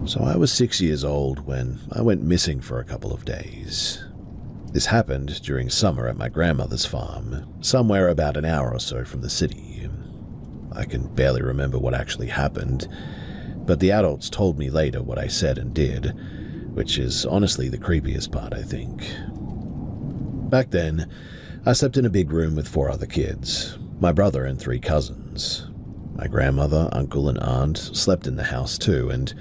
So I was 6 years old when I went missing for a couple of days. This happened during summer at my grandmother's farm, somewhere about an hour or so from the city. I can barely remember what actually happened, but the adults told me later what I said and did, which is honestly the creepiest part, I think. Back then, I slept in a big room with 4 other kids, my brother and 3 cousins. My grandmother, uncle, and aunt slept in the house too, and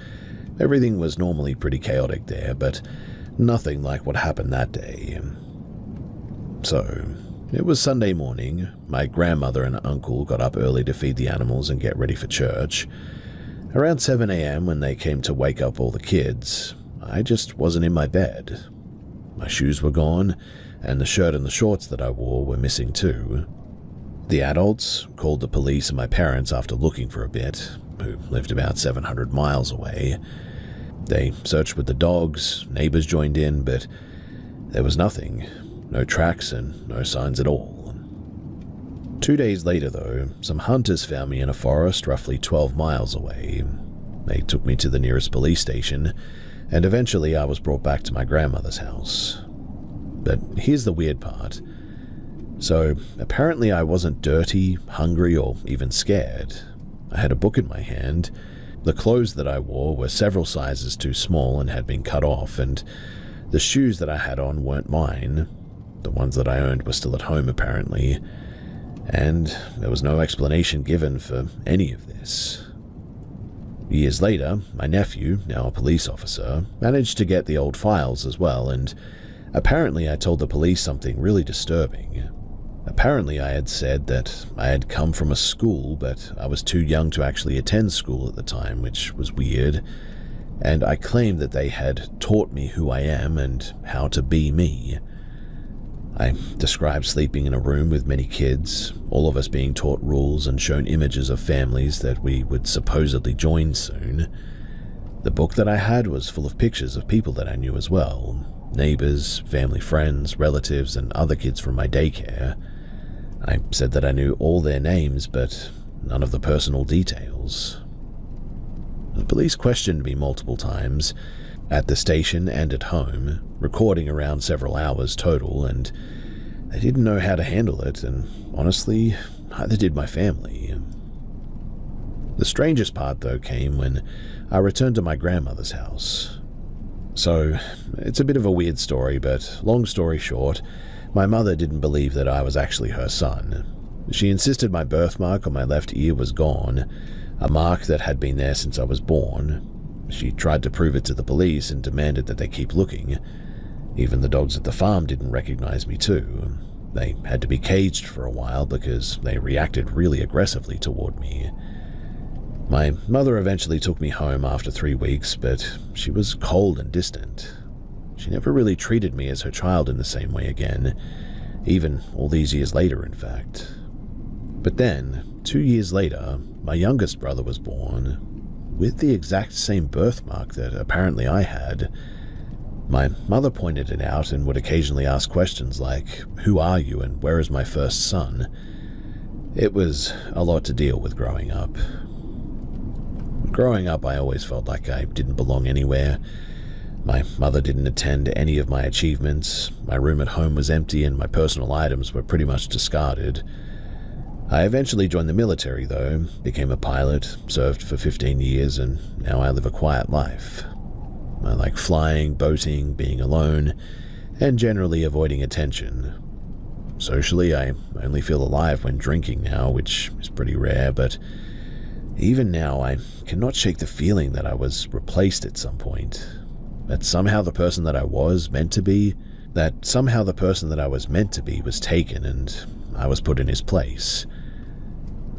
everything was normally pretty chaotic there, but nothing like what happened that day. So, it was Sunday morning. My grandmother and uncle got up early to feed the animals and get ready for church. Around 7 a.m. when they came to wake up all the kids, I just wasn't in my bed. My shoes were gone, and the shirt and the shorts that I wore were missing too. The adults called the police and my parents after looking for a bit, who lived about 700 miles away. They searched with the dogs, neighbors joined in, but there was nothing. No tracks and no signs at all. 2 days later, though, some hunters found me in a forest roughly 12 miles away. They took me to the nearest police station, and eventually I was brought back to my grandmother's house. But here's the weird part. So, apparently I wasn't dirty, hungry, or even scared. I had a book in my hand. The clothes that I wore were several sizes too small and had been cut off, and the shoes that I had on weren't mine. The ones that I owned were still at home, apparently, and there was no explanation given for any of this. Years later, my nephew, now a police officer, managed to get the old files as well, and apparently I told the police something really disturbing. Apparently I had said that I had come from a school, but I was too young to actually attend school at the time, which was weird, and I claimed that they had taught me who I am and how to be me. I described sleeping in a room with many kids, all of us being taught rules and shown images of families that we would supposedly join soon. The book that I had was full of pictures of people that I knew as well, neighbors, family friends, relatives, and other kids from my daycare. I said that I knew all their names, but none of the personal details. The police questioned me multiple times, at the station and at home, recording around several hours total, and they didn't know how to handle it, and honestly, neither did my family. The strangest part, though, came when I returned to my grandmother's house. So, it's a bit of a weird story, but long story short, my mother didn't believe that I was actually her son. She insisted my birthmark on my left ear was gone, a mark that had been there since I was born. She tried to prove it to the police and demanded that they keep looking. Even the dogs at the farm didn't recognize me too. They had to be caged for a while because they reacted really aggressively toward me. My mother eventually took me home after 3 weeks, but she was cold and distant. She never really treated me as her child in the same way again, even all these years later, in fact. But then, 2 years later, my youngest brother was born, with the exact same birthmark that apparently I had. My mother pointed it out and would occasionally ask questions like, "Who are you and where is my first son?" It was a lot to deal with growing up. Growing up, I always felt like I didn't belong anywhere. My mother didn't attend any of my achievements, my room at home was empty, and my personal items were pretty much discarded. I eventually joined the military, though, became a pilot, served for 15 years, and now I live a quiet life. I like flying, boating, being alone, and generally avoiding attention. Socially, I only feel alive when drinking now, which is pretty rare, but even now I cannot shake the feeling that I was replaced at some point. That somehow the person that I was meant to be was taken and I was put in his place.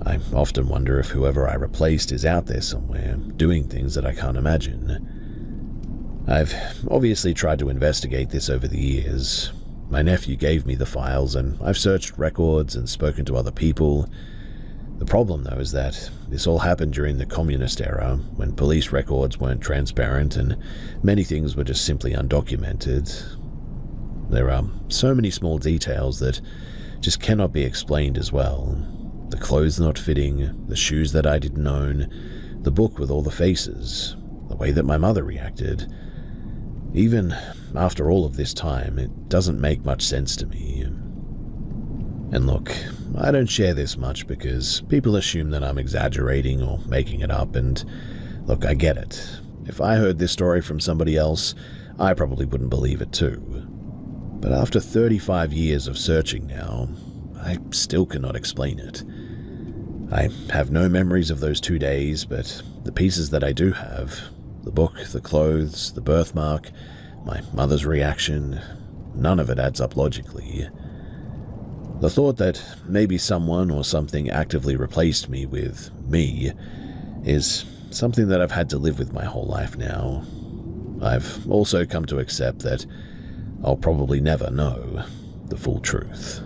I often wonder if whoever I replaced is out there somewhere, doing things that I can't imagine. I've obviously tried to investigate this over the years. My nephew gave me the files, and I've searched records and spoken to other people. The problem, though, is that this all happened during the communist era, when police records weren't transparent and many things were just simply undocumented. There are so many small details that just cannot be explained as well. The clothes not fitting, the shoes that I didn't own, the book with all the faces. the way that my mother reacted. Even after all of this time, it doesn't make much sense to me. And look, I don't share this much because people assume that I'm exaggerating or making it up, and look, I get it. If I heard this story from somebody else, I probably wouldn't believe it too. But after 35 years of searching now, I still cannot explain it. I have no memories of those 2 days, but the pieces that I do have, the book, the clothes, the birthmark, my mother's reaction, none of it adds up logically. The thought that maybe someone or something actively replaced me with me is something that I've had to live with my whole life now. I've also come to accept that I'll probably never know the full truth.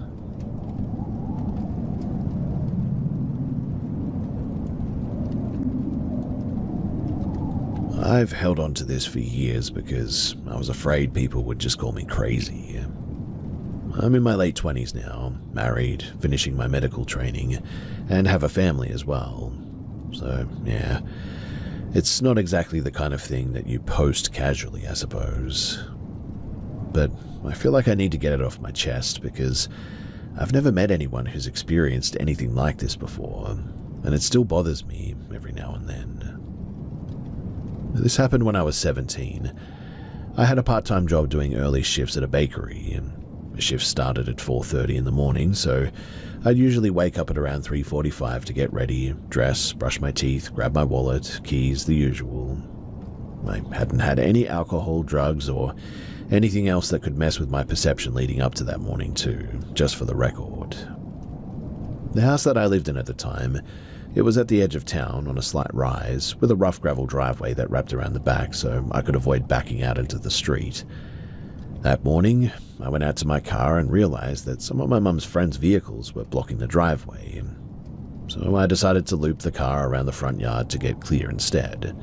I've held on to this for years because I was afraid people would just call me crazy. I'm in my late 20s now, married, finishing my medical training, and have a family as well. So, yeah, it's not exactly the kind of thing that you post casually, I suppose. But I feel like I need to get it off my chest because I've never met anyone who's experienced anything like this before, and it still bothers me every now and then. This happened when I was 17. I had a part-time job doing early shifts at a bakery, and the shift started at 4:30 in the morning, so I'd usually wake up at around 3:45 to get ready, dress, brush my teeth, grab my wallet, keys, the usual. I hadn't had any alcohol, drugs, or anything else that could mess with my perception leading up to that morning too, just for the record. The house that I lived in at the time, it was at the edge of town on a slight rise, with a rough gravel driveway that wrapped around the back so I could avoid backing out into the street. That morning, I went out to my car and realized that some of my mum's friends' vehicles were blocking the driveway, so I decided to loop the car around the front yard to get clear instead.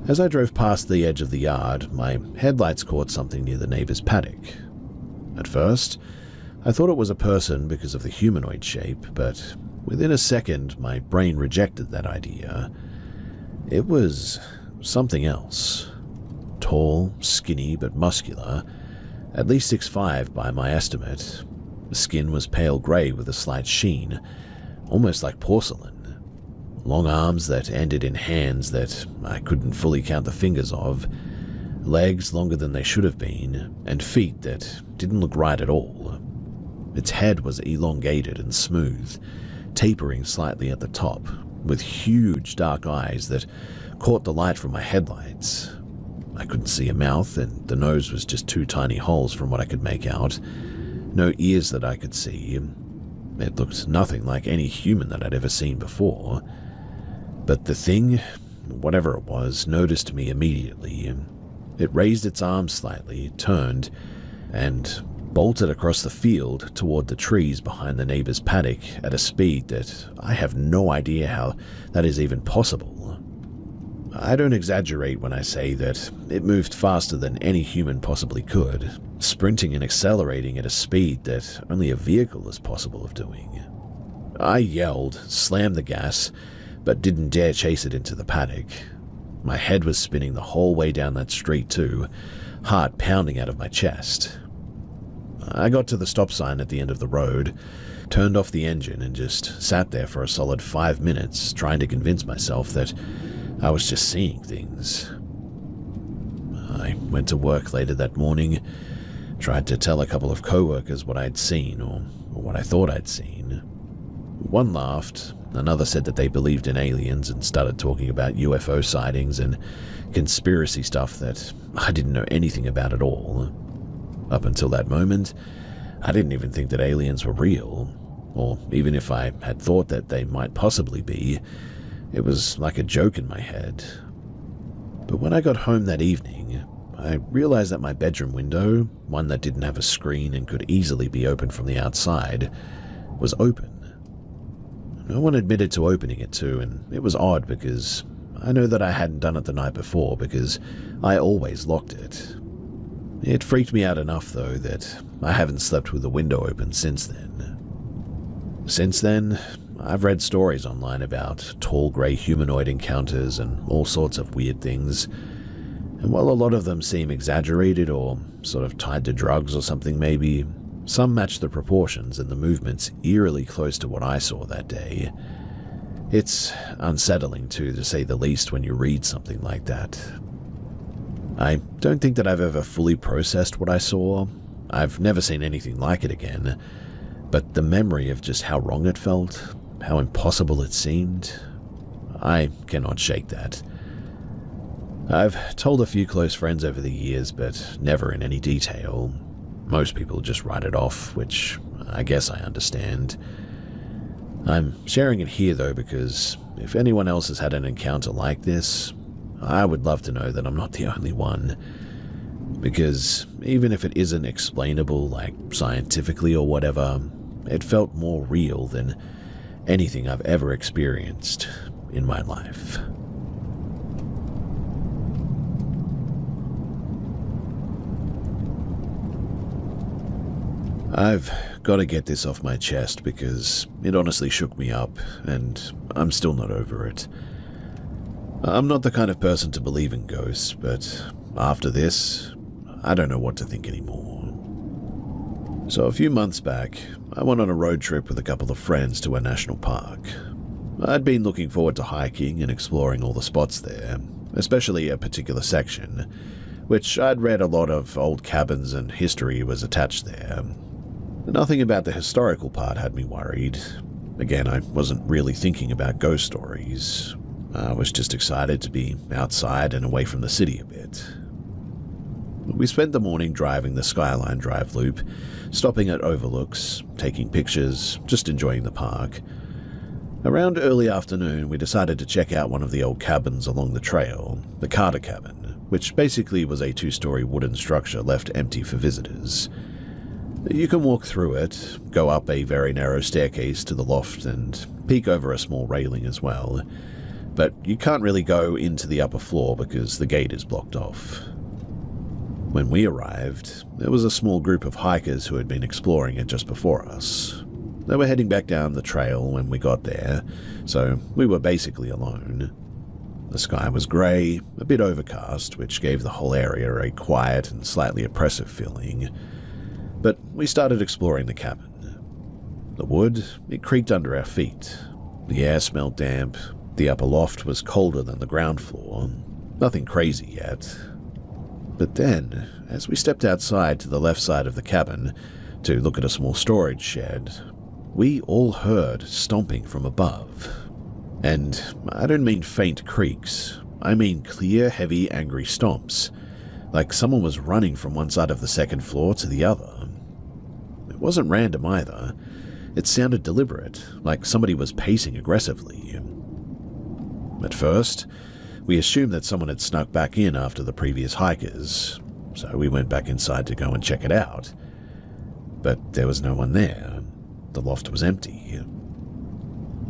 As I drove past the edge of the yard, my headlights caught something near the neighbor's paddock. At first, I thought it was a person because of the humanoid shape, but within a second, my brain rejected that idea. It was something else. Tall, skinny, but muscular, at least 6'5" by my estimate. The skin was pale grey with a slight sheen, almost like porcelain. Long arms that ended in hands that I couldn't fully count the fingers of, legs longer than they should have been, and feet that didn't look right at all. Its head was elongated and smooth, tapering slightly at the top, with huge dark eyes that caught the light from my headlights. I couldn't see a mouth, and the nose was just 2 tiny holes from what I could make out. No ears that I could see. It looked nothing like any human that I'd ever seen before. But the thing, whatever it was, noticed me immediately. It raised its arms slightly, turned, and bolted across the field toward the trees behind the neighbor's paddock at a speed that I have no idea how that is even possible. I don't exaggerate when I say that it moved faster than any human possibly could, sprinting and accelerating at a speed that only a vehicle is possible of doing. I yelled, slammed the gas, but didn't dare chase it into the paddock. My head was spinning the whole way down that street too, heart pounding out of my chest. I got to the stop sign at the end of the road, turned off the engine, and just sat there for a solid 5 minutes trying to convince myself that I was just seeing things. I went to work later that morning, tried to tell a couple of co-workers what I'd seen, or what I thought I'd seen. One laughed, another said that they believed in aliens and started talking about UFO sightings and conspiracy stuff that I didn't know anything about at all. Up until that moment, I didn't even think that aliens were real, or even if I had thought that they might possibly be, it was like a joke in my head. But when I got home that evening, I realized that my bedroom window, one that didn't have a screen and could easily be opened from the outside, was open. No one admitted to opening it too, and it was odd because I know that I hadn't done it the night before because I always locked it. It freaked me out enough though that I haven't slept with the window open since then. Since then, I've read stories online about tall grey humanoid encounters and all sorts of weird things, and while a lot of them seem exaggerated or sort of tied to drugs or something maybe, some match the proportions and the movements eerily close to what I saw that day. It's unsettling too, to say the least, when you read something like that. I don't think that I've ever fully processed what I saw. I've never seen anything like it again, but the memory of just how wrong it felt, how impossible it seemed, I cannot shake that. I've told a few close friends over the years, but never in any detail. Most people just write it off, which I guess I understand. I'm sharing it here though because if anyone else has had an encounter like this, I would love to know that I'm not the only one. Because even if it isn't explainable, like scientifically or whatever, it felt more real than anything I've ever experienced in my life. I've got to get this off my chest because it honestly shook me up, and I'm still not over it. I'm not the kind of person to believe in ghosts, but after this, I don't know what to think anymore. So a few months back, I went on a road trip with a couple of friends to a national park. I'd been looking forward to hiking and exploring all the spots there, especially a particular section, which I'd read a lot of old cabins and history was attached there. Nothing about the historical part had me worried. Again, I wasn't really thinking about ghost stories. I was just excited to be outside and away from the city a bit. We spent the morning driving the Skyline Drive loop, stopping at overlooks, taking pictures, just enjoying the park. Around early afternoon, we decided to check out one of the old cabins along the trail, the Carter Cabin, which basically was a 2-story wooden structure left empty for visitors. You can walk through it, go up a very narrow staircase to the loft and peek over a small railing as well, but you can't really go into the upper floor because the gate is blocked off. When we arrived, there was a small group of hikers who had been exploring it just before us. They were heading back down the trail when we got there, so we were basically alone. The sky was grey, a bit overcast, which gave the whole area a quiet and slightly oppressive feeling. But we started exploring the cabin. The wood, it creaked under our feet. The air smelled damp. The upper loft was colder than the ground floor. Nothing crazy yet. But then, as we stepped outside to the left side of the cabin to look at a small storage shed, we all heard stomping from above. And I don't mean faint creaks. I mean clear, heavy, angry stomps, like someone was running from one side of the second floor to the other. It wasn't random either. It sounded deliberate, like somebody was pacing aggressively. At first, we assumed that someone had snuck back in after the previous hikers, so we went back inside to go and check it out. But there was no one there. The loft was empty.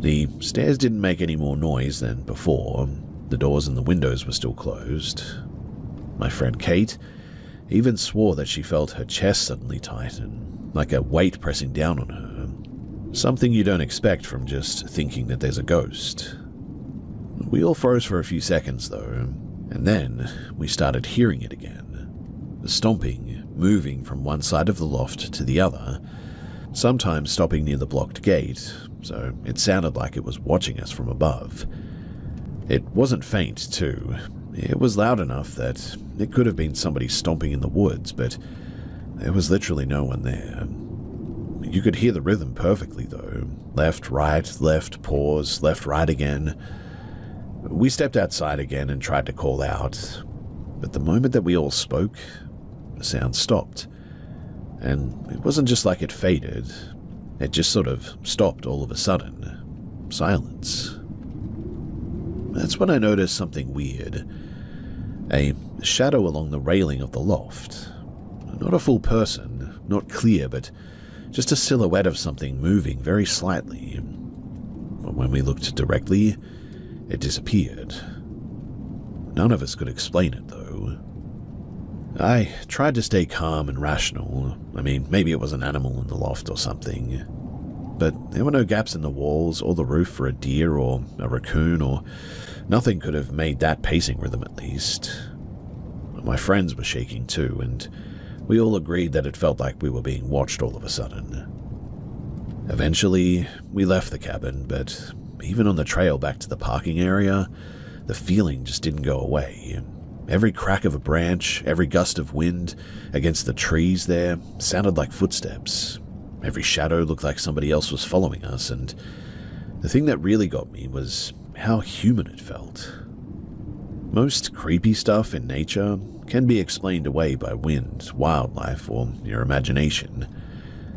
The stairs didn't make any more noise than before. The doors and the windows were still closed. My friend Kate even swore that she felt her chest suddenly tighten, like a weight pressing down on her. Something you don't expect from just thinking that there's a ghost. We all froze for a few seconds though, and then we started hearing it again. The stomping, moving from one side of the loft to the other, sometimes stopping near the blocked gate, so it sounded like it was watching us from above. It wasn't faint too. It was loud enough that it could have been somebody stomping in the woods, but there was literally no one there. You could hear the rhythm perfectly though. Left, right, pause, right again. We stepped outside again and tried to call out, but the moment that we all spoke, the sound stopped. And it wasn't just like it faded, it just sort of stopped all of a sudden. Silence. That's when I noticed something weird. A shadow along the railing of the loft. Not a full person, not clear, but just a silhouette of something moving very slightly. But when we looked directly, it disappeared. None of us could explain it, though. I tried to stay calm and rational. I mean, maybe it was an animal in the loft or something. but there were no gaps in the walls or the roof for a deer or a raccoon, or nothing could have made that pacing rhythm at least. My friends were shaking too, and we all agreed that it felt like we were being watched all of a sudden. Eventually, we left the cabin, but even on the trail back to the parking area, the feeling just didn't go away. Every crack of a branch, every gust of wind against the trees there sounded like footsteps. Every shadow looked like somebody else was following us, and the thing that really got me was how human it felt. Most creepy stuff in nature can be explained away by wind, wildlife, or your imagination.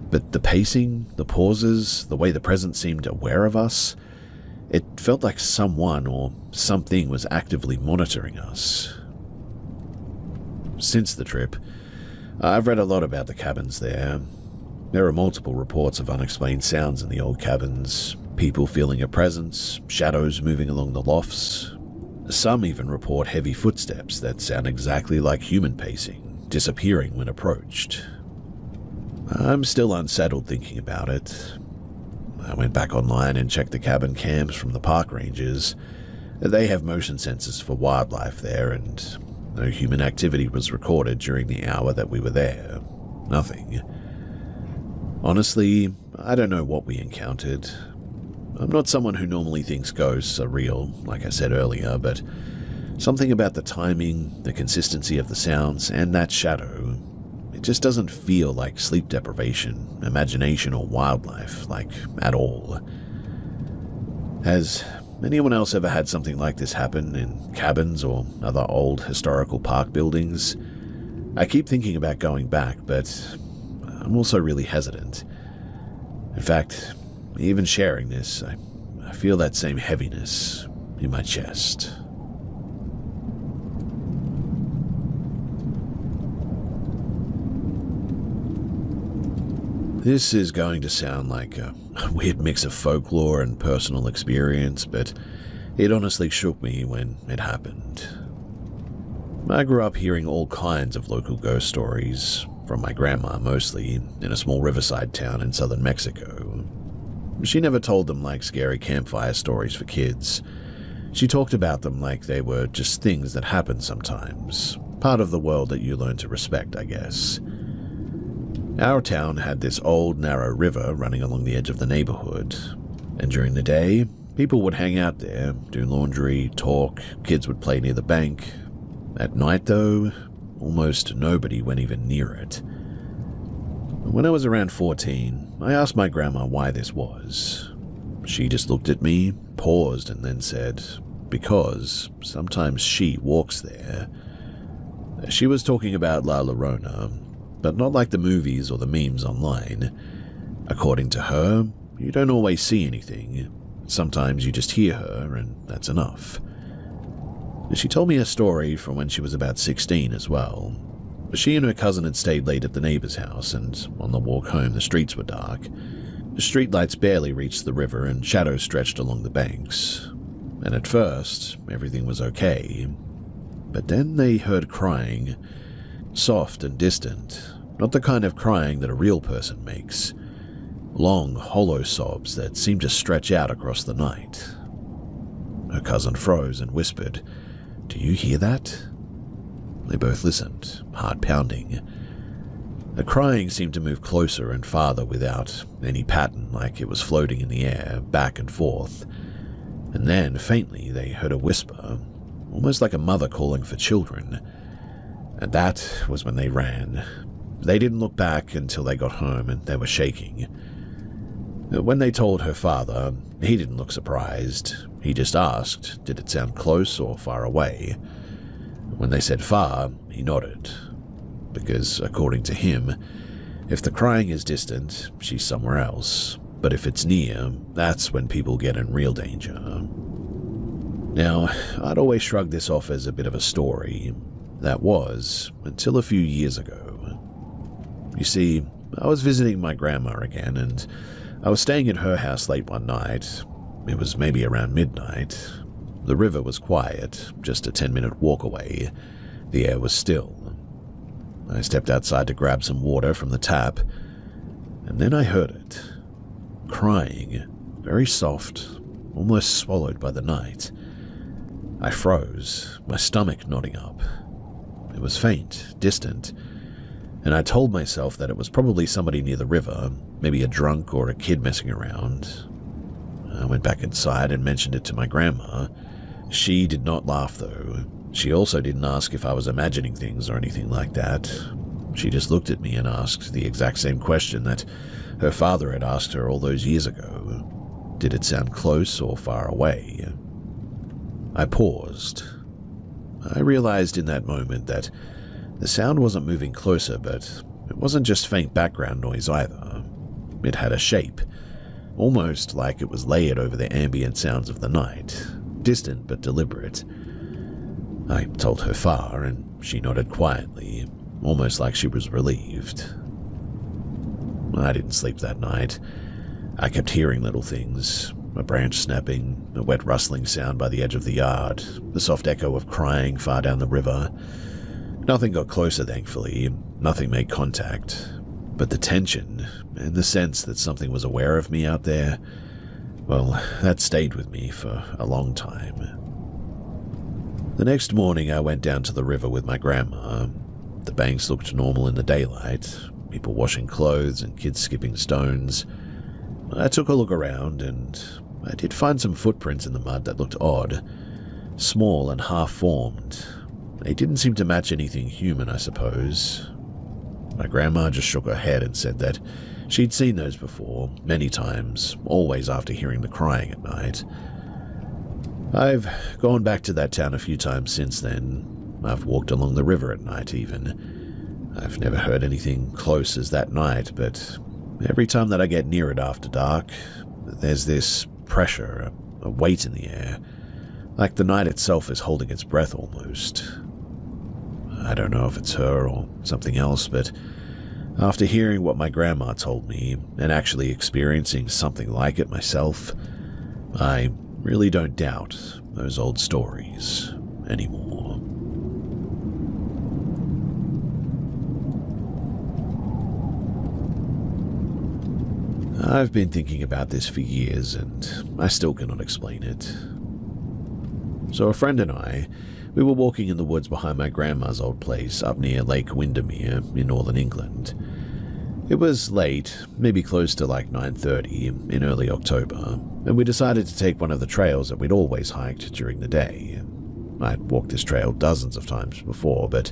But the pacing, the pauses, the way the present seemed aware of us, it felt like someone or something was actively monitoring us. Since the trip, I've read a lot about the cabins there. There are multiple reports of unexplained sounds in the old cabins, people feeling a presence, shadows moving along the lofts. Some even report heavy footsteps that sound exactly like human pacing, disappearing when approached. I'm still unsettled thinking about it. I went back online and checked the cabin cams from the park rangers. They have motion sensors for wildlife there, and no human activity was recorded during the hour that we were there. Nothing. Honestly, I don't know what we encountered. I'm not someone who normally thinks ghosts are real, like I said earlier, but something about the timing, the consistency of the sounds, and that shadow, it just doesn't feel like sleep deprivation, imagination, or wildlife, like, at all. Has anyone else ever had something like this happen in cabins or other old historical park buildings? I keep thinking about going back, but I'm also really hesitant. In fact, even sharing this, I feel that same heaviness in my chest. This is going to sound like a weird mix of folklore and personal experience, but it honestly shook me when it happened. I grew up hearing all kinds of local ghost stories, from my grandma mostly, in a small riverside town in southern Mexico. She never told them like scary campfire stories for kids. She talked about them like they were just things that happen sometimes, part of the world that you learn to respect, I guess. Our town had this old, narrow river running along the edge of the neighborhood, and during the day, people would hang out there, do laundry, talk, kids would play near the bank. At night, though, almost nobody went even near it. When I was around 14, I asked my grandma why this was. She just looked at me, paused, and then said, "Because sometimes she walks there." She was talking about La Llorona, but not like the movies or the memes online. According to her, you don't always see anything. Sometimes you just hear her, and that's enough. She told me a story from when she was about 16 as well. She and her cousin had stayed late at the neighbor's house, and on the walk home the streets were dark. The streetlights barely reached the river, and shadows stretched along the banks. And at first, everything was okay. But then they heard crying, soft and distant, not the kind of crying that a real person makes. Long, hollow sobs that seemed to stretch out across the night. Her cousin froze and whispered, "Do you hear that?" They both listened, heart pounding. The crying seemed to move closer and farther without any pattern, like it was floating in the air, back and forth. And then, faintly, they heard a whisper, almost like a mother calling for children. And that was when they ran. They didn't look back until they got home, and they were shaking. When they told her father, he didn't look surprised. He just asked, did it sound close or far away? When they said far, he nodded. Because, according to him, if the crying is distant, she's somewhere else. But if it's near, that's when people get in real danger. Now, I'd always shrugged this off as a bit of a story. That was, until a few years ago. You see, I was visiting my grandma again, and I was staying at her house late one night. It was maybe around midnight. The river was quiet, just a 10-minute walk away. The air was still. I stepped outside to grab some water from the tap, and then I heard it. crying, very soft, almost swallowed by the night. I froze, my stomach knotting up. It was faint, distant, and I told myself that it was probably somebody near the river, maybe a drunk or a kid messing around. I went back inside and mentioned it to my grandma. She did not laugh, though. She also didn't ask if I was imagining things or anything like that. She just looked at me and asked the exact same question that her father had asked her all those years ago. Did it sound close or far away? I paused. I realized in that moment that the sound wasn't moving closer, but it wasn't just faint background noise either. It had a shape, almost like it was layered over the ambient sounds of the night, distant but deliberate. I told her far, and she nodded quietly, almost like she was relieved. I didn't sleep that night. I kept hearing little things, a branch snapping, a wet rustling sound by the edge of the yard, the soft echo of crying far down the river. Nothing got closer, thankfully. Nothing made contact. But the tension, and the sense that something was aware of me out there, well, that stayed with me for a long time. The next morning, I went down to the river with my grandma. The banks looked normal in the daylight, people washing clothes and kids skipping stones. I took a look around, and I did find some footprints in the mud that looked odd, small and half-formed. They didn't seem to match anything human, I suppose. My grandma just shook her head and said that she'd seen those before, many times, always after hearing the crying at night. I've gone back to that town a few times since then. I've walked along the river at night, even. I've never heard anything close as that night, but every time that I get near it after dark, there's this pressure, a weight in the air, like the night itself is holding its breath almost. I don't know if it's her or something else, but after hearing what my grandma told me and actually experiencing something like it myself, I really don't doubt those old stories anymore. I've been thinking about this for years, and I still cannot explain it. So a friend and I, we were walking in the woods behind my grandma's old place up near Lake Windermere in northern England. It was late, maybe close to like 9:30 in early October, and we decided to take one of the trails that we'd always hiked during the day. I'd walked this trail dozens of times before, but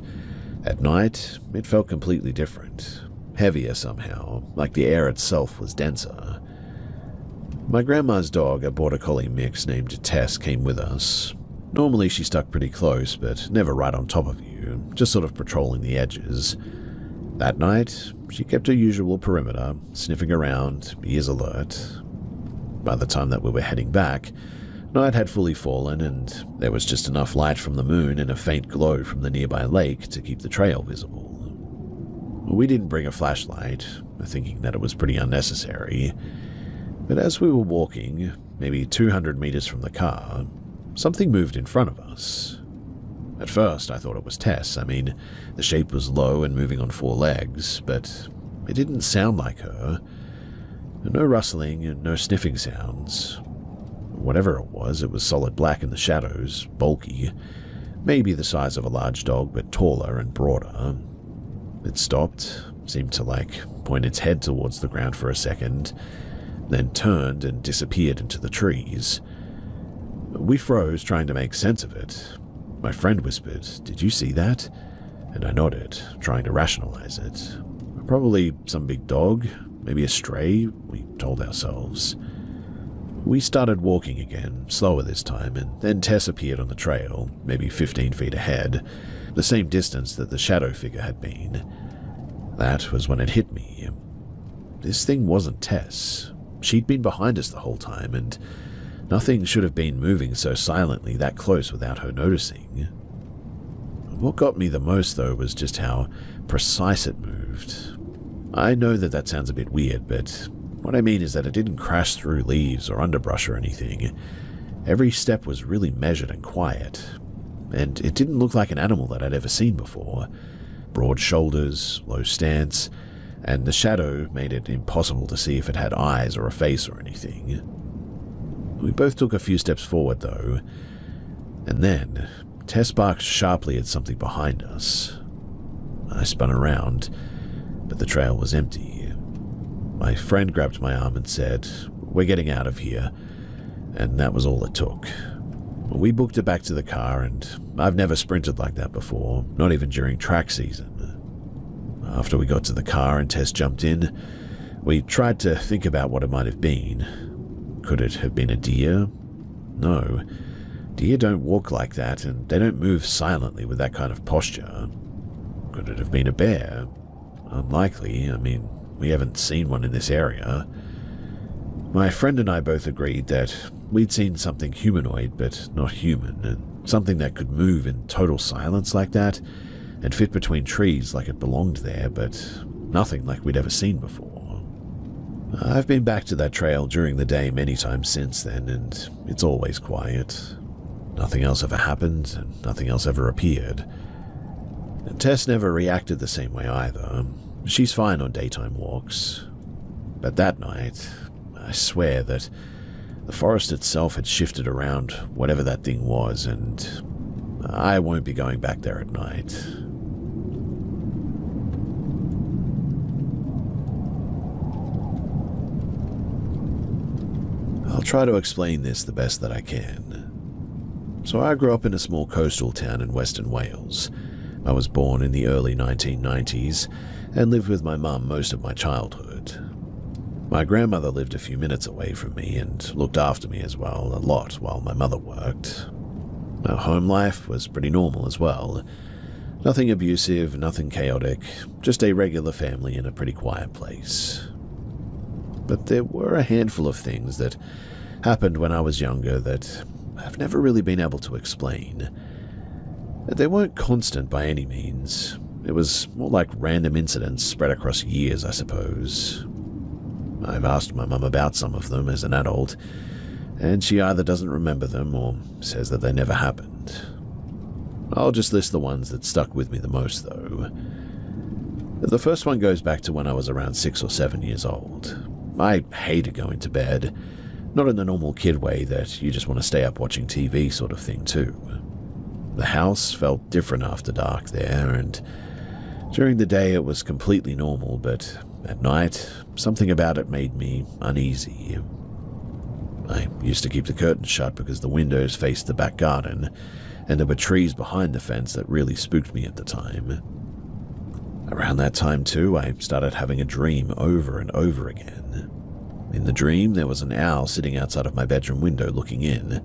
at night it felt completely different. Heavier somehow, like the air itself was denser. My grandma's dog, a border collie mix named Tess, came with us. Normally she stuck pretty close, but never right on top of you, just sort of patrolling the edges. That night, she kept her usual perimeter, sniffing around, ears alert. By the time that we were heading back, night had fully fallen, and there was just enough light from the moon and a faint glow from the nearby lake to keep the trail visible. We didn't bring a flashlight, thinking that it was pretty unnecessary, but as we were walking, maybe 200 meters from the car, something moved in front of us. At first, I thought it was Tess. I mean, the shape was low and moving on four legs, but it didn't sound like her. No rustling and no sniffing sounds. Whatever it was solid black in the shadows, bulky, maybe the size of a large dog, but taller and broader. It stopped, seemed to point its head towards the ground for a second, then turned and disappeared into the trees. We froze, trying to make sense of it. My friend whispered, "Did you see that?" And I nodded, trying to rationalize it. Probably some big dog, maybe a stray, we told ourselves. We started walking again, slower this time, and then Tess appeared on the trail, maybe 15 feet ahead, the same distance that the shadow figure had been. That was when it hit me. This thing wasn't Tess. She'd been behind us the whole time, and nothing should have been moving so silently that close without her noticing. What got me the most, though, was just how precise it moved. I know that that sounds a bit weird, but what I mean is that it didn't crash through leaves or underbrush or anything. Every step was really measured and quiet, and it didn't look like an animal that I'd ever seen before. Broad shoulders, low stance, and the shadow made it impossible to see if it had eyes or a face or anything. We both took a few steps forward, though, and then Tess barked sharply at something behind us. I spun around, but the trail was empty. My friend grabbed my arm and said, "We're getting out of here," and that was all it took. We booked it back to the car, and I've never sprinted like that before, not even during track season. After we got to the car and Tess jumped in, we tried to think about what it might have been. Could it have been a deer? No. Deer don't walk like that, and they don't move silently with that kind of posture. Could it have been a bear? Unlikely. I mean, we haven't seen one in this area. My friend and I both agreed that we'd seen something humanoid but not human, and something that could move in total silence like that and fit between trees like it belonged there, but nothing like we'd ever seen before. I've been back to that trail during the day many times since then, and it's always quiet. Nothing else ever happened, and nothing else ever appeared. And Tess never reacted the same way either. She's fine on daytime walks. But that night, I swear that the forest itself had shifted around whatever that thing was, and I won't be going back there at night. I'll try to explain this the best that I can. So I grew up in a small coastal town in Western Wales. I was born in the early 1990s and lived with my mum most of my childhood. My grandmother lived a few minutes away from me and looked after me as well a lot while my mother worked. Our home life was pretty normal as well. Nothing abusive, nothing chaotic, just a regular family in a pretty quiet place. But there were a handful of things that happened when I was younger that I've never really been able to explain. They weren't constant by any means. It was more like random incidents spread across years, I suppose. I've asked my mum about some of them as an adult, and she either doesn't remember them or says that they never happened. I'll just list the ones that stuck with me the most, though. The first one goes back to when I was around 6 or 7 years old. I hated going to bed, not in the normal kid way that you just want to stay up watching TV sort of thing too. The house felt different after dark there, and during the day it was completely normal, but at night, something about it made me uneasy. I used to keep the curtains shut because the windows faced the back garden, and there were trees behind the fence that really spooked me at the time. Around that time too, I started having a dream over and over again. In the dream, there was an owl sitting outside of my bedroom window looking in.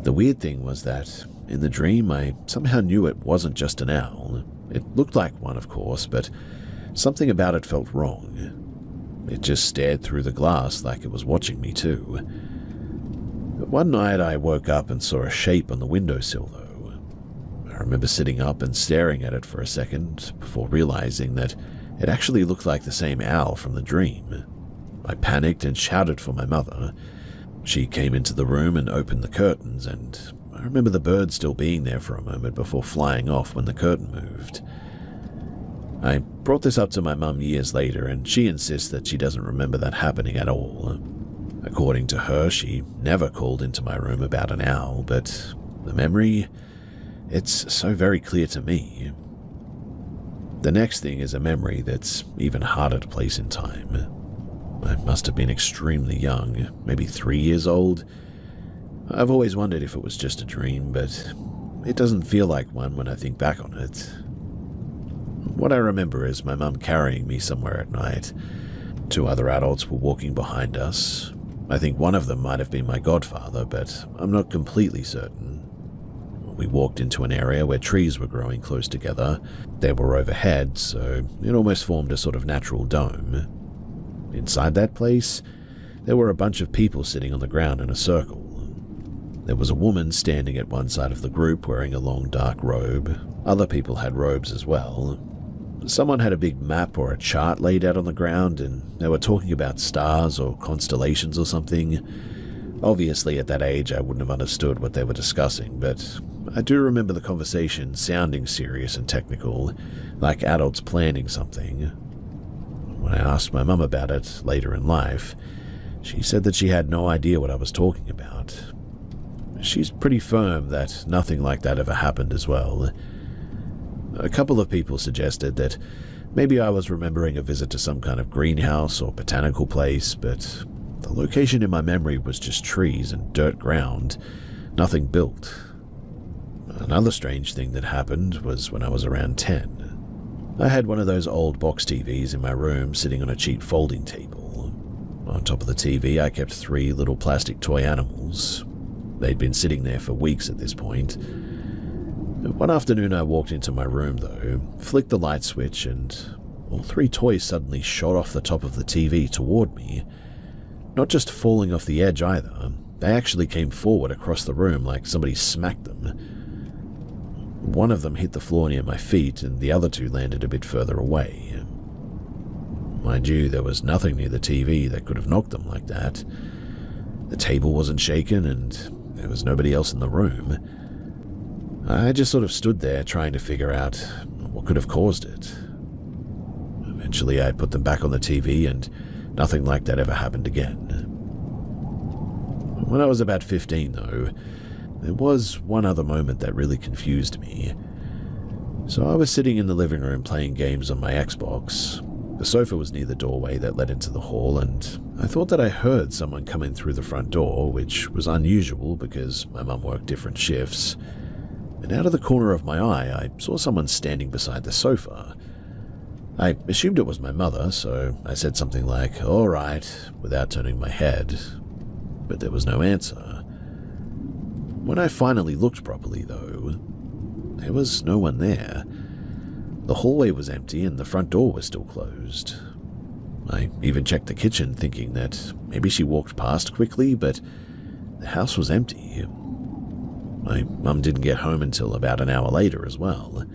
The weird thing was that, in the dream, I somehow knew it wasn't just an owl. It looked like one, of course, but something about it felt wrong. It just stared through the glass like it was watching me too. One night I woke up and saw a shape on the windowsill, though. I remember sitting up and staring at it for a second before realizing that it actually looked like the same owl from the dream. I panicked and shouted for my mother. She came into the room and opened the curtains, and I remember the bird still being there for a moment before flying off when the curtain moved. I brought this up to my mum years later, and she insists that she doesn't remember that happening at all. According to her, she never called into my room about an owl, but the memory, it's so very clear to me. The next thing is a memory that's even harder to place in time. I must have been extremely young, maybe 3 years old. I've always wondered if it was just a dream, but it doesn't feel like one when I think back on it. What I remember is my mum carrying me somewhere at night. 2 other adults were walking behind us. I think one of them might have been my godfather, but I'm not completely certain. We walked into an area where trees were growing close together. They were overhead, so it almost formed a sort of natural dome. Inside that place, there were a bunch of people sitting on the ground in a circle. There was a woman standing at one side of the group wearing a long dark robe. Other people had robes as well. Someone had a big map or a chart laid out on the ground, and they were talking about stars or constellations or something. Obviously, at that age, I wouldn't have understood what they were discussing, but I do remember the conversation sounding serious and technical, like adults planning something. When I asked my mum about it later in life, she said that she had no idea what I was talking about. She's pretty firm that nothing like that ever happened as well. A couple of people suggested that maybe I was remembering a visit to some kind of greenhouse or botanical place, but the location in my memory was just trees and dirt ground, nothing built. Another strange thing that happened was when I was around 10. I had one of those old box TVs in my room sitting on a cheap folding table. On top of the TV, I kept 3 little plastic toy animals. They'd been sitting there for weeks at this point. One afternoon I walked into my room though, flicked the light switch, and all 3 toys suddenly shot off the top of the TV toward me. Not just falling off the edge either, they actually came forward across the room like somebody smacked them. One of them hit the floor near my feet, and the other 2 landed a bit further away. Mind you, there was nothing near the TV that could have knocked them like that. The table wasn't shaken, and there was nobody else in the room. I just sort of stood there trying to figure out what could have caused it. Eventually I put them back on the TV, and nothing like that ever happened again. When I was about 15 though, there was one other moment that really confused me. So I was sitting in the living room playing games on my Xbox. The sofa was near the doorway that led into the hall, and I thought that I heard someone coming through the front door, which was unusual because my mum worked different shifts. And out of the corner of my eye, I saw someone standing beside the sofa. I assumed it was my mother, so I said something like, "All right," without turning my head. But there was no answer. When I finally looked properly, though, there was no one there. The hallway was empty and the front door was still closed. I even checked the kitchen, thinking that maybe she walked past quickly, but the house was empty. My mum didn't get home until about an hour later as well.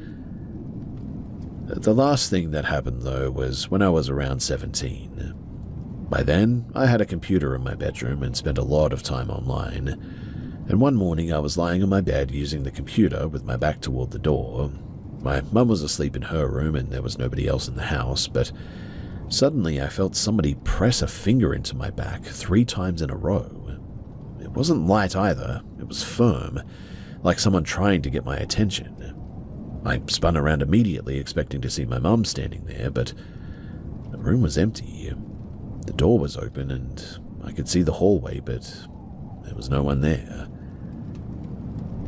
The last thing that happened, though, was when I was around 17. By then, I had a computer in my bedroom and spent a lot of time online. And one morning I was lying on my bed using the computer with my back toward the door. My mum was asleep in her room and there was nobody else in the house, but suddenly I felt somebody press a finger into my back 3 times in a row. It wasn't light either, it was firm, like someone trying to get my attention. I spun around immediately, expecting to see my mum standing there, but the room was empty. The door was open and I could see the hallway, but there was no one there.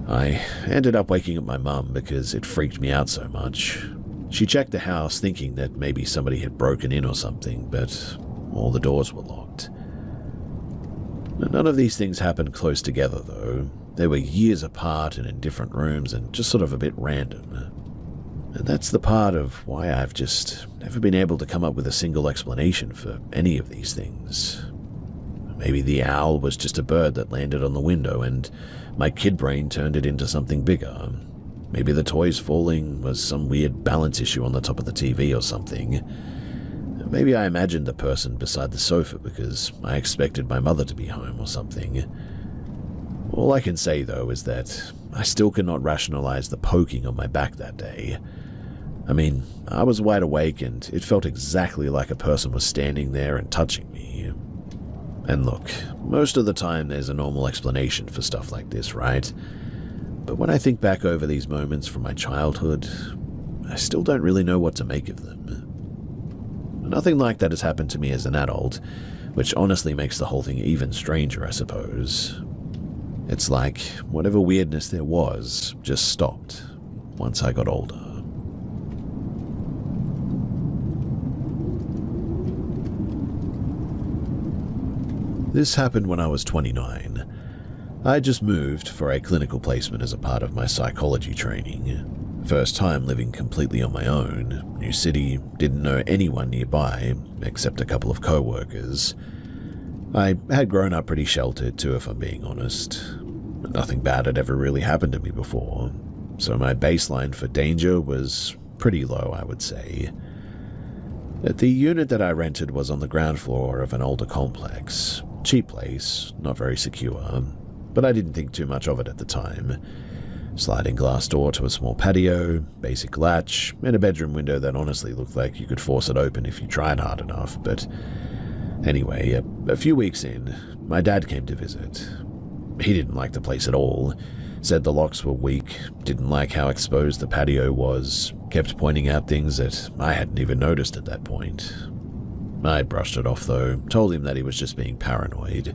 I ended up waking up my mum because it freaked me out so much. She checked the house thinking that maybe somebody had broken in or something, but all the doors were locked. None of these things happened close together though. They were years apart and in different rooms and just sort of a bit random. And that's the part of why I've just never been able to come up with a single explanation for any of these things. Maybe the owl was just a bird that landed on the window and my kid brain turned it into something bigger. Maybe the toys falling was some weird balance issue on the top of the TV or something. Maybe I imagined the person beside the sofa because I expected my mother to be home or something. All I can say, though, is that I still cannot rationalize the poking on my back that day. I mean, I was wide awake and it felt exactly like a person was standing there and touching me. And look, most of the time there's a normal explanation for stuff like this, right? But when I think back over these moments from my childhood, I still don't really know what to make of them. Nothing like that has happened to me as an adult, which honestly makes the whole thing even stranger, I suppose. It's like whatever weirdness there was just stopped once I got older. This happened when I was 29. I just moved for a clinical placement as a part of my psychology training. First time living completely on my own, new city, didn't know anyone nearby except a couple of co-workers. I had grown up pretty sheltered too, if I'm being honest. Nothing bad had ever really happened to me before, so my baseline for danger was pretty low, I would say. The unit that I rented was on the ground floor of an older complex. Cheap place, not very secure, but I didn't think too much of it at the time. Sliding glass door to a small patio, basic latch, and a bedroom window that honestly looked like you could force it open if you tried hard enough. But anyway, a few weeks in, my dad came to visit. He didn't like the place at all, said the locks were weak, didn't like how exposed the patio was, kept pointing out things that I hadn't even noticed at that point. I brushed it off though, told him that he was just being paranoid.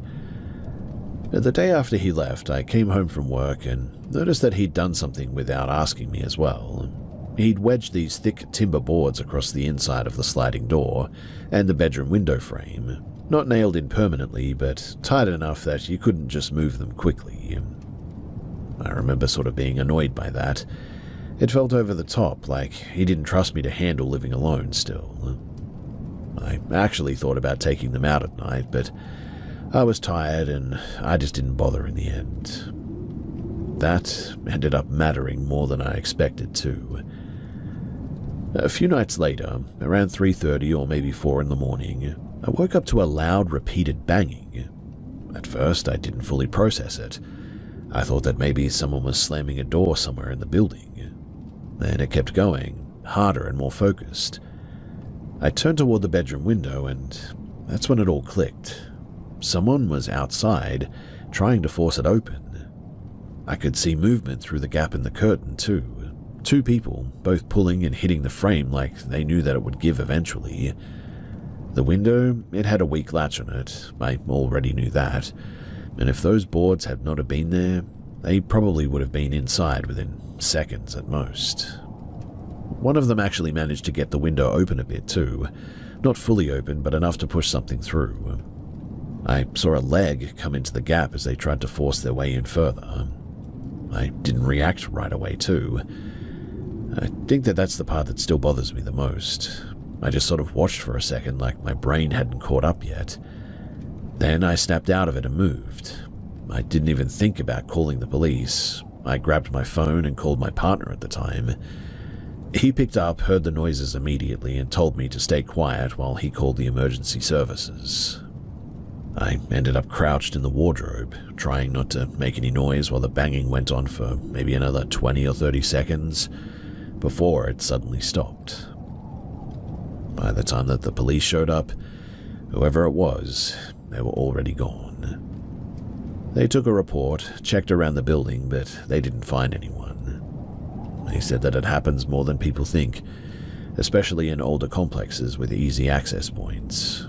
The day after he left, I came home from work and noticed that he'd done something without asking me as well. He'd wedged these thick timber boards across the inside of the sliding door and the bedroom window frame, not nailed in permanently, but tight enough that you couldn't just move them quickly. I remember sort of being annoyed by that. It felt over the top, like he didn't trust me to handle living alone still. I actually thought about taking them out at night, but I was tired and I just didn't bother in the end. That ended up mattering more than I expected to. A few nights later, around 3:30 or maybe 4 in the morning, I woke up to a loud, repeated banging. At first, I didn't fully process it. I thought that maybe someone was slamming a door somewhere in the building. Then it kept going, harder and more focused. I turned toward the bedroom window, and that's when it all clicked. Someone was outside, trying to force it open. I could see movement through the gap in the curtain, too. 2 people, both pulling and hitting the frame like they knew that it would give eventually. The window, it had a weak latch on it. I already knew that. And if those boards had not have been there, they probably would have been inside within seconds at most. One of them actually managed to get the window open a bit too. Not fully open, but enough to push something through. I saw a leg come into the gap as they tried to force their way in further. I didn't react right away too. I think that that's the part that still bothers me the most. I just sort of watched for a second like my brain hadn't caught up yet. Then I snapped out of it and moved. I didn't even think about calling the police. I grabbed my phone and called my partner at the time. He picked up, heard the noises immediately, and told me to stay quiet while he called the emergency services. I ended up crouched in the wardrobe, trying not to make any noise while the banging went on for maybe another 20 or 30 seconds, before it suddenly stopped. By the time that the police showed up, whoever it was, they were already gone. They took a report, checked around the building, but they didn't find anyone. They said that it happens more than people think, especially in older complexes with easy access points.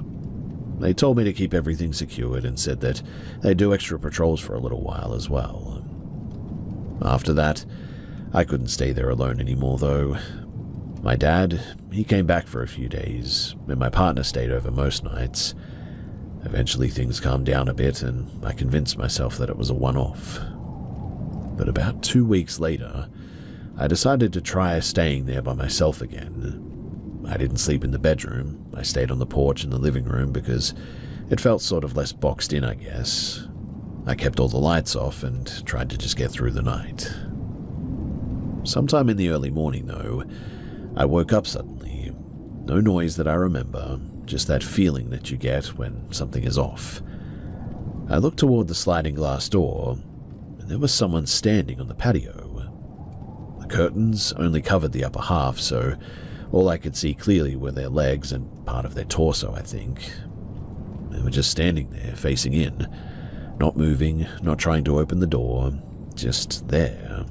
They told me to keep everything secured and said that they'd do extra patrols for a little while as well. After that, I couldn't stay there alone anymore though. My dad, he came back for a few days, and my partner stayed over most nights. Eventually things calmed down a bit and I convinced myself that it was a one-off. But about 2 weeks later, I decided to try staying there by myself again. I didn't sleep in the bedroom. I stayed on the porch in the living room because it felt sort of less boxed in, I guess. I kept all the lights off and tried to just get through the night. Sometime in the early morning, though, I woke up suddenly. No noise that I remember, just that feeling that you get when something is off. I looked toward the sliding glass door, and there was someone standing on the patio. The curtains only covered the upper half, so all I could see clearly were their legs and part of their torso, I think. They were just standing there, facing in, not moving, not trying to open the door, just there.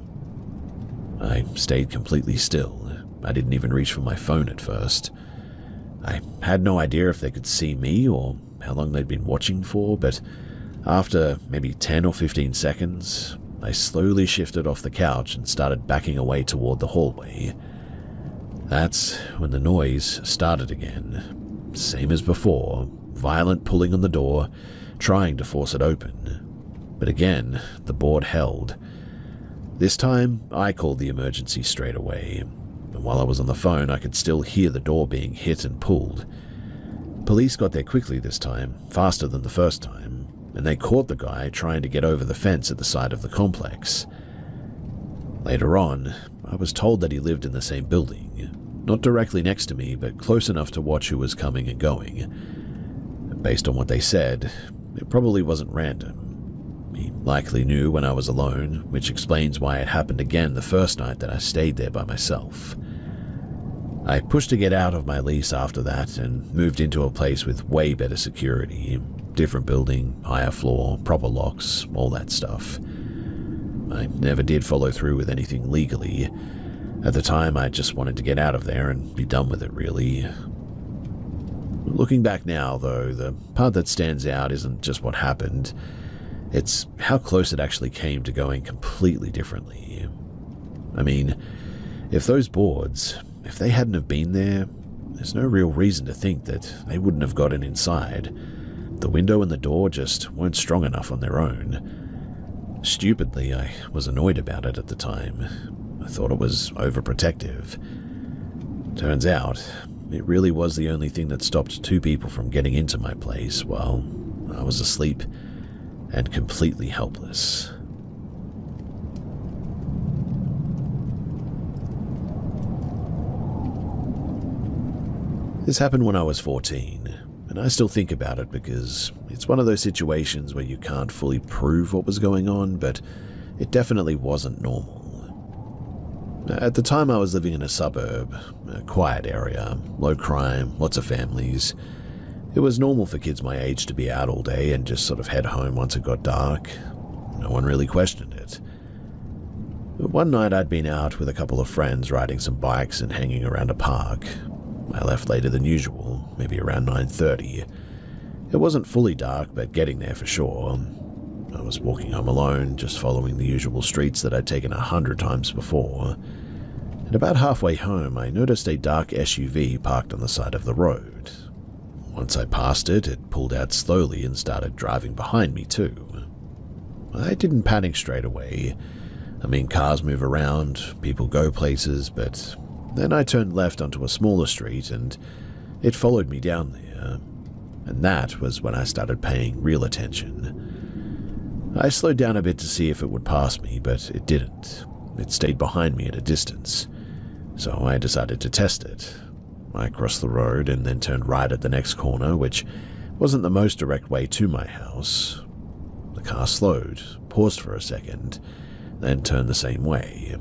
I stayed completely still. I didn't even reach for my phone at first. I had no idea if they could see me or how long they'd been watching for, but after maybe 10 or 15 seconds, I slowly shifted off the couch and started backing away toward the hallway. That's when the noise started again. Same as before, violent pulling on the door, trying to force it open. But again, the board held. This time, I called the emergency straight away, and while I was on the phone, I could still hear the door being hit and pulled. Police got there quickly this time, faster than the first time, and they caught the guy trying to get over the fence at the side of the complex. Later on, I was told that he lived in the same building, not directly next to me, but close enough to watch who was coming and going. Based on what they said, it probably wasn't random. He likely knew when I was alone, which explains why it happened again the first night that I stayed there by myself. I pushed to get out of my lease after that and moved into a place with way better security, different building, higher floor, proper locks, all that stuff. I never did follow through with anything legally. At the time, I just wanted to get out of there and be done with it, really. Looking back now, though, the part that stands out isn't just what happened. It's how close it actually came to going completely differently. I mean, if those boards, if they hadn't have been there, there's no real reason to think that they wouldn't have gotten inside. The window and the door just weren't strong enough on their own. Stupidly, I was annoyed about it at the time. I thought it was overprotective. Turns out, it really was the only thing that stopped two people from getting into my place while I was asleep and completely helpless. This happened when I was 14, and I still think about it because it's one of those situations where you can't fully prove what was going on, but it definitely wasn't normal. At the time, I was living in a suburb, a quiet area, low crime, lots of families. It was normal for kids my age to be out all day and just sort of head home once it got dark. No one really questioned it. One night I'd been out with a couple of friends riding some bikes and hanging around a park. I left later than usual, maybe around 9:30. It wasn't fully dark, but getting there for sure. I was walking home alone, just following the usual streets that I'd taken 100 times before. And about halfway home, I noticed a dark SUV parked on the side of the road. Once I passed it, it pulled out slowly and started driving behind me too. I didn't panic straight away. I mean, cars move around, people go places, but then I turned left onto a smaller street and it followed me down there. And that was when I started paying real attention. I slowed down a bit to see if it would pass me, but it didn't. It stayed behind me at a distance. So I decided to test it. I crossed the road and then turned right at the next corner, which wasn't the most direct way to my house. The car slowed, paused for a second, then turned the same way.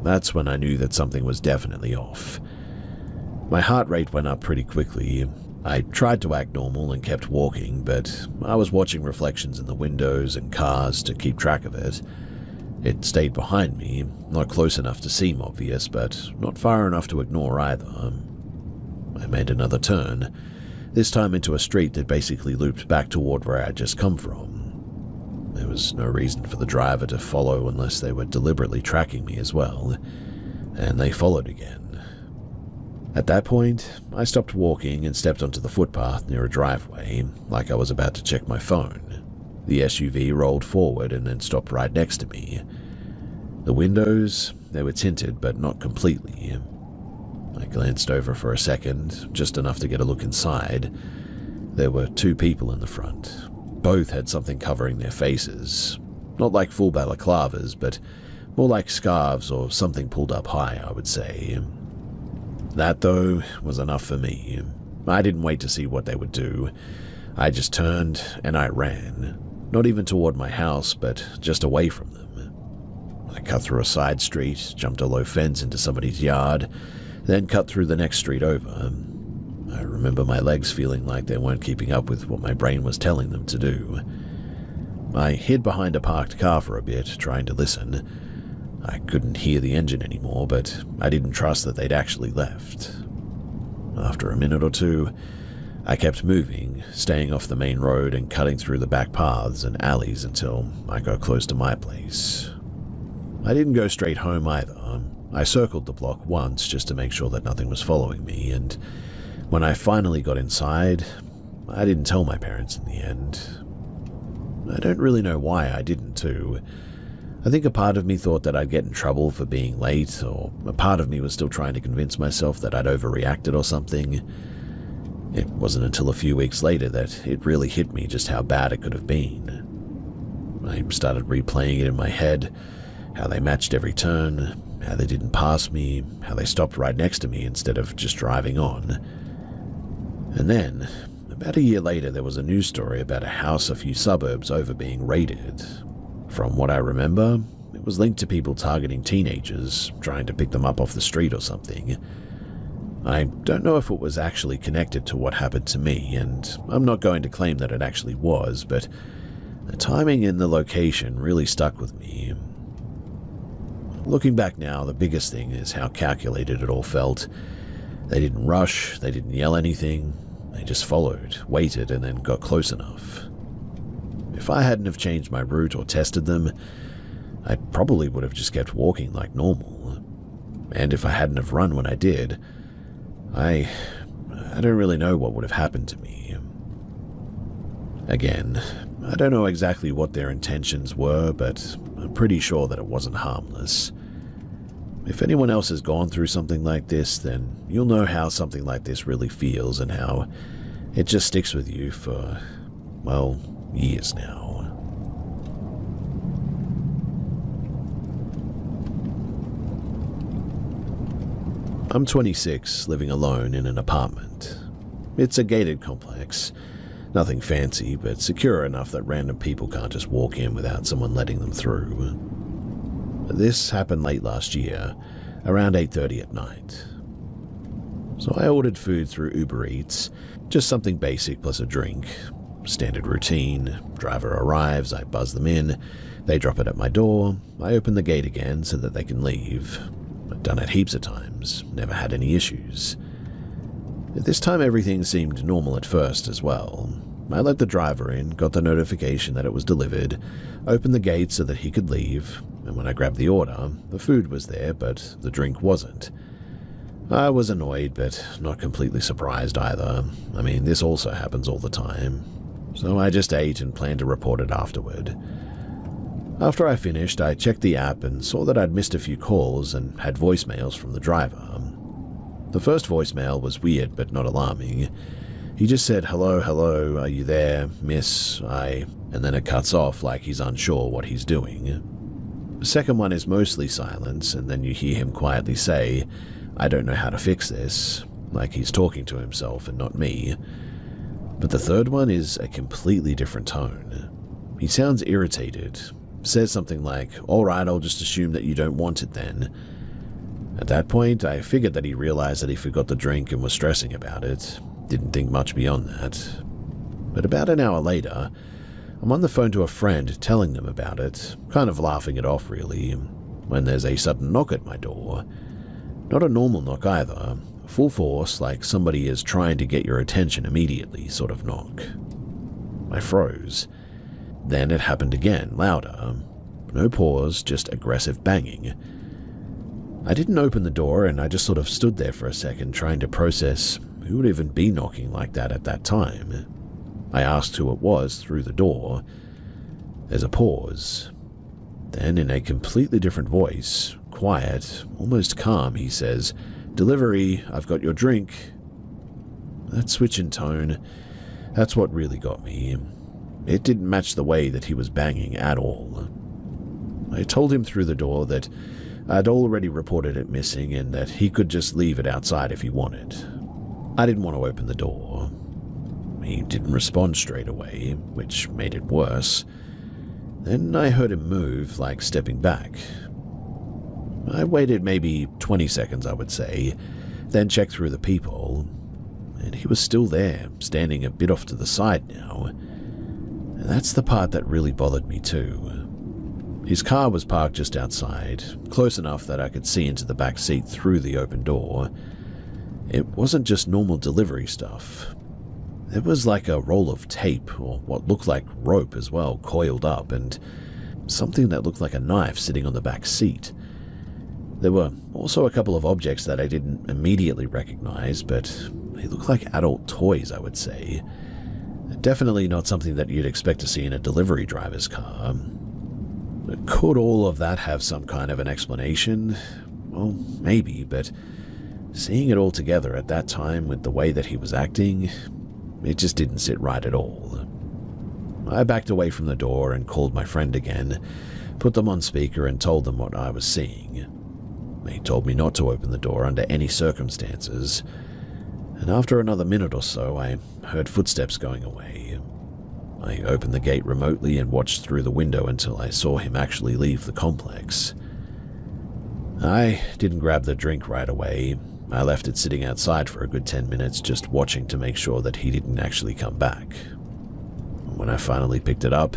That's when I knew that something was definitely off. My heart rate went up pretty quickly. I tried to act normal and kept walking, but I was watching reflections in the windows and cars to keep track of it. It stayed behind me, not close enough to seem obvious, but not far enough to ignore either. I made another turn, this time into a street that basically looped back toward where I had just come from. There was no reason for the driver to follow unless they were deliberately tracking me as well, and they followed again. At that point, I stopped walking and stepped onto the footpath near a driveway, like I was about to check my phone. The SUV rolled forward and then stopped right next to me. The windows, they were tinted, but not completely. I glanced over for a second, just enough to get a look inside. There were two people in the front. Both had something covering their faces. Not like full balaclavas, but more like scarves or something pulled up high, I would say. That, though, was enough for me. I didn't wait to see what they would do. I just turned and I ran. Not even toward my house, but just away from them. I cut through a side street, jumped a low fence into somebody's yard, then cut through the next street over. I remember my legs feeling like they weren't keeping up with what my brain was telling them to do. I hid behind a parked car for a bit, trying to listen. I couldn't hear the engine anymore, but I didn't trust that they'd actually left. After a minute or two, I kept moving, staying off the main road and cutting through the back paths and alleys until I got close to my place. I didn't go straight home either. I circled the block once just to make sure that nothing was following me, and when I finally got inside, I didn't tell my parents in the end. I don't really know why I didn't too. I think a part of me thought that I'd get in trouble for being late, or a part of me was still trying to convince myself that I'd overreacted or something. It wasn't until a few weeks later that it really hit me just how bad it could have been. I started replaying it in my head, how they matched every turn, how they didn't pass me, how they stopped right next to me instead of just driving on. And then, About a year later, there was a news story about a house a few suburbs over being raided. From what I remember, it was linked to people targeting teenagers, trying to pick them up off the street or something. I don't know if it was actually connected to what happened to me, and I'm not going to claim that it actually was, but the timing and the location really stuck with me. Looking back now, the biggest thing is how calculated it all felt. They didn't rush, they didn't yell anything, they just followed, waited, and then got close enough. If I hadn't have changed my route or tested them, I probably would have just kept walking like normal. And if I hadn't have run when I did, I don't really know what would have happened to me. Again, I don't know exactly what their intentions were, but I'm pretty sure that it wasn't harmless. If anyone else has gone through something like this, then you'll know how something like this really feels and how it just sticks with you for, well, years now. I'm 26, living alone in an apartment. It's a gated complex. Nothing fancy, but secure enough that random people can't just walk in without someone letting them through. This happened late last year, around 8:30 at night. So I ordered food through Uber Eats, just something basic plus a drink. Standard routine. Driver arrives, I buzz them in, they drop it at my door, I open the gate again so that they can leave. I've done it heaps of times, never had any issues. This time everything seemed normal at first as well. I let the driver in, got the notification that it was delivered, opened the gate so that he could leave, and when I grabbed the order, the food was there, but the drink wasn't. I was annoyed, but not completely surprised either. I mean, this also happens all the time. So I just ate and planned to report it afterward. After I finished, I checked the app and saw that I'd missed a few calls and had voicemails from the driver. The first voicemail was weird but not alarming. He just said, "Hello, hello, are you there, miss, and then it cuts off like he's unsure what he's doing. The second one is mostly silence, and then you hear him quietly say, "I don't know how to fix this," like he's talking to himself and not me. But the third one is a completely different tone. He sounds irritated, says something like, "Alright, I'll just assume that you don't want it then." At that point, I figured that he realized that he forgot the drink and was stressing about it. Didn't think much beyond that. But about an hour later, I'm on the phone to a friend telling them about it, kind of laughing it off really, when there's a sudden knock at my door. Not a normal knock either, full force, like somebody is trying to get your attention immediately sort of knock. I froze. Then it happened again, louder. No pause, just aggressive banging. I didn't open the door and I just sort of stood there for a second trying to process who would even be knocking like that at that time. I asked who it was through the door. There's a pause. Then in a completely different voice, quiet, almost calm, he says, "Delivery, I've got your drink." That switch in tone, that's what really got me. It didn't match the way that he was banging at all. I told him through the door that I'd already reported it missing and that he could just leave it outside if he wanted. I didn't want to open the door. He didn't respond straight away, which made it worse. Then I heard him move, like stepping back. I waited maybe 20 seconds, I would say, then checked through the peephole, and he was still there, standing a bit off to the side now. And that's the part that really bothered me too. His car was parked just outside, close enough that I could see into the back seat through the open door. It wasn't just normal delivery stuff. There was like a roll of tape, or what looked like rope as well, coiled up, and something that looked like a knife sitting on the back seat. There were also a couple of objects that I didn't immediately recognize, but they looked like adult toys, I would say. Definitely not something that you'd expect to see in a delivery driver's car. Could all of that have some kind of an explanation? Well, maybe, but seeing it all together at that time with the way that he was acting, it just didn't sit right at all. I backed away from the door and called my friend again, put them on speaker and told them what I was seeing. They told me not to open the door under any circumstances, and after another minute or so, I heard footsteps going away. I opened the gate remotely and watched through the window until I saw him actually leave the complex. I didn't grab the drink right away. I left it sitting outside for a good 10 minutes, just watching to make sure that he didn't actually come back. When I finally picked it up,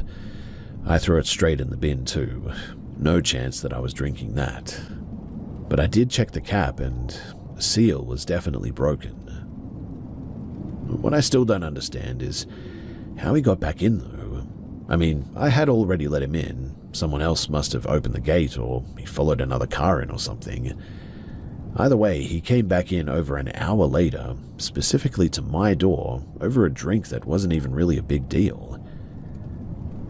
I threw it straight in the bin too. No chance that I was drinking that. But I did check the cap, and the seal was definitely broken. What I still don't understand is how he got back in though. I mean, I had already let him in. Someone else must have opened the gate, or he followed another car in or something. Either way, he came back in over an hour later, specifically to my door, over a drink that wasn't even really a big deal.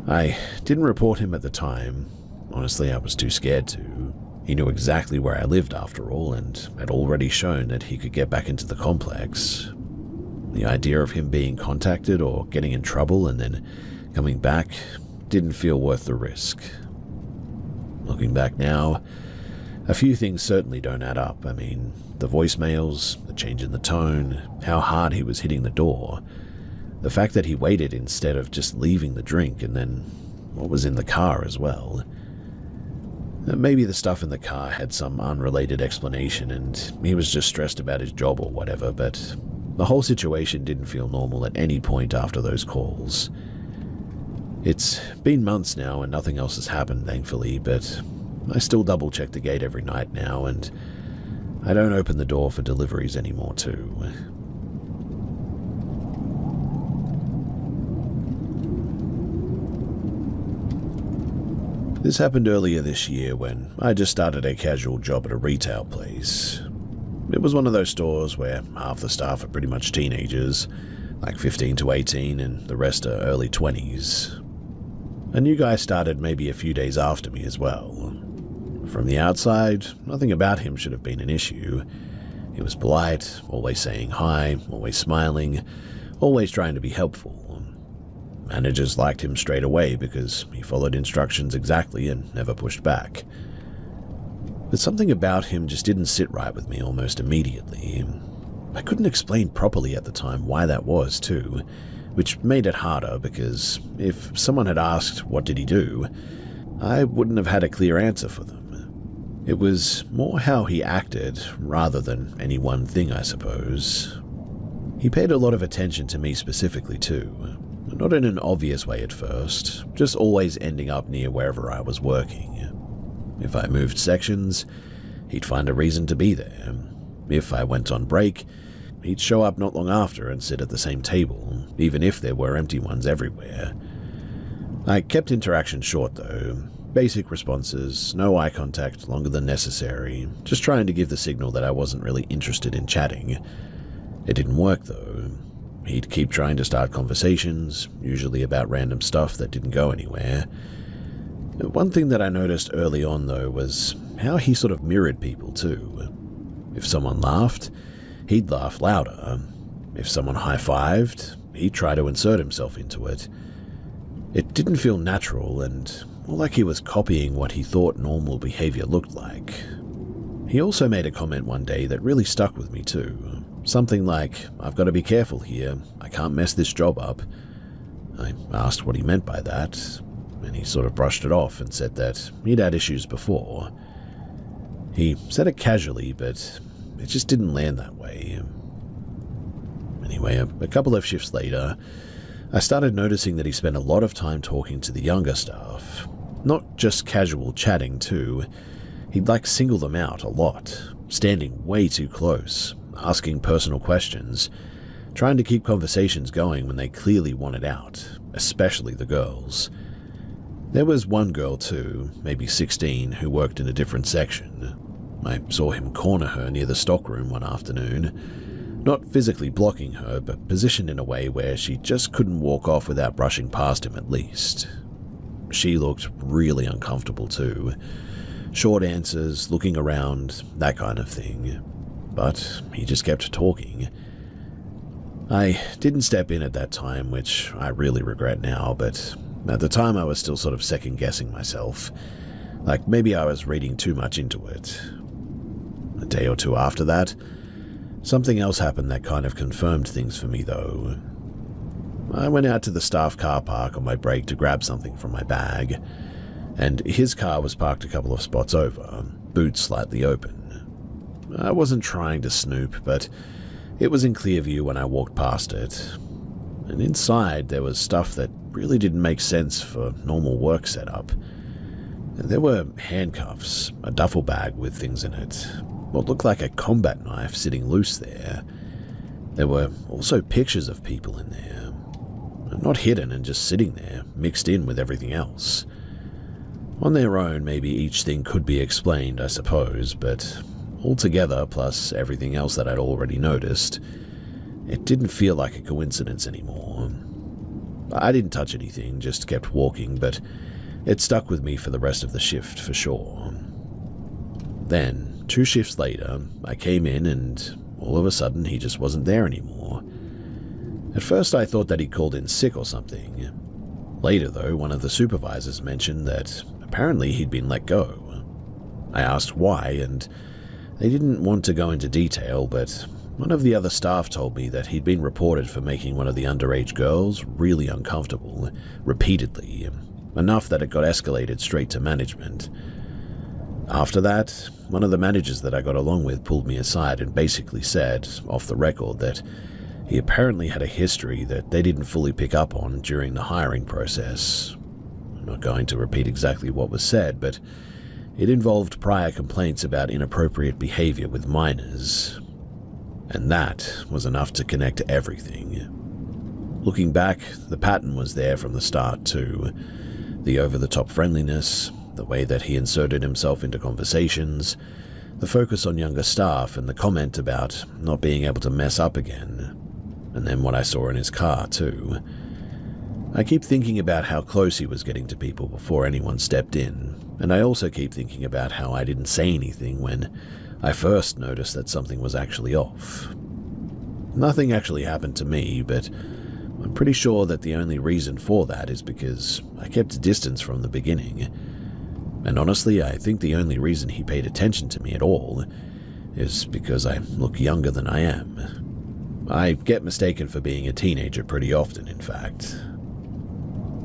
I didn't report him at the time. Honestly, I was too scared to. He knew exactly where I lived after all, and had already shown that he could get back into the complex. The idea of him being contacted or getting in trouble and then coming back didn't feel worth the risk. Looking back now, a few things certainly don't add up. I mean, the voicemails, the change in the tone, how hard he was hitting the door, the fact that he waited instead of just leaving the drink, and then what was in the car as well. Maybe the stuff in the car had some unrelated explanation and he was just stressed about his job or whatever, but the whole situation didn't feel normal at any point after those calls. It's been months now and nothing else has happened, thankfully, but I still double-check the gate every night now, and I don't open the door for deliveries anymore too. This happened earlier this year when I just started a casual job at a retail place. It was one of those stores where half the staff are pretty much teenagers, like 15 to 18, and the rest are early 20s. A new guy started maybe a few days after me as well. From the outside, nothing about him should have been an issue. He was polite, always saying hi, always smiling, always trying to be helpful. Managers liked him straight away because he followed instructions exactly and never pushed back. But something about him just didn't sit right with me almost immediately. I couldn't explain properly at the time why that was too, which made it harder because if someone had asked what did he do, I wouldn't have had a clear answer for them. It was more how he acted rather than any one thing, I suppose. He paid a lot of attention to me specifically too. Not in an obvious way at first, just always ending up near wherever I was working. If I moved sections, he'd find a reason to be there. If I went on break, he'd show up not long after and sit at the same table, even if there were empty ones everywhere. I kept interaction short though. Basic responses, no eye contact longer than necessary, just trying to give the signal that I wasn't really interested in chatting. It didn't work though. He'd keep trying to start conversations, usually about random stuff that didn't go anywhere. One thing that I noticed early on though was how he sort of mirrored people too. If someone laughed, he'd laugh louder. If someone high-fived, he'd try to insert himself into it. It didn't feel natural and more like he was copying what he thought normal behavior looked like. He also made a comment one day that really stuck with me too. Something like, "I've got to be careful here, I can't mess this job up." I asked what he meant by that, and he sort of brushed it off and said that he'd had issues before. He said it casually, but it just didn't land that way. Anyway, a couple of shifts later, I started noticing that he spent a lot of time talking to the younger staff. Not just casual chatting too, he'd single them out a lot, standing way too close, asking personal questions, trying to keep conversations going when they clearly wanted out, especially the girls. There was one girl too, maybe 16, who worked in a different section. I saw him corner her near the stockroom one afternoon, not physically blocking her, but positioned in a way where she just couldn't walk off without brushing past him at least. She looked really uncomfortable too. Short answers, looking around, that kind of thing. But he just kept talking. I didn't step in at that time, which I really regret now, but at the time I was still sort of second-guessing myself. Maybe I was reading too much into it. A day or two after that, Something else happened that kind of confirmed things for me, though. I went out to the staff car park on my break to grab something from my bag, and his car was parked a couple of spots over, boot slightly open. I wasn't trying to snoop, but it was in clear view when I walked past it, and inside there was stuff that really didn't make sense for normal work setup. There were handcuffs, a duffel bag with things in it, what looked like a combat knife sitting loose there. There were also pictures of people in there, not hidden and just sitting there, mixed in with everything else. On their own, maybe each thing could be explained, I suppose, but altogether, plus everything else that I'd already noticed, it didn't feel like a coincidence anymore. I didn't touch anything, just kept walking, but it stuck with me for the rest of the shift, for sure. Then, 2 shifts later, I came in and all of a sudden he just wasn't there anymore. At first I thought that he'd called in sick or something. Later though, one of the supervisors mentioned that apparently he'd been let go. I asked why, and they didn't want to go into detail, but one of the other staff told me that he'd been reported for making one of the underage girls really uncomfortable, repeatedly, enough that it got escalated straight to management. After that, one of the managers that I got along with pulled me aside and basically said, off the record, that he apparently had a history that they didn't fully pick up on during the hiring process. I'm not going to repeat exactly what was said, but it involved prior complaints about inappropriate behavior with minors. And that was enough to connect everything. Looking back, the pattern was there from the start too. The over-the-top friendliness, the way that he inserted himself into conversations, the focus on younger staff, and the comment about not being able to mess up again. And then what I saw in his car too. I keep thinking about how close he was getting to people before anyone stepped in, and I also keep thinking about how I didn't say anything when I first noticed that something was actually off. Nothing actually happened to me, but I'm pretty sure that the only reason for that is because I kept distance from the beginning. And honestly, I think the only reason he paid attention to me at all is because I look younger than I am. I get mistaken for being a teenager pretty often, in fact.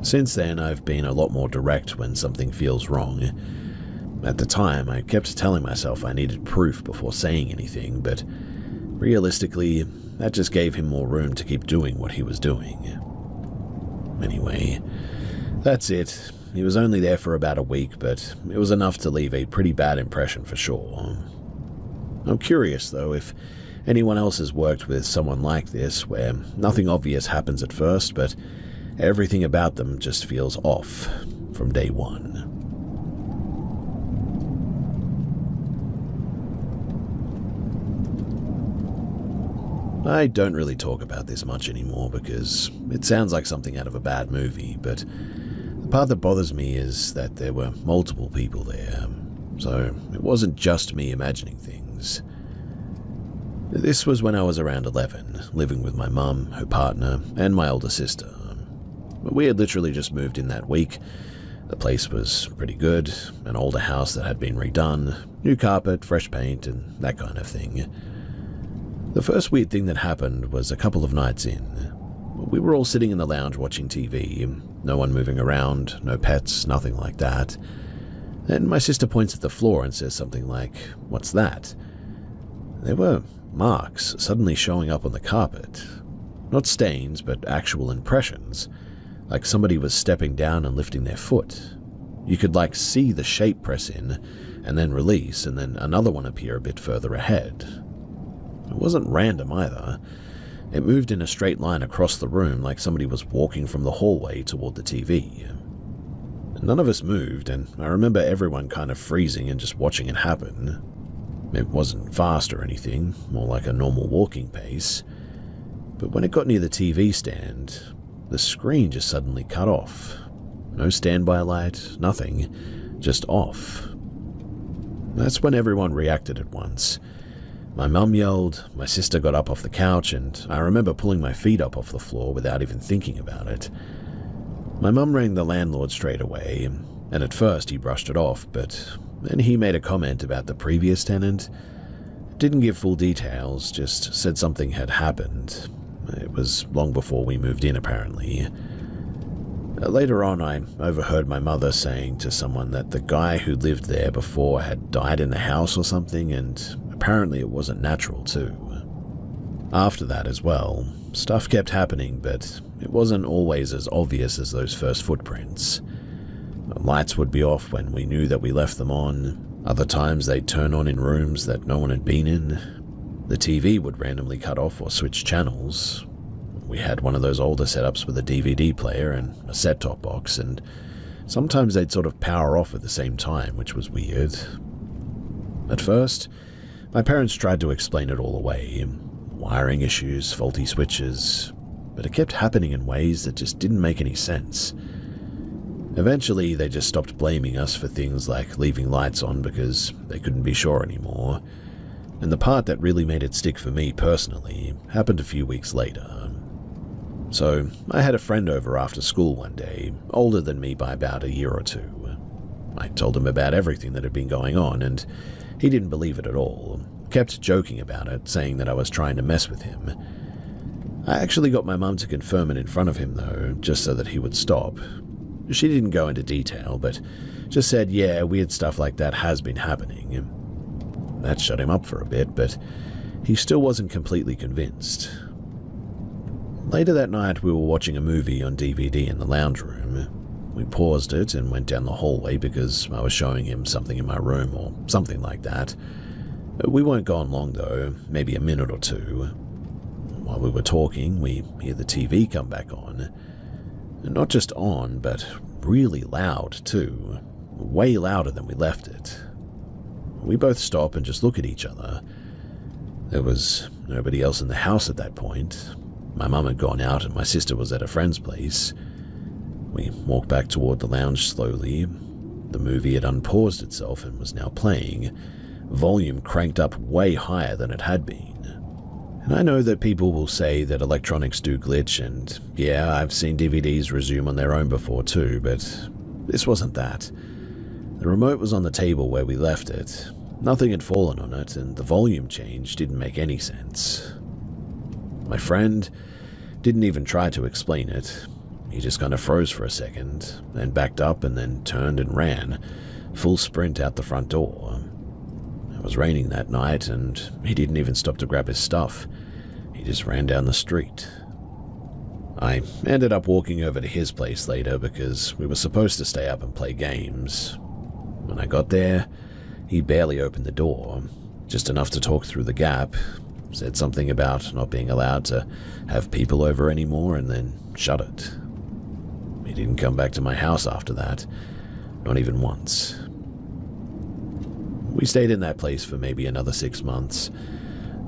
Since then, I've been a lot more direct when something feels wrong. At the time, I kept telling myself I needed proof before saying anything, but realistically, that just gave him more room to keep doing what he was doing. Anyway, that's it. He was only there for about a week, but it was enough to leave a pretty bad impression for sure. I'm curious, though, if anyone else has worked with someone like this, where nothing obvious happens at first, but everything about them just feels off from day one. I don't really talk about this much anymore because it sounds like something out of a bad movie, but the part that bothers me is that there were multiple people there, so it wasn't just me imagining things. This was when I was around 11, living with my mum, her partner, and my older sister. We had literally just moved in that week. The place was pretty good, an older house that had been redone, new carpet, fresh paint, and that kind of thing. The first weird thing that happened was a couple of nights in. We were all sitting in the lounge watching TV, no one moving around, no pets, nothing like that. Then my sister points at the floor and says something like, "What's that?" There were marks suddenly showing up on the carpet. Not stains, but actual impressions, like somebody was stepping down and lifting their foot. You could see the shape press in, and then release, and then another one appear a bit further ahead. It wasn't random either. It moved in a straight line across the room like somebody was walking from the hallway toward the TV. None of us moved, and I remember everyone kind of freezing and just watching it happen. It wasn't fast or anything, more like a normal walking pace. But when it got near the TV stand, the screen just suddenly cut off. No standby light, nothing, just off. That's when everyone reacted at once. My mum yelled, my sister got up off the couch, and I remember pulling my feet up off the floor without even thinking about it. My mum rang the landlord straight away, and at first he brushed it off, but then he made a comment about the previous tenant. It Didn't give full details, just said something had happened. It was long before we moved in, apparently. Later on, I overheard my mother saying to someone that the guy who lived there before had died in the house or something, and apparently it wasn't natural too. After that as well, stuff kept happening, but it wasn't always as obvious as those first footprints. Lights would be off when we knew that we left them on. Other times they'd turn on in rooms that no one had been in. The TV would randomly cut off or switch channels. We had one of those older setups with a DVD player and a set-top box, and sometimes they'd sort of power off at the same time, which was weird. At first, my parents tried to explain it all away. Wiring issues, faulty switches, but it kept happening in ways that just didn't make any sense. Eventually, they just stopped blaming us for things like leaving lights on because they couldn't be sure anymore. And the part that really made it stick for me personally happened a few weeks later. So, I had a friend over after school one day, older than me by about a year or two. I told him about everything that had been going on, and he didn't believe it at all. Kept joking about it, saying that I was trying to mess with him. I actually got my mum to confirm it in front of him, though, just so that he would stop. She didn't go into detail, but just said, yeah, weird stuff like that has been happening. That shut him up for a bit, but he still wasn't completely convinced. Later that night, we were watching a movie on DVD in the lounge room. We paused it and went down the hallway because I was showing him something in my room or something like that. We weren't gone long though, maybe a minute or two. While we were talking, we hear the TV come back on. Not just on, but really loud too. Way louder than we left it. We both stop and just look at each other. There was nobody else in the house at that point. My mum had gone out and my sister was at a friend's place. We walked back toward the lounge slowly. The movie had unpaused itself and was now playing, volume cranked up way higher than it had been. And I know that people will say that electronics do glitch, and yeah, I've seen DVDs resume on their own before too, but this wasn't that. The remote was on the table where we left it. Nothing had fallen on it, and the volume change didn't make any sense. My friend didn't even try to explain it. He just kind of froze for a second, then backed up and then turned and ran, full sprint out the front door. It was raining that night, and he didn't even stop to grab his stuff. He just ran down the street. I ended up walking over to his place later because we were supposed to stay up and play games. When I got there, he barely opened the door, just enough to talk through the gap, said something about not being allowed to have people over anymore, and then shut it. He didn't come back to my house after that, not even once. We stayed in that place for maybe another 6 months.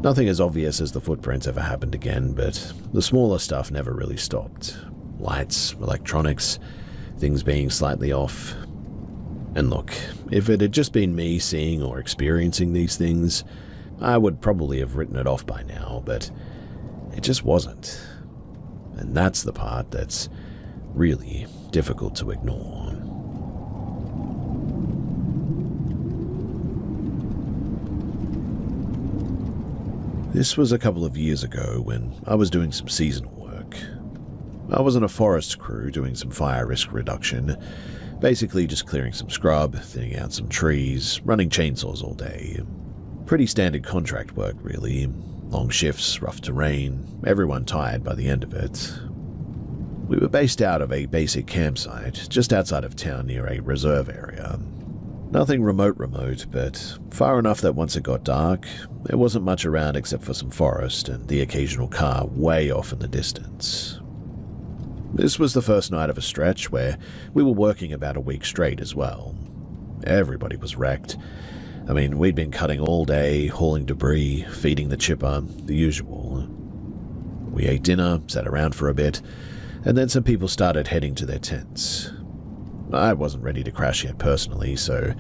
Nothing as obvious as the footprints ever happened again, but the smaller stuff never really stopped. Lights, electronics, things being slightly off. And look, if it had just been me seeing or experiencing these things, I would probably have written it off by now, but it just wasn't. And that's the part that's really difficult to ignore. This was a couple of years ago when I was doing some seasonal work. I was on a forest crew doing some fire risk reduction, basically just clearing some scrub, thinning out some trees, running chainsaws all day. Pretty standard contract work, really. Long shifts, rough terrain, everyone tired by the end of it. We were based out of a basic campsite just outside of town near a reserve area. Nothing remote, but far enough that once it got dark, there wasn't much around except for some forest and the occasional car way off in the distance. This was the first night of a stretch where we were working about a week straight as well. Everybody was wrecked. I mean, we'd been cutting all day, hauling debris, feeding the chipper, the usual. We ate dinner, sat around for a bit, and then some people started heading to their tents. I wasn't ready to crash yet personally, so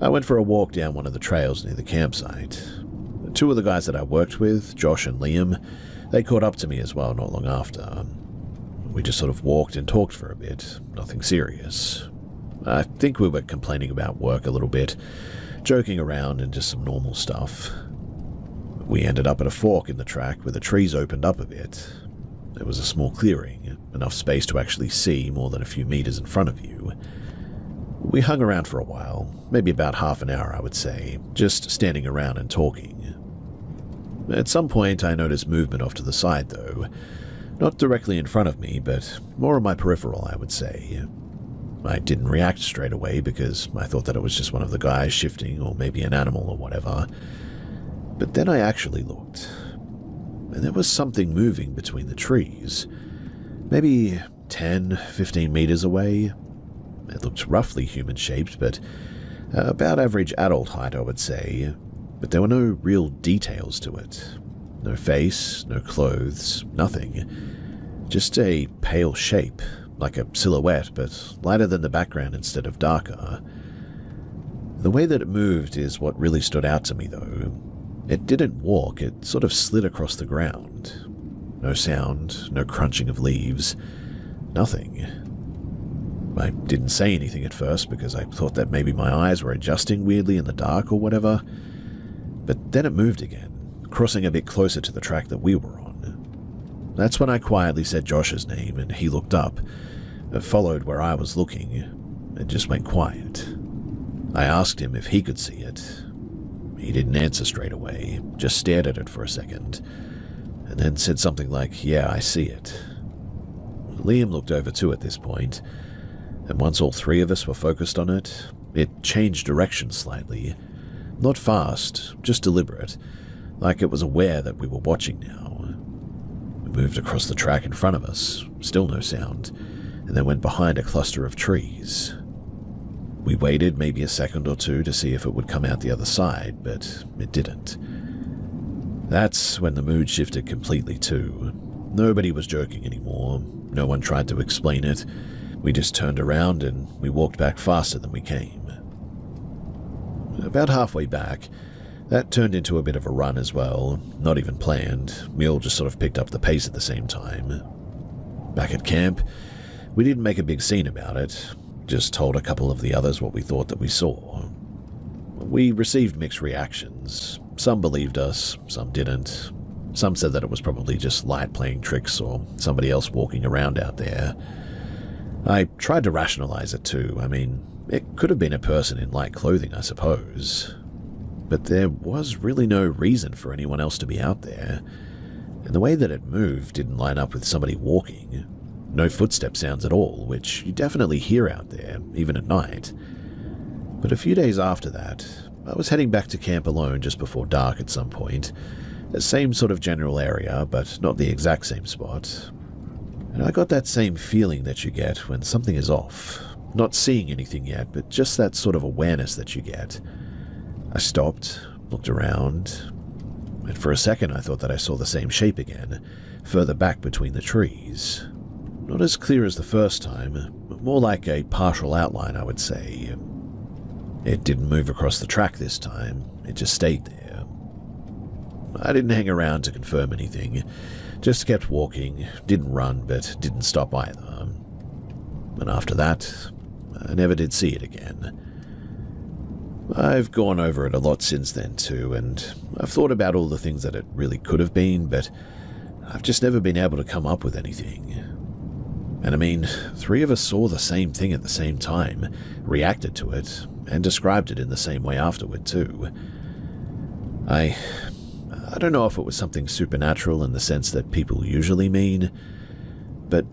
I went for a walk down one of the trails near the campsite. Two of the guys that I worked with, Josh and Liam, they caught up to me as well not long after. We just sort of walked and talked for a bit, nothing serious. I think we were complaining about work a little bit, joking around and just some normal stuff. We ended up at a fork in the track where the trees opened up a bit. There was a small clearing, enough space to actually see more than a few meters in front of you. We hung around for a while, maybe about half an hour I would say, just standing around and talking. At some point I noticed movement off to the side though, not directly in front of me, but more on my peripheral I would say. I didn't react straight away because I thought that it was just one of the guys shifting or maybe an animal or whatever. But then I actually looked, and there was something moving between the trees, maybe 10, 15 meters away. It looked roughly human-shaped, but about average adult height, I would say, but there were no real details to it. No face, no clothes, nothing. Just a pale shape, like a silhouette, but lighter than the background instead of darker. The way that it moved is what really stood out to me, though. It didn't walk, it sort of slid across the ground. No sound, no crunching of leaves, nothing. I didn't say anything at first because I thought that maybe my eyes were adjusting weirdly in the dark or whatever. But then it moved again, crossing a bit closer to the track that we were on. That's when I quietly said Josh's name and he looked up, followed where I was looking, and just went quiet. I asked him if he could see it. He didn't answer straight away, just stared at it for a second, and then said something like, "Yeah, I see it." Liam looked over too at this point, and once all three of us were focused on it, it changed direction slightly. Not fast, just deliberate, like it was aware that we were watching now. It moved across the track in front of us, still no sound, and then went behind a cluster of trees. We waited maybe a second or two to see if it would come out the other side, but it didn't. That's when the mood shifted completely too. Nobody was joking anymore. No one tried to explain it. We just turned around and we walked back faster than we came. About halfway back, that turned into a bit of a run as well, not even planned. We all just sort of picked up the pace at the same time. Back at camp, we didn't make a big scene about it. Just told a couple of the others what we thought that we saw. We received mixed reactions. Some believed us, some didn't. Some said that it was probably just light playing tricks or somebody else walking around out there. I tried to rationalize it too. I mean, it could have been a person in light clothing, I suppose. But there was really no reason for anyone else to be out there. And the way that it moved didn't line up with somebody walking. No footstep sounds at all, which you definitely hear out there, even at night. But a few days after that, I was heading back to camp alone just before dark at some point. The same sort of general area, but not the exact same spot. And I got that same feeling that you get when something is off. Not seeing anything yet, but just that sort of awareness that you get. I stopped, looked around, and for a second I thought that I saw the same shape again, further back between the trees. Not as clear as the first time, but more like a partial outline, I would say. It didn't move across the track this time, it just stayed there. I didn't hang around to confirm anything, just kept walking, didn't run, but didn't stop either. And after that, I never did see it again. I've gone over it a lot since then too, and I've thought about all the things that it really could have been, but I've just never been able to come up with anything. And I mean, three of us saw the same thing at the same time, reacted to it, and described it in the same way afterward too. I don't know if it was something supernatural in the sense that people usually mean, but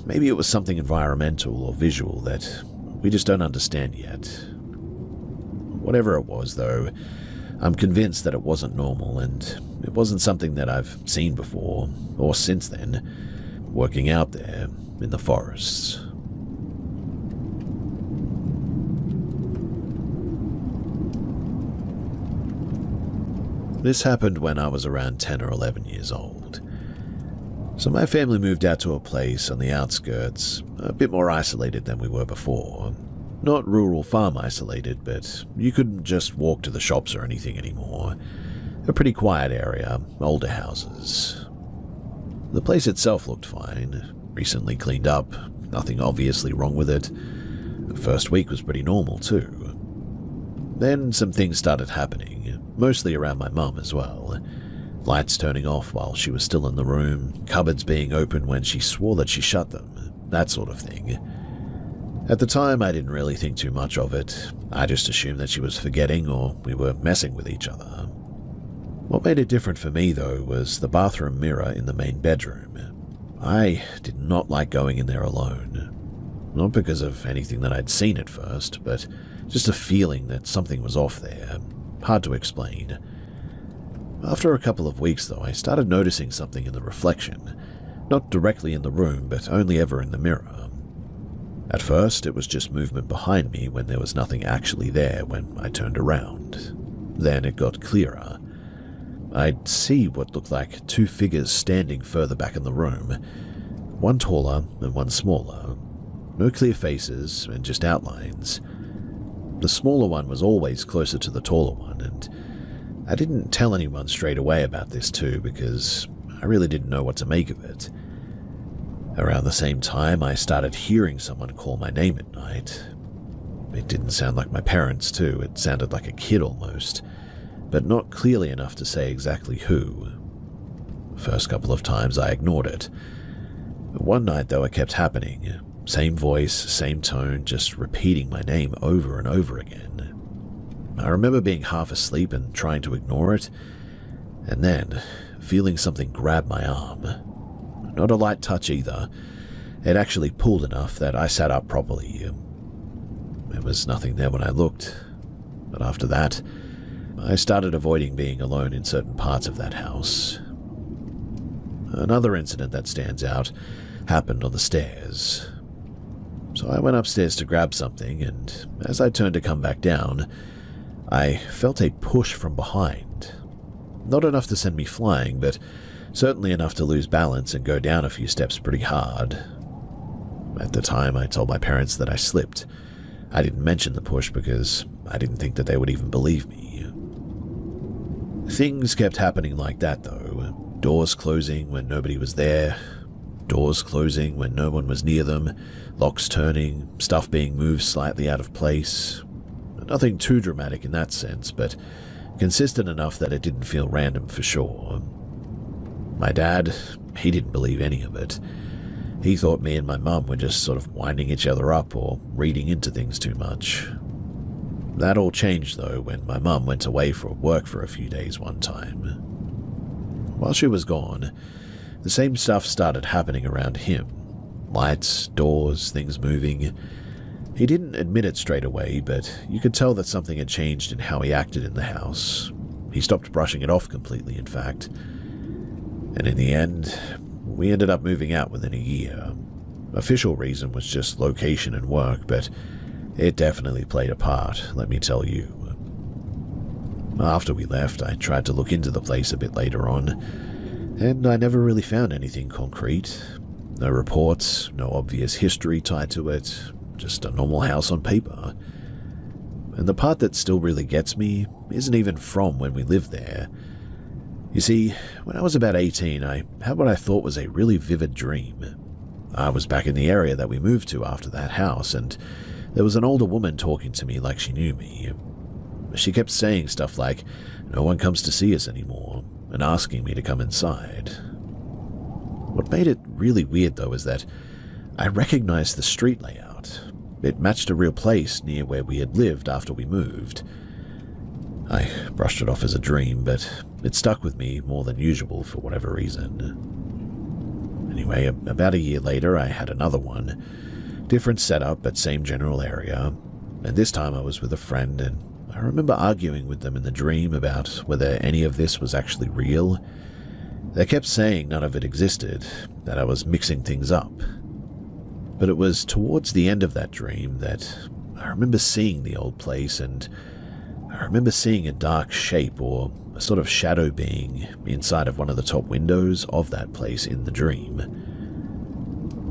maybe it was something environmental or visual that we just don't understand yet. Whatever it was, though, I'm convinced that it wasn't normal, and it wasn't something that I've seen before, or since then, working out there in the forests. This happened when I was around 10 or 11 years old. So my family moved out to a place on the outskirts, a bit more isolated than we were before. Not rural farm isolated, but you couldn't just walk to the shops or anything anymore. A pretty quiet area, older houses. The place itself looked fine, recently cleaned up, nothing obviously wrong with it. The first week was pretty normal too. Then some things started happening, mostly around my mum as well. Lights turning off while she was still in the room, cupboards being opened when she swore that she shut them, that sort of thing. At the time, I didn't really think too much of it. I just assumed that she was forgetting or we were messing with each other. What made it different for me, though, was the bathroom mirror in the main bedroom. I did not like going in there alone. Not because of anything that I'd seen at first, but just a feeling that something was off there. Hard to explain. After a couple of weeks, though, I started noticing something in the reflection. Not directly in the room, but only ever in the mirror. At first, it was just movement behind me when there was nothing actually there when I turned around. Then it got clearer. I'd see what looked like two figures standing further back in the room, one taller and one smaller. No clear faces and just outlines. The smaller one was always closer to the taller one, and I didn't tell anyone straight away about this too because I really didn't know what to make of it. Around the same time, I started hearing someone call my name at night. It didn't sound like my parents too, it sounded like a kid almost, but not clearly enough to say exactly who. The first couple of times I ignored it. One night though, it kept happening. Same voice, same tone, just repeating my name over and over again. I remember being half asleep and trying to ignore it, and then feeling something grab my arm. Not a light touch either. It actually pulled enough that I sat up properly. There was nothing there when I looked, but after that, I started avoiding being alone in certain parts of that house. Another incident that stands out happened on the stairs. So I went upstairs to grab something, and as I turned to come back down, I felt a push from behind. Not enough to send me flying, but certainly enough to lose balance and go down a few steps pretty hard. At the time, I told my parents that I slipped. I didn't mention the push because I didn't think that they would even believe me. Things kept happening like that, though. Doors closing when nobody was there, doors closing when no one was near them, locks turning, stuff being moved slightly out of place. Nothing too dramatic in that sense, but consistent enough that it didn't feel random for sure. My dad, he didn't believe any of it. He thought me and my mum were just sort of winding each other up or reading into things too much. That all changed, though, when my mum went away for work for a few days one time. While she was gone, the same stuff started happening around him. Lights, doors, things moving. He didn't admit it straight away, but you could tell that something had changed in how he acted in the house. He stopped brushing it off completely, in fact. And in the end, we ended up moving out within a year. Official reason was just location and work, but it definitely played a part, let me tell you. After we left, I tried to look into the place a bit later on, and I never really found anything concrete. No reports, no obvious history tied to it, just a normal house on paper. And the part that still really gets me isn't even from when we lived there. You see, when I was about 18, I had what I thought was a really vivid dream. I was back in the area that we moved to after that house, and there was an older woman talking to me like she knew me. She kept saying stuff like, "No one comes to see us anymore," and asking me to come inside. What made it really weird, though, is that I recognized the street layout. It matched a real place near where we had lived after we moved. I brushed it off as a dream, but it stuck with me more than usual for whatever reason. Anyway, about a year later, I had another one. Different setup, but same general area. And this time I was with a friend, and I remember arguing with them in the dream about whether any of this was actually real. They kept saying none of it existed, that I was mixing things up. But it was towards the end of that dream that I remember seeing the old place, and I remember seeing a dark shape or a sort of shadow being inside of one of the top windows of that place in the dream.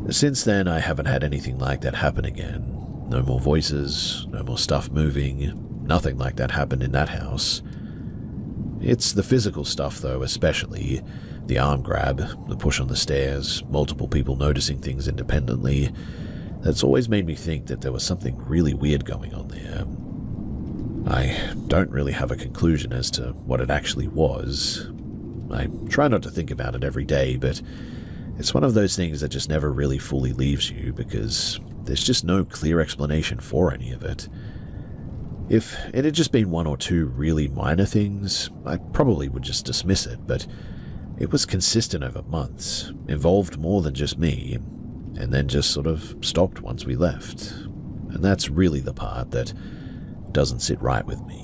Since then, I haven't had anything like that happen again. No more voices, no more stuff moving, nothing like that happened in that house. It's the physical stuff, though, especially. The arm grab, the push on the stairs, multiple people noticing things independently. That's always made me think that there was something really weird going on there. I don't really have a conclusion as to what it actually was. I try not to think about it every day, but it's one of those things that just never really fully leaves you because there's just no clear explanation for any of it. If it had just been one or two really minor things, I probably would just dismiss it, but it was consistent over months, involved more than just me, and then just sort of stopped once we left. And that's really the part that doesn't sit right with me.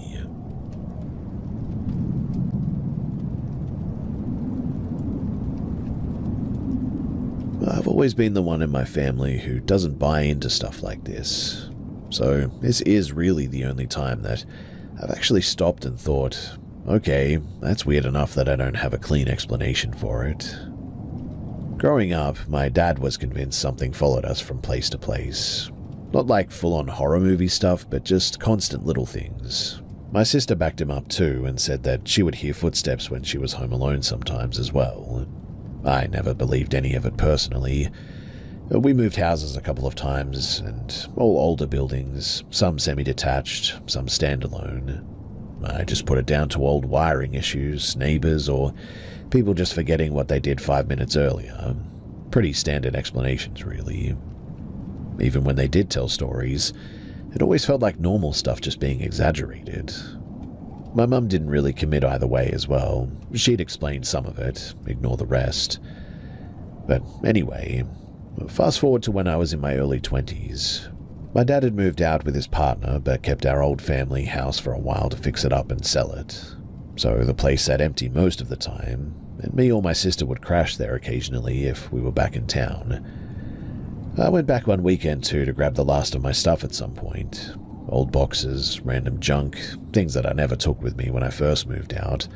I've always been the one in my family who doesn't buy into stuff like this, so this is really the only time that I've actually stopped and thought, okay, that's weird enough that I don't have a clean explanation for it. Growing up, my dad was convinced something followed us from place to place. Not like full-on horror movie stuff, but just constant little things. My sister backed him up too and said that she would hear footsteps when she was home alone sometimes as well. I never believed any of it personally. We moved houses a couple of times, and all older buildings, some semi-detached, some standalone. I just put it down to old wiring issues, neighbors, or people just forgetting what they did 5 minutes earlier. Pretty standard explanations, really. Even when they did tell stories, it always felt like normal stuff just being exaggerated. My mum didn't really commit either way as well. She'd explain some of it, ignore the rest. But anyway, fast forward to when I was in my early 20s. My dad had moved out with his partner, but kept our old family house for a while to fix it up and sell it. So the place sat empty most of the time, and me or my sister would crash there occasionally if we were back in town. I went back one weekend too to grab the last of my stuff at some point. Old boxes, random junk, things that I never took with me when I first moved out.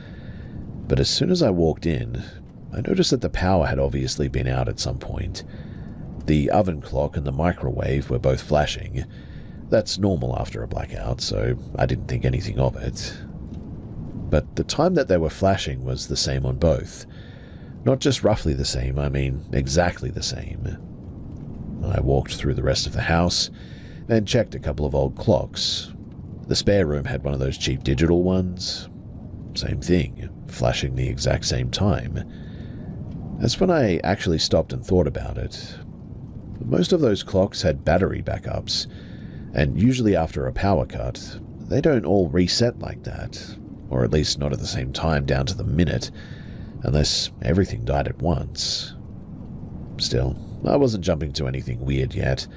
But as soon as I walked in, I noticed that the power had obviously been out at some point. The oven clock and the microwave were both flashing. That's normal after a blackout, so I didn't think anything of it. But the time that they were flashing was the same on both. Not just roughly the same, I mean exactly the same. I walked through the rest of the house and checked a couple of old clocks. The spare room had one of those cheap digital ones. Same thing, flashing the exact same time. That's when I actually stopped and thought about it. Most of those clocks had battery backups, and usually after a power cut, they don't all reset like that, or at least not at the same time down to the minute, unless everything died at once. Still, I wasn't jumping to anything weird yet.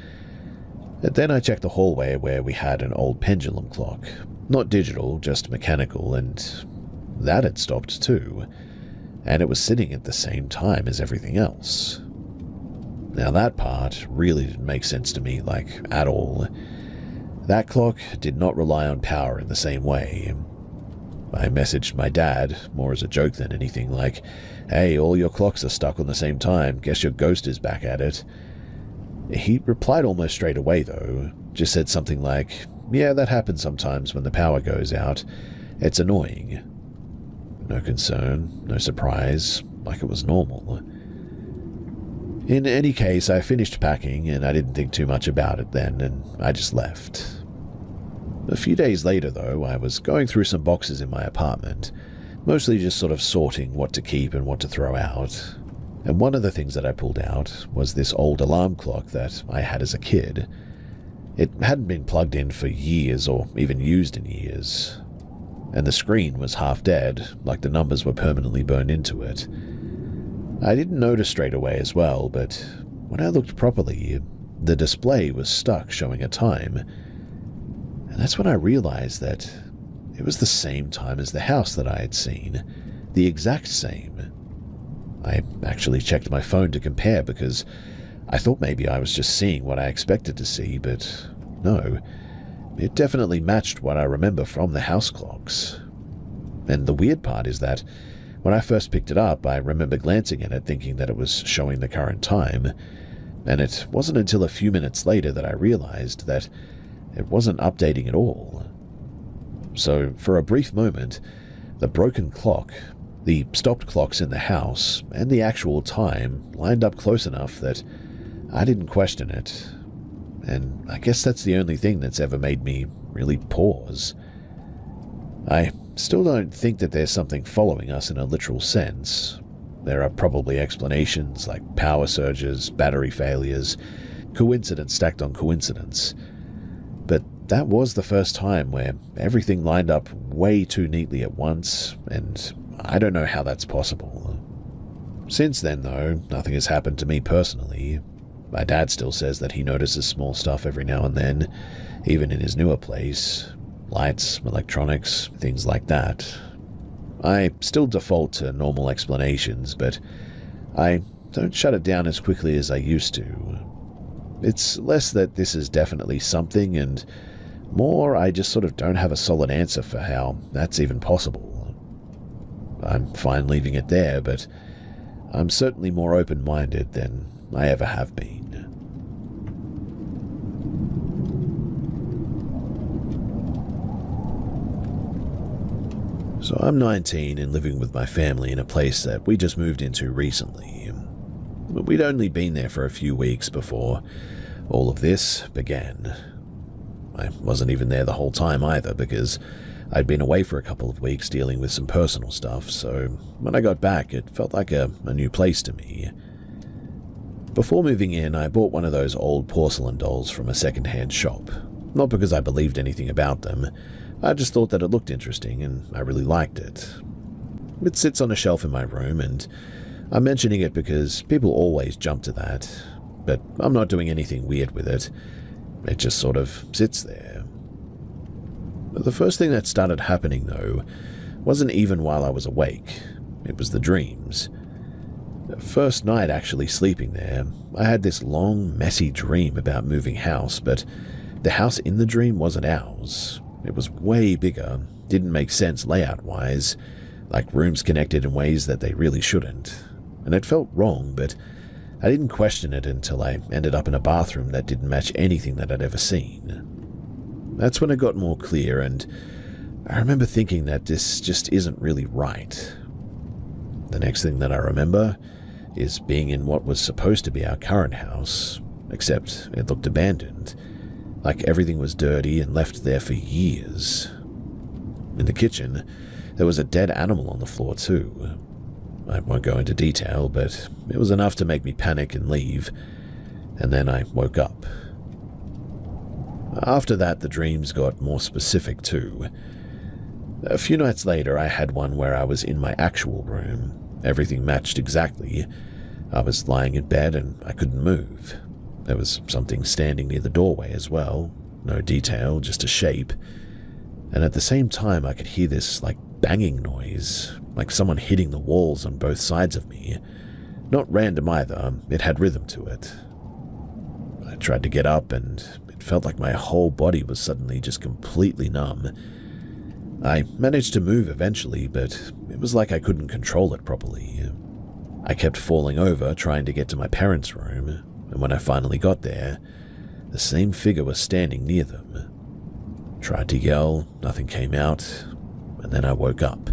And then I checked the hallway where we had an old pendulum clock. Not digital, just mechanical, and that had stopped too. And it was sitting at the same time as everything else. Now that part really didn't make sense to me, at all. That clock did not rely on power in the same way. I messaged my dad, more as a joke than anything, hey, all your clocks are stuck on the same time, guess your ghost is back at it. He replied almost straight away, though, just said something like, yeah, that happens sometimes when the power goes out. It's annoying. No concern, no surprise, like it was normal. In any case, I finished packing, and I didn't think too much about it then, and I just left. A few days later, though, I was going through some boxes in my apartment, mostly just sort of sorting what to keep and what to throw out. And one of the things that I pulled out was this old alarm clock that I had as a kid. It hadn't been plugged in for years or even used in years. And the screen was half dead, like the numbers were permanently burned into it. I didn't notice straight away as well, but when I looked properly, the display was stuck showing a time. And that's when I realized that it was the same time as the house that I had seen. The exact same. I actually checked my phone to compare because I thought maybe I was just seeing what I expected to see, but no. It definitely matched what I remember from the house clocks. And the weird part is that when I first picked it up, I remember glancing at it thinking that it was showing the current time, and it wasn't until a few minutes later that I realized that it wasn't updating at all. So, for a brief moment, the broken clock, the stopped clocks in the house, and the actual time lined up close enough that I didn't question it. And I guess that's the only thing that's ever made me really pause. I still don't think that there's something following us in a literal sense. There are probably explanations like power surges, battery failures, coincidence stacked on coincidence. But that was the first time where everything lined up way too neatly at once, and I don't know how that's possible. Since then, though, nothing has happened to me personally. My dad still says that he notices small stuff every now and then, even in his newer place. Lights, electronics, things like that. I still default to normal explanations, but I don't shut it down as quickly as I used to. It's less that this is definitely something, and more I just sort of don't have a solid answer for how that's even possible. I'm fine leaving it there, but I'm certainly more open-minded than I ever have been. So I'm 19 and living with my family in a place that we just moved into recently. We'd only been there for a few weeks before all of this began. I wasn't even there the whole time either, because I'd been away for a couple of weeks dealing with some personal stuff, so when I got back it felt like a new place to me. Before moving in, I bought one of those old porcelain dolls from a second-hand shop. Not because I believed anything about them, I just thought that it looked interesting and I really liked it. It sits on a shelf in my room, and I'm mentioning it because people always jump to that, but I'm not doing anything weird with it. It just sort of sits there. But the first thing that started happening, though, wasn't even while I was awake. It was the dreams. The first night actually sleeping there, I had this long, messy dream about moving house, but the house in the dream wasn't ours. It was way bigger, didn't make sense layout-wise, like rooms connected in ways that they really shouldn't. And it felt wrong, but I didn't question it until I ended up in a bathroom that didn't match anything that I'd ever seen. That's when it got more clear, and I remember thinking that this just isn't really right. The next thing that I remember is being in what was supposed to be our current house, except it looked abandoned, like everything was dirty and left there for years. In the kitchen, there was a dead animal on the floor too. I won't go into detail, but it was enough to make me panic and leave, and then I woke up. After that, the dreams got more specific too. A few nights later, I had one where I was in my actual room. Everything matched exactly. I was lying in bed and I couldn't move. There was something standing near the doorway as well. No detail, just a shape. And at the same time, I could hear this, banging noise, like someone hitting the walls on both sides of me. Not random either, it had rhythm to it. I tried to get up, and it felt like my whole body was suddenly just completely numb. I managed to move eventually, but it was like I couldn't control it properly. I kept falling over, trying to get to my parents' room, and when I finally got there, the same figure was standing near them. Tried to yell, nothing came out, and then I woke up.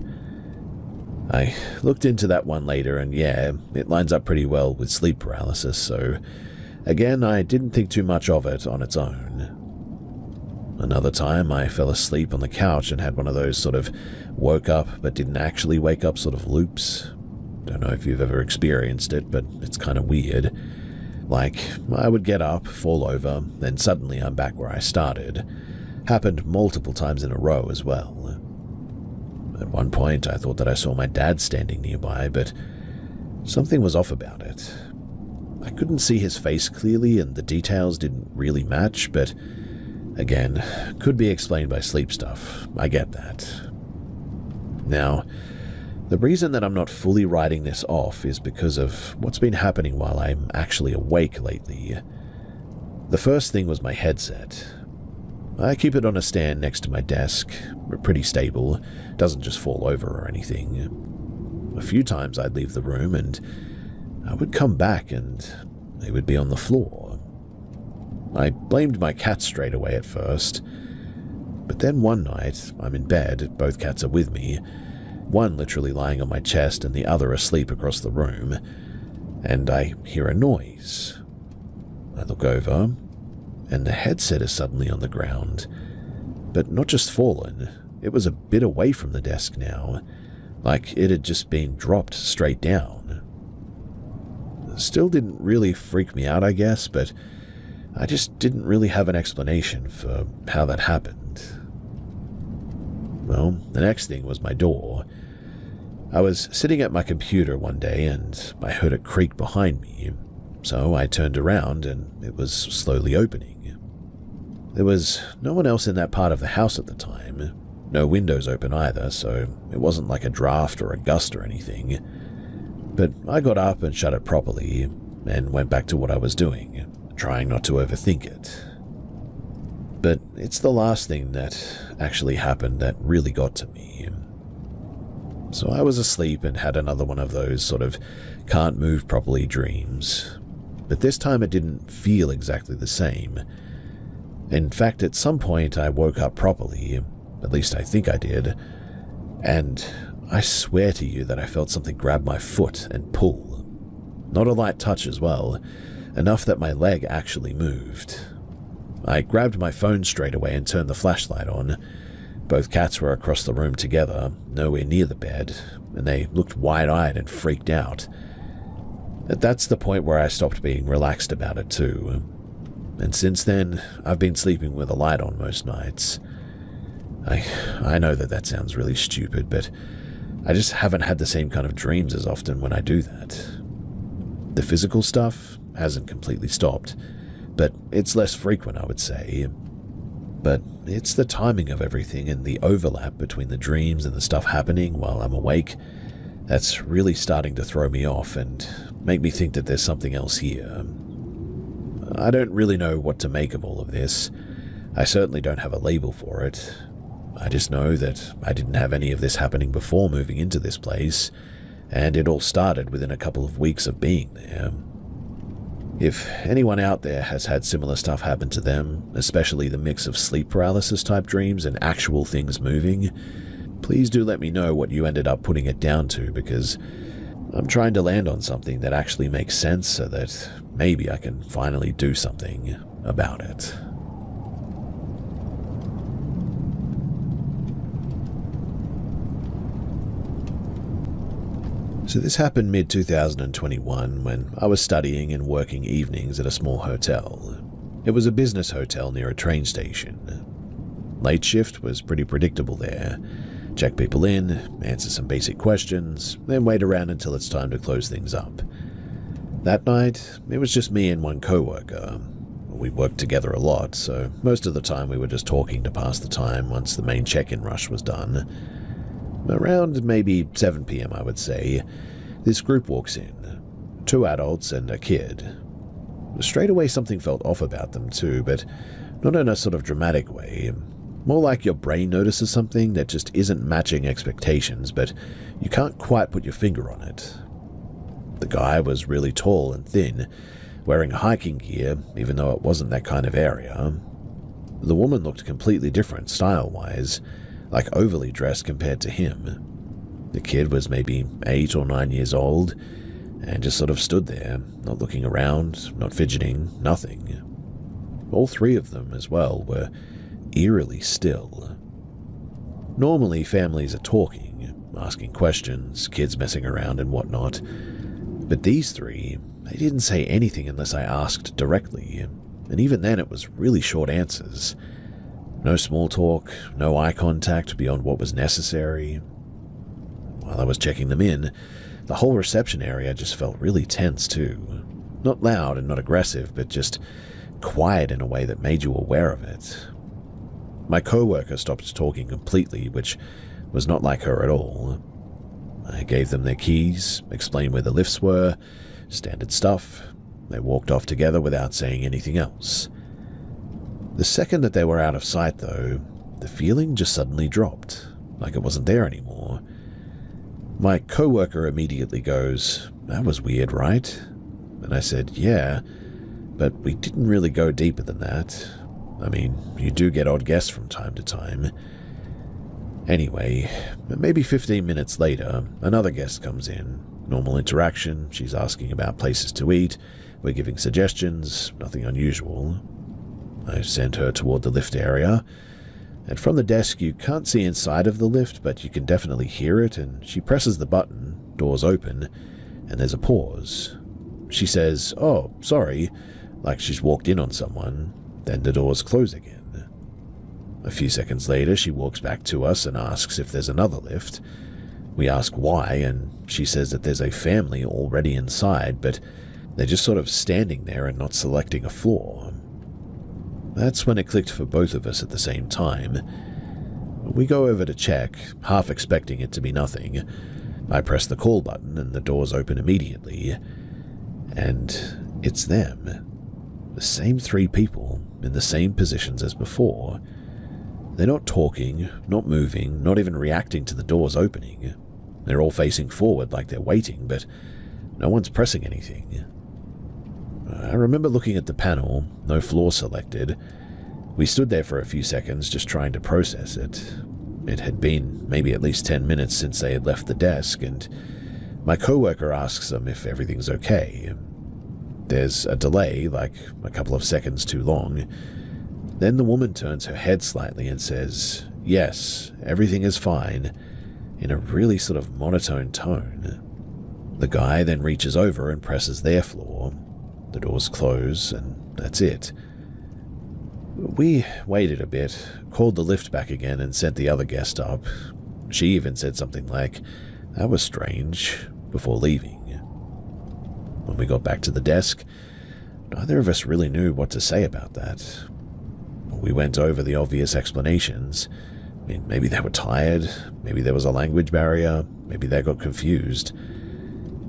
I looked into that one later, and yeah, it lines up pretty well with sleep paralysis, so again, I didn't think too much of it on its own. Another time, I fell asleep on the couch and had one of those sort of woke up but didn't actually wake up sort of loops. Don't know if you've ever experienced it, but it's kind of weird. Like, I would get up, fall over, then suddenly I'm back where I started. Happened multiple times in a row as well. At one point, I thought that I saw my dad standing nearby, but something was off about it. I couldn't see his face clearly, and the details didn't really match, but again, could be explained by sleep stuff. I get that. Now, the reason that I'm not fully writing this off is because of what's been happening while I'm actually awake lately. The first thing was my headset. I keep it on a stand next to my desk. Pretty stable, doesn't just fall over or anything. A few times I'd leave the room and I would come back and they would be on the floor. I blamed my cats straight away at first, but then one night I'm in bed, both cats are with me, one literally lying on my chest and the other asleep across the room, and I hear a noise. I look over, and the headset is suddenly on the ground, but not just fallen, it was a bit away from the desk now, like it had just been dropped straight down. Still didn't really freak me out, I guess, but I just didn't really have an explanation for how that happened. Well, the next thing was my door. I was sitting at my computer one day and I heard it creak behind me, so I turned around and it was slowly opening. There was no one else in that part of the house at the time, no windows open either, so it wasn't like a draft or a gust or anything. But I got up and shut it properly and went back to what I was doing, trying not to overthink it. But it's the last thing that actually happened that really got to me. So I was asleep and had another one of those sort of can't move properly dreams. But this time it didn't feel exactly the same. In fact, at some point I woke up properly, at least I think I did, and I swear to you that I felt something grab my foot and pull. Not a light touch as well, enough that my leg actually moved. I grabbed my phone straight away and turned the flashlight on. Both cats were across the room together, nowhere near the bed, and they looked wide-eyed and freaked out. That's the point where I stopped being relaxed about it too. And since then, I've been sleeping with a light on most nights. I know that sounds really stupid, but I just haven't had the same kind of dreams as often when I do that. The physical stuff hasn't completely stopped, but it's less frequent, I would say. But it's the timing of everything and the overlap between the dreams and the stuff happening while I'm awake that's really starting to throw me off and make me think that there's something else here. I don't really know what to make of all of this. I certainly don't have a label for it. I just know that I didn't have any of this happening before moving into this place, and it all started within a couple of weeks of being there. If anyone out there has had similar stuff happen to them, especially the mix of sleep paralysis type dreams and actual things moving, please do let me know what you ended up putting it down to, because I'm trying to land on something that actually makes sense so that maybe I can finally do something about it. So this happened mid-2021 when I was studying and working evenings at a small hotel. It was a business hotel near a train station. Late shift was pretty predictable there. Check people in, answer some basic questions, then wait around until it's time to close things up. That night, it was just me and one coworker. We worked together a lot, so most of the time we were just talking to pass the time once the main check-in rush was done. Around maybe 7 p.m, I would say, this group walks in. 2 adults and a kid. Straight away something felt off about them too, but not in a sort of dramatic way. More like your brain notices something that just isn't matching expectations, but you can't quite put your finger on it. The guy was really tall and thin, wearing hiking gear, even though it wasn't that kind of area. The woman looked completely different style-wise, like overly dressed compared to him. The kid was maybe 8 or 9 years old, and just sort of stood there, not looking around, not fidgeting, nothing. All 3 of them, as well, were eerily still. Normally, families are talking, asking questions, kids messing around and whatnot, but these 3, they didn't say anything unless I asked directly, and even then it was really short answers. No small talk, no eye contact beyond what was necessary. While I was checking them in, the whole reception area just felt really tense too. Not loud and not aggressive, but just quiet in a way that made you aware of it. My coworker stopped talking completely, which was not like her at all. I gave them their keys, explained where the lifts were, standard stuff. They walked off together without saying anything else. The second that they were out of sight, though, the feeling just suddenly dropped, like it wasn't there anymore. My coworker immediately goes, "That was weird, right?" And I said, "Yeah, but we didn't really go deeper than that. I mean, you do get odd guests from time to time." Anyway, maybe 15 minutes later, another guest comes in. Normal interaction, she's asking about places to eat, we're giving suggestions, nothing unusual. I sent her toward the lift area. And from the desk, you can't see inside of the lift, but you can definitely hear it, and she presses the button, doors open, and there's a pause. She says, "Oh, sorry," like she's walked in on someone, then the doors close again. A few seconds later, she walks back to us and asks if there's another lift. We ask why, and she says that there's a family already inside, but they're just sort of standing there and not selecting a floor. That's when it clicked for both of us at the same time. We go over to check, half expecting it to be nothing. I press the call button and the doors open immediately. And it's them. The same 3 people in the same positions as before. They're not talking, not moving, not even reacting to the doors opening. They're all facing forward like they're waiting, but no one's pressing anything. I remember looking at the panel, no floor selected. We stood there for a few seconds just trying to process it. It had been maybe at least 10 minutes since they had left the desk, and my coworker asks them if everything's okay. There's a delay, like a couple of seconds too long. Then the woman turns her head slightly and says, "Yes, everything is fine," in a really sort of monotone tone. The guy then reaches over and presses their floor. The doors close, and that's it. We waited a bit, called the lift back again and sent the other guest up. She even said something like, "That was strange," before leaving. When we got back to the desk, neither of us really knew what to say about that. We went over the obvious explanations. I mean, maybe they were tired, maybe there was a language barrier, maybe they got confused.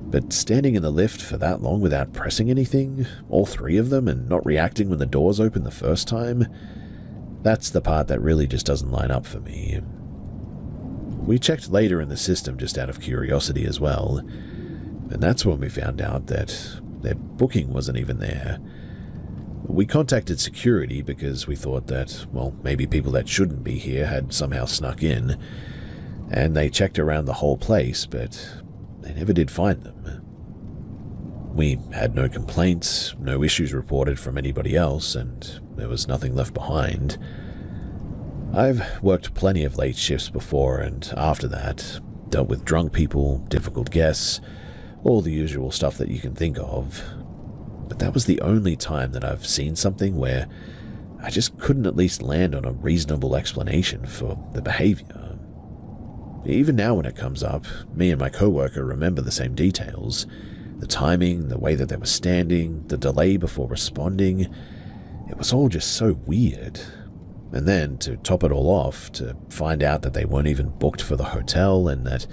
But standing in the lift for that long without pressing anything, all 3 of them, and not reacting when the doors opened the first time, that's the part that really just doesn't line up for me. We checked later in the system just out of curiosity as well, and that's when we found out that their booking wasn't even there. We contacted security because we thought that, well, maybe people that shouldn't be here had somehow snuck in, and they checked around the whole place, but they never did find them. We had no complaints, no issues reported from anybody else, and there was nothing left behind. I've worked plenty of late shifts before, and after that, dealt with drunk people, difficult guests, all the usual stuff that you can think of. But that was the only time that I've seen something where I just couldn't at least land on a reasonable explanation for the behavior. Even now when it comes up, me and my coworker remember the same details. The timing, the way that they were standing, the delay before responding. It was all just so weird. And then, to top it all off, to find out that they weren't even booked for the hotel and that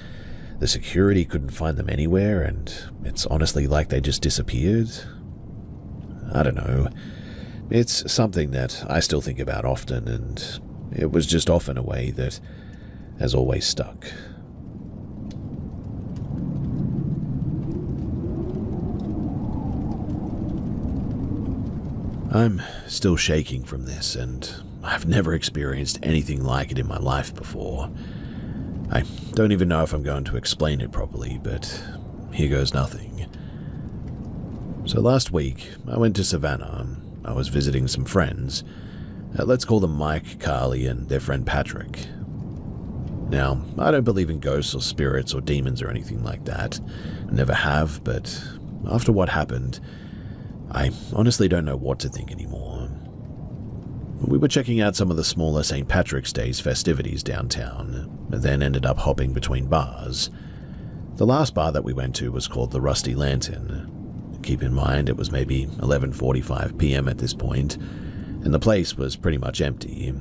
the security couldn't find them anywhere, and it's honestly like they just disappeared. I don't know. It's something that I still think about often, and it was just off in a way that has always stuck. I'm still shaking from this, and I've never experienced anything like it in my life before. I don't even know if I'm going to explain it properly, but here goes nothing. So last week, I went to Savannah. I was visiting some friends. Let's call them Mike, Carly, and their friend Patrick. Now, I don't believe in ghosts or spirits or demons or anything like that. Never have, but after what happened, I honestly don't know what to think anymore. We were checking out some of the smaller St. Patrick's Day's festivities downtown, and then ended up hopping between bars. The last bar that we went to was called the Rusty Lantern. Keep in mind it was maybe 11:45 p.m. at this point, and the place was pretty much empty.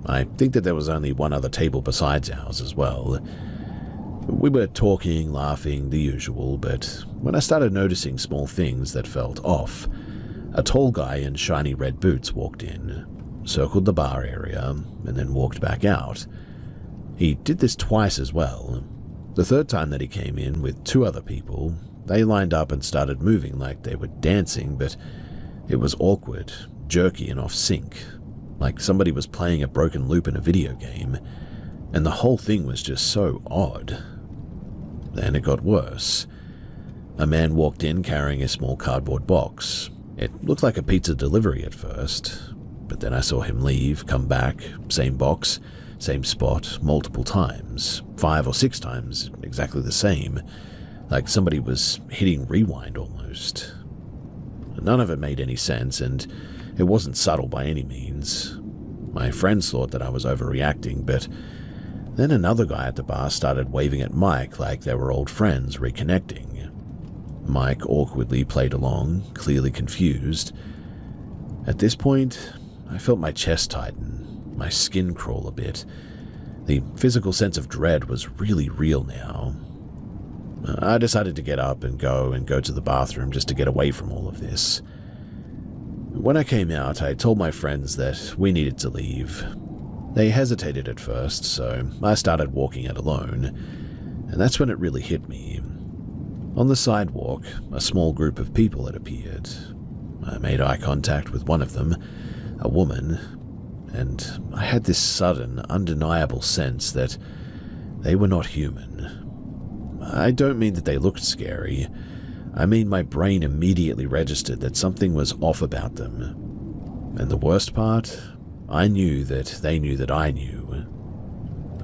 I think that there was only one other table besides ours as well. We were talking, laughing, the usual, but when I started noticing small things that felt off, a tall guy in shiny red boots walked in, circled the bar area, and then walked back out. He did this twice as well. The third time that he came in with 2 other people, they lined up and started moving like they were dancing, but it was awkward, jerky, and off sync, like somebody was playing a broken loop in a video game, and the whole thing was just so odd. Then it got worse. A man walked in carrying a small cardboard box. It looked like a pizza delivery at first, But then I saw him leave, come back, same box, same spot, multiple times, 5 or 6 times, exactly the same, like somebody was hitting rewind almost. None of it made any sense, and it wasn't subtle by any means. My friends thought that I was overreacting, but then another guy at the bar started waving at Mike like they were old friends reconnecting. Mike awkwardly played along, clearly confused. At this point, I felt my chest tighten, my skin crawl a bit. The physical sense of dread was really real now. I decided to get up and go to the bathroom just to get away from all of this. When I came out, I told my friends that we needed to leave. They hesitated at first, so I started walking out alone, and that's when it really hit me. On the sidewalk, a small group of people had appeared. I made eye contact with one of them, a woman, and I had this sudden, undeniable sense that they were not human. I don't mean that they looked scary. I mean my brain immediately registered that something was off about them. And the worst part, I knew that they knew that I knew.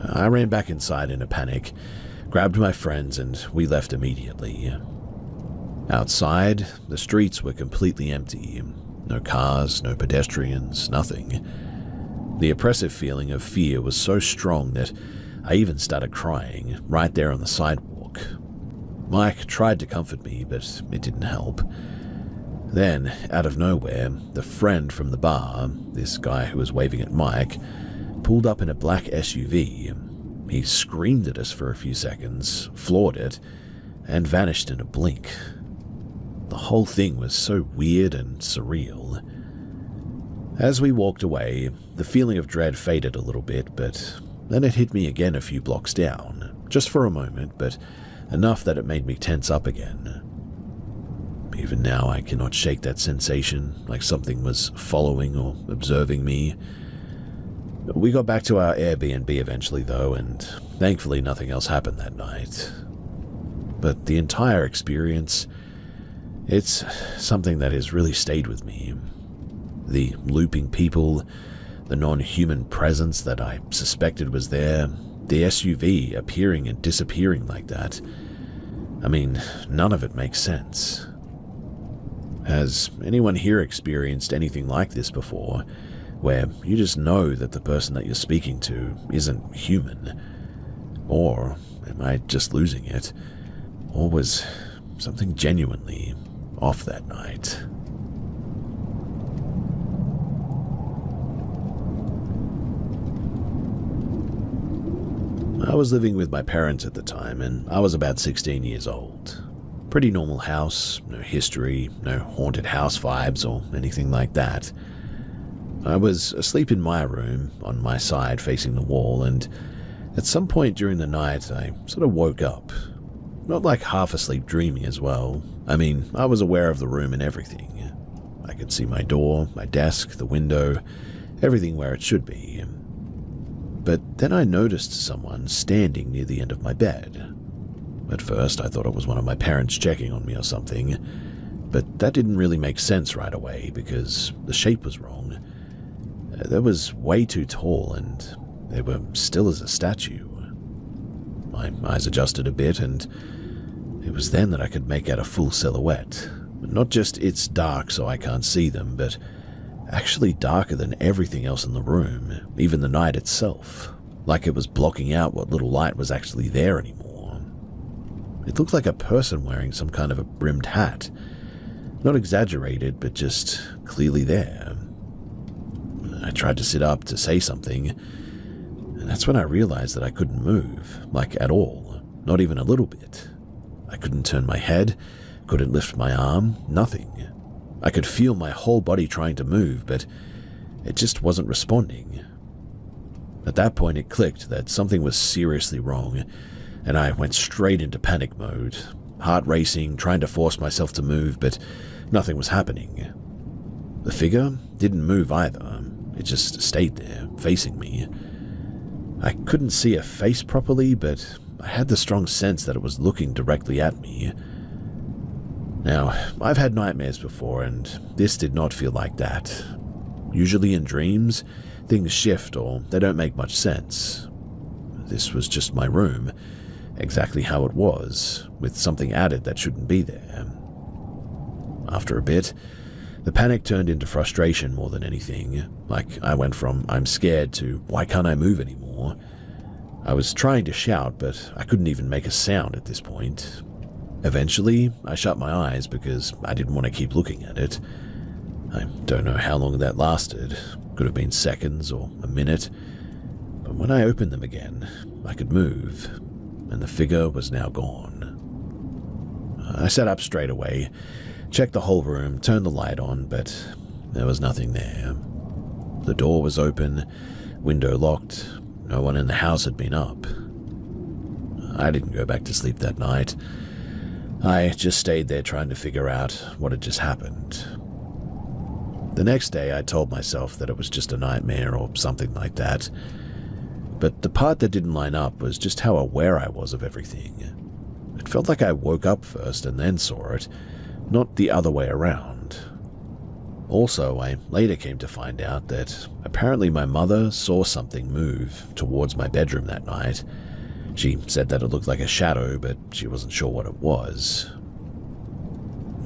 I ran back inside in a panic, grabbed my friends, and we left immediately. Outside, the streets were completely empty. No cars, no pedestrians, nothing. The oppressive feeling of fear was so strong that I even started crying right there on the sidewalk. Mike tried to comfort me, but it didn't help. Then, out of nowhere, the friend from the bar, this guy who was waving at Mike, pulled up in a black SUV. He screamed at us for a few seconds, floored it, and vanished in a blink. The whole thing was so weird and surreal. As we walked away, the feeling of dread faded a little bit, but then it hit me again a few blocks down, just for a moment, but enough that it made me tense up again. Even now, I cannot shake that sensation, like something was following or observing me. We got back to our Airbnb eventually, though, and thankfully nothing else happened that night. But the entire experience, it's something that has really stayed with me. The looping people, the non-human presence that I suspected was there, the SUV appearing and disappearing like that. I mean, none of it makes sense. Has anyone here experienced anything like this before, where you just know that the person that you're speaking to isn't human? Or am I just losing it? Or was something genuinely off that night? I was living with my parents at the time, and I was about 16 years old. Pretty normal house, no history, no haunted house vibes or anything like that. I was asleep in my room, on my side facing the wall, and at some point during the night I sort of woke up. Not like half asleep dreaming as well. I mean, I was aware of the room and everything. I could see my door, my desk, the window, everything where it should be. But then I noticed someone standing near the end of my bed. At first, I thought it was one of my parents checking on me or something, but that didn't really make sense right away because the shape was wrong. They was way too tall, and they were still as a statue. My eyes adjusted a bit, and it was then that I could make out a full silhouette. Not just it's dark so I can't see them, but actually darker than everything else in the room, even the night itself, like it was blocking out what little light was actually there anymore. It looked like a person wearing some kind of a brimmed hat. Not exaggerated, but just clearly there. I tried to sit up to say something, and that's when I realized that I couldn't move, like at all, not even a little bit. I couldn't turn my head, couldn't lift my arm, nothing. I could feel my whole body trying to move, but it just wasn't responding. At that point it clicked that something was seriously wrong, and I went straight into panic mode, heart racing, trying to force myself to move, but nothing was happening. The figure didn't move either. It just stayed there, facing me. I couldn't see a face properly, but I had the strong sense that it was looking directly at me. Now, I've had nightmares before, and this did not feel like that. Usually in dreams, things shift or they don't make much sense. This was just my room, exactly how it was, with something added that shouldn't be there. After a bit, the panic turned into frustration more than anything. Like, I went from "I'm scared" to "why can't I move anymore?" I was trying to shout, but I couldn't even make a sound at this point. Eventually, I shut my eyes because I didn't want to keep looking at it. I don't know how long that lasted. Could have been seconds or a minute. But when I opened them again, I could move, and the figure was now gone. I sat up straight away, checked the whole room, turned the light on, but there was nothing there. The door was open, window locked, no one in the house had been up. I didn't go back to sleep that night. I just stayed there trying to figure out what had just happened. The next day I told myself that it was just a nightmare or something like that, but the part that didn't line up was just how aware I was of everything. It felt like I woke up first and then saw it, not the other way around. Also, I later came to find out that apparently my mother saw something move towards my bedroom that night. She said that it looked like a shadow, but she wasn't sure what it was.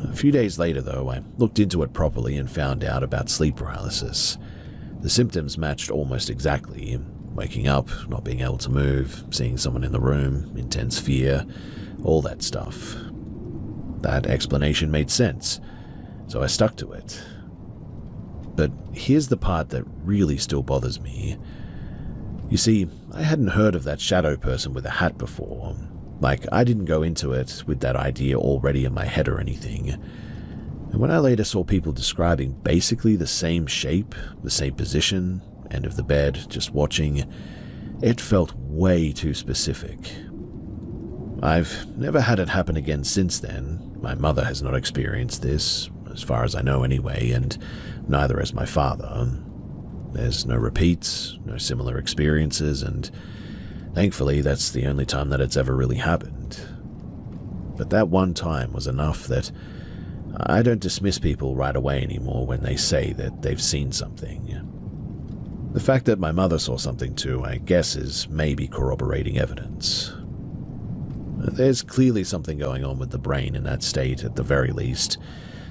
A few days later, though, I looked into it properly and found out about sleep paralysis. The symptoms matched almost exactly. Waking up, not being able to move, seeing someone in the room, intense fear, all that stuff. That explanation made sense, so I stuck to it. But here's the part that really still bothers me. You see, I hadn't heard of that shadow person with a hat before. Like, I didn't go into it with that idea already in my head or anything. And when I later saw people describing basically the same shape, the same position, end of the bed, just watching, it felt way too specific. I've never had it happen again since then. My mother has not experienced this, as far as I know anyway, and neither has my father. There's no repeats, no similar experiences, and thankfully that's the only time that it's ever really happened. But that one time was enough that I don't dismiss people right away anymore when they say that they've seen something. The fact that my mother saw something too, I guess, is maybe corroborating evidence. There's clearly something going on with the brain in that state, at the very least,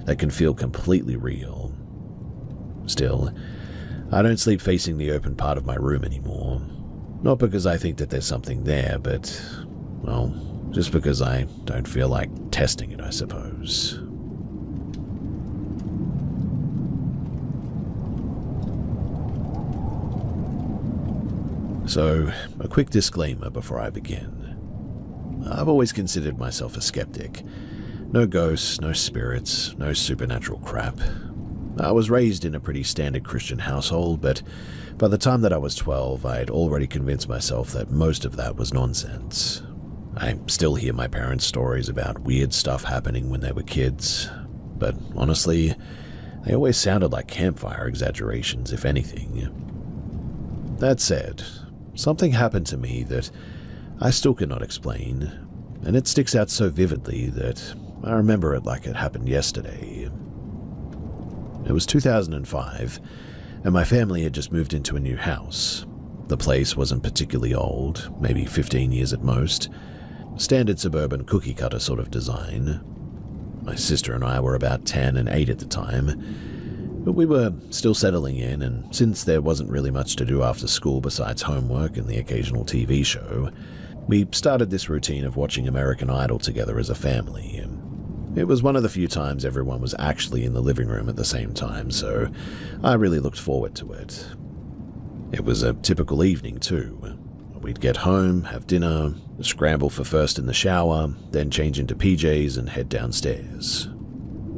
that can feel completely real. Still, I don't sleep facing the open part of my room anymore. Not because I think that there's something there, but, well, just because I don't feel like testing it, I suppose. So, a quick disclaimer before I begin. I've always considered myself a skeptic. No ghosts, no spirits, no supernatural crap. I was raised in a pretty standard Christian household, but by the time that I was 12, I'd already convinced myself that most of that was nonsense. I still hear my parents' stories about weird stuff happening when they were kids, but honestly, they always sounded like campfire exaggerations, if anything. That said, something happened to me that I still cannot explain, and it sticks out so vividly that I remember it like it happened yesterday. It was 2005, and my family had just moved into a new house. The place wasn't particularly old, maybe 15 years at most. Standard suburban cookie-cutter sort of design. My sister and I were about 10 and 8 at the time, but we were still settling in, and since there wasn't really much to do after school besides homework and the occasional TV show, we started this routine of watching American Idol together as a family. It was one of the few times everyone was actually in the living room at the same time, so I really looked forward to it. It was a typical evening too. We'd get home, have dinner, scramble for first in the shower, then change into PJs and head downstairs.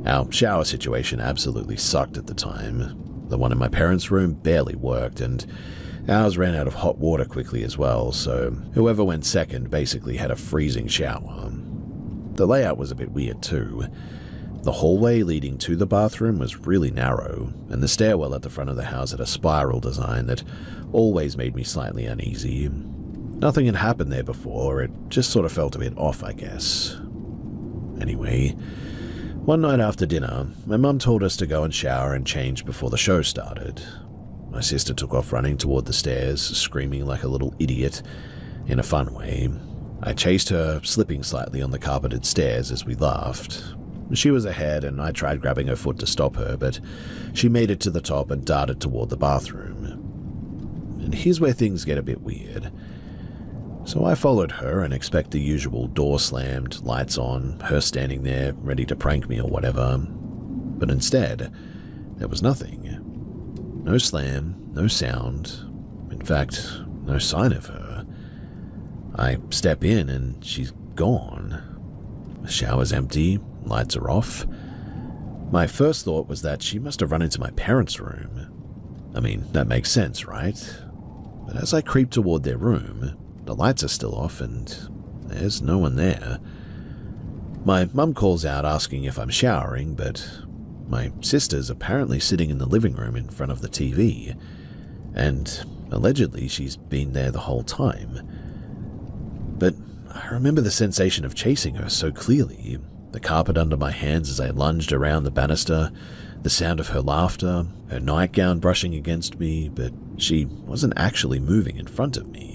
Our shower situation absolutely sucked at the time. The one in my parents' room barely worked, and ours ran out of hot water quickly as well, so whoever went second basically had a freezing shower. The layout was a bit weird too. The hallway leading to the bathroom was really narrow, and the stairwell at the front of the house had a spiral design that always made me slightly uneasy. Nothing had happened there before, it just sort of felt a bit off, I guess. Anyway, One night after dinner, my mum told us to go and shower and change before the show started. My sister took off running toward the stairs, screaming like a little idiot, in a fun way. I chased her, slipping slightly on the carpeted stairs as we laughed. She was ahead, and I tried grabbing her foot to stop her, but she made it to the top and darted toward the bathroom. And here's where things get a bit weird. So I followed her and expect the usual door slammed, lights on, her standing there, ready to prank me or whatever. But instead, there was nothing. No slam, no sound. In fact, no sign of her. I step in and she's gone. The shower's empty, lights are off. My first thought was that she must have run into my parents' room. I mean, that makes sense, right? But as I creep toward their room, the lights are still off and there's no one there. My mum calls out asking if I'm showering, but my sister's apparently sitting in the living room in front of the TV, and allegedly she's been there the whole time. But I remember the sensation of chasing her so clearly, the carpet under my hands as I lunged around the banister, the sound of her laughter, her nightgown brushing against me, but she wasn't actually moving in front of me.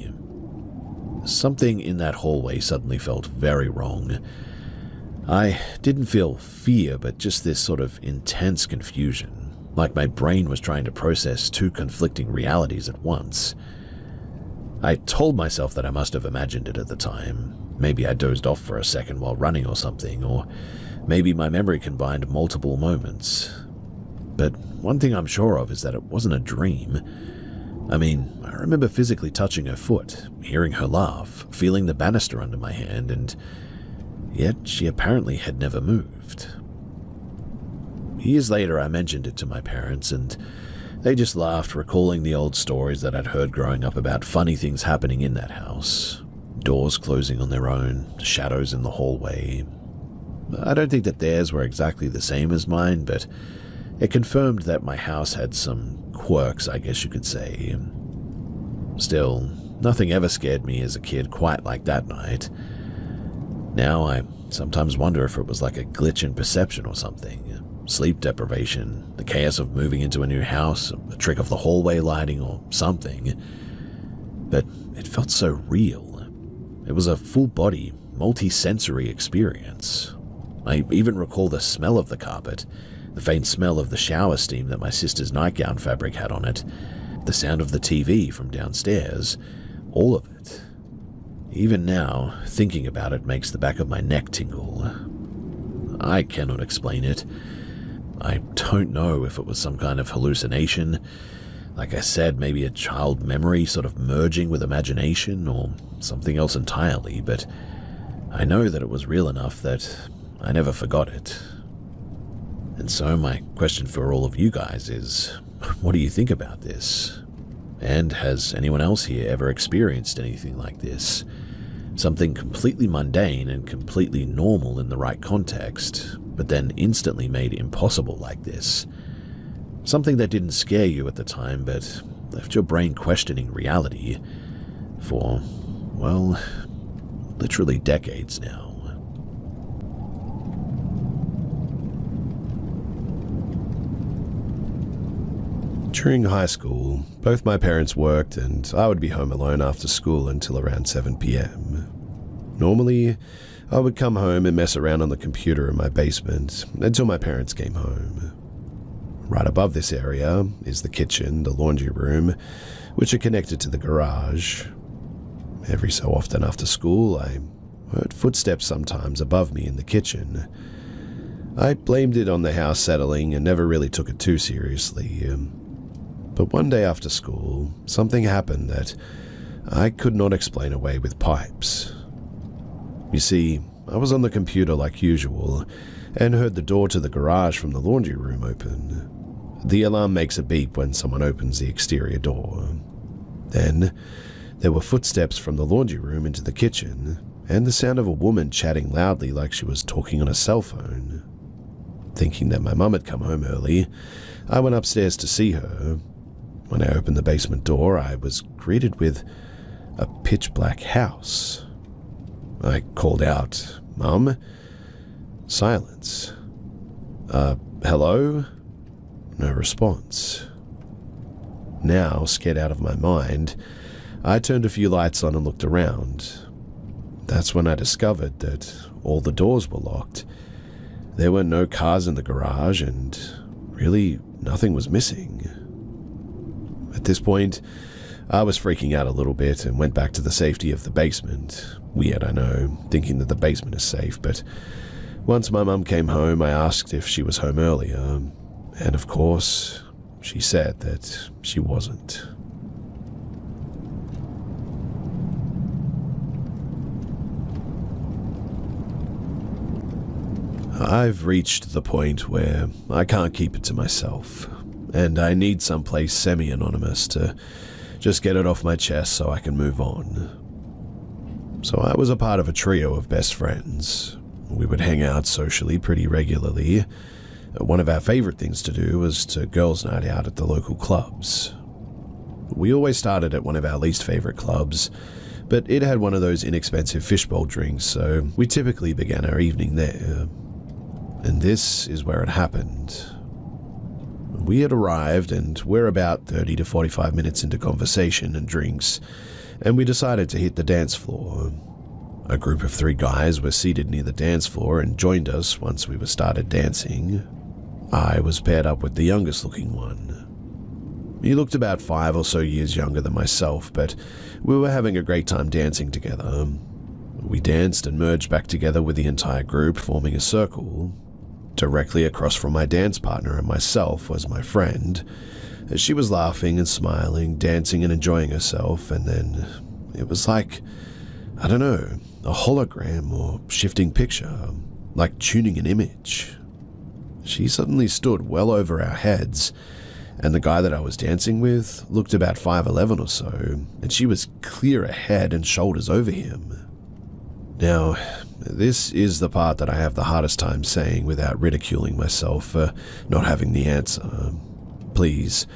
Something in that hallway suddenly felt very wrong. I didn't feel fear, but just this sort of intense confusion, like my brain was trying to process two conflicting realities at once. I told myself that I must have imagined it at the time. Maybe I dozed off for a second while running or something, or maybe my memory combined multiple moments. But one thing I'm sure of is that it wasn't a dream. I mean, I remember physically touching her foot, hearing her laugh, feeling the banister under my hand, and yet she apparently had never moved. Years later, I mentioned it to my parents, and they just laughed, recalling the old stories that I'd heard growing up about funny things happening in that house. Doors closing on their own, shadows in the hallway. I don't think that theirs were exactly the same as mine, but it confirmed that my house had some quirks, I guess you could say. Still, nothing ever scared me as a kid quite like that night. Now I sometimes wonder if it was like a glitch in perception or something. Sleep deprivation, the chaos of moving into a new house, a trick of the hallway lighting or something. But it felt so real. It was a full-body, multi-sensory experience. I even recall the smell of the carpet, the faint smell of the shower steam that my sister's nightgown fabric had on it, the sound of the TV from downstairs, all of it. Even now, thinking about it makes the back of my neck tingle. I cannot explain it. I don't know if it was some kind of hallucination. Like I said, maybe a child memory sort of merging with imagination or something else entirely, but I know that it was real enough that I never forgot it. And so my question for all of you guys is, what do you think about this? And has anyone else here ever experienced anything like this? Something completely mundane and completely normal in the right context, but then instantly made impossible like this. Something that didn't scare you at the time, but left your brain questioning reality for, well, literally decades now. During high school, both my parents worked and I would be home alone after school until around 7 p.m. Normally, I would come home and mess around on the computer in my basement until my parents came home. Right above this area is the kitchen, the laundry room, which are connected to the garage. Every so often after school, I heard footsteps sometimes above me in the kitchen. I blamed it on the house settling and never really took it too seriously. But one day after school, something happened that I could not explain away with pipes. You see, I was on the computer like usual and heard the door to the garage from the laundry room open. The alarm makes a beep when someone opens the exterior door. Then, there were footsteps from the laundry room into the kitchen, and the sound of a woman chatting loudly like she was talking on a cell phone. Thinking that my mum had come home early, I went upstairs to see her. When I opened the basement door, I was greeted with a pitch-black house. I called out, "Mum?" Silence. Hello? No response. Now, scared out of my mind, I turned a few lights on and looked around. That's when I discovered that all the doors were locked. There were no cars in the garage, and really nothing was missing. At this point, I was freaking out a little bit and went back to the safety of the basement. Weird, I know, thinking that the basement is safe, but once my mum came home, I asked if she was home earlier, and of course, she said that she wasn't. I've reached the point where I can't keep it to myself, and I need someplace semi-anonymous to just get it off my chest so I can move on. So I was a part of a trio of best friends. We would hang out socially pretty regularly. One of our favorite things to do was to girls' night out at the local clubs. We always started at one of our least favorite clubs, but it had one of those inexpensive fishbowl drinks, so we typically began our evening there. And this is where it happened. We had arrived, and we're about 30 to 45 minutes into conversation and drinks, and we decided to hit the dance floor. A group of 3 guys were seated near the dance floor and joined us once we were started dancing. I was paired up with the youngest looking one. He looked about 5 or so years younger than myself, but we were having a great time dancing together. We danced and merged back together with the entire group, forming a circle. Directly across from my dance partner and myself was my friend. She was laughing and smiling, dancing and enjoying herself, and then it was like, I don't know, a hologram or shifting picture, like tuning an image. She suddenly stood well over our heads, and the guy that I was dancing with looked about 5'11" or so, and she was clear ahead and shoulders over him. Now, this is the part that I have the hardest time saying without ridiculing myself for not having the answer. Please,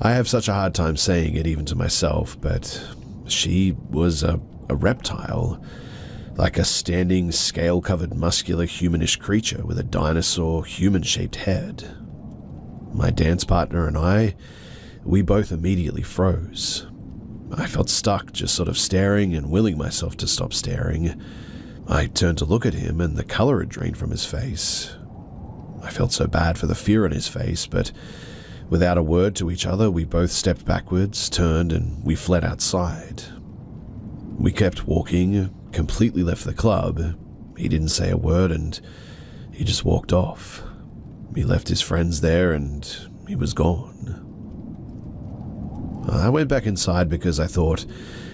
I have such a hard time saying it even to myself, but she was a reptile, like a standing, scale-covered, muscular, humanish creature with a dinosaur, human-shaped head. My dance partner and I, we both immediately froze. I felt stuck, just sort of staring and willing myself to stop staring. I turned to look at him, and the color had drained from his face. I felt so bad for the fear in his face, but without a word to each other, we both stepped backwards, turned, and we fled outside. We kept walking, completely left the club. He didn't say a word, and he just walked off. He left his friends there, and he was gone. I went back inside because I thought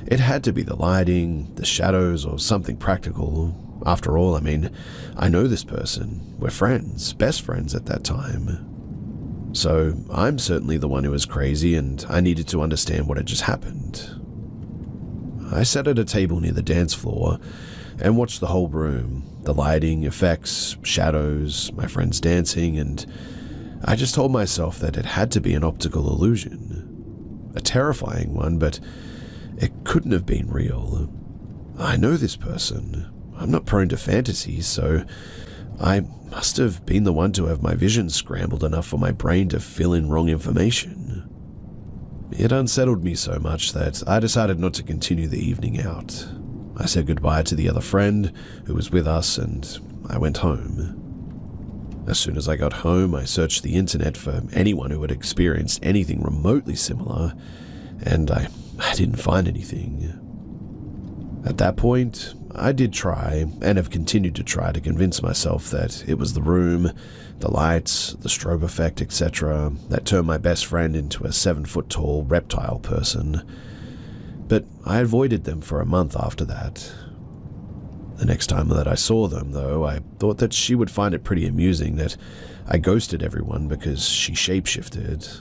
it had to be the lighting, the shadows, or something practical. After all, I mean, I know this person. We're friends, best friends at that time. So I'm certainly the one who was crazy, and I needed to understand what had just happened. I sat at a table near the dance floor and watched the whole room, the lighting, effects, shadows, my friends dancing, and I just told myself that it had to be an optical illusion. A terrifying one, but it couldn't have been real. I know this person. I'm not prone to fantasies, so I must have been the one to have my vision scrambled enough for my brain to fill in wrong information. It unsettled me so much that I decided not to continue the evening out. I said goodbye to the other friend who was with us, and I went home. As soon as I got home, I searched the internet for anyone who had experienced anything remotely similar, and I didn't find anything. At that point, I did try, and have continued to try to convince myself that it was the room, the lights, the strobe effect, etc., that turned my best friend into a 7-foot-tall reptile person. But I avoided them for a month after that. The next time that I saw them, though, I thought that she would find it pretty amusing that I ghosted everyone because she shapeshifted.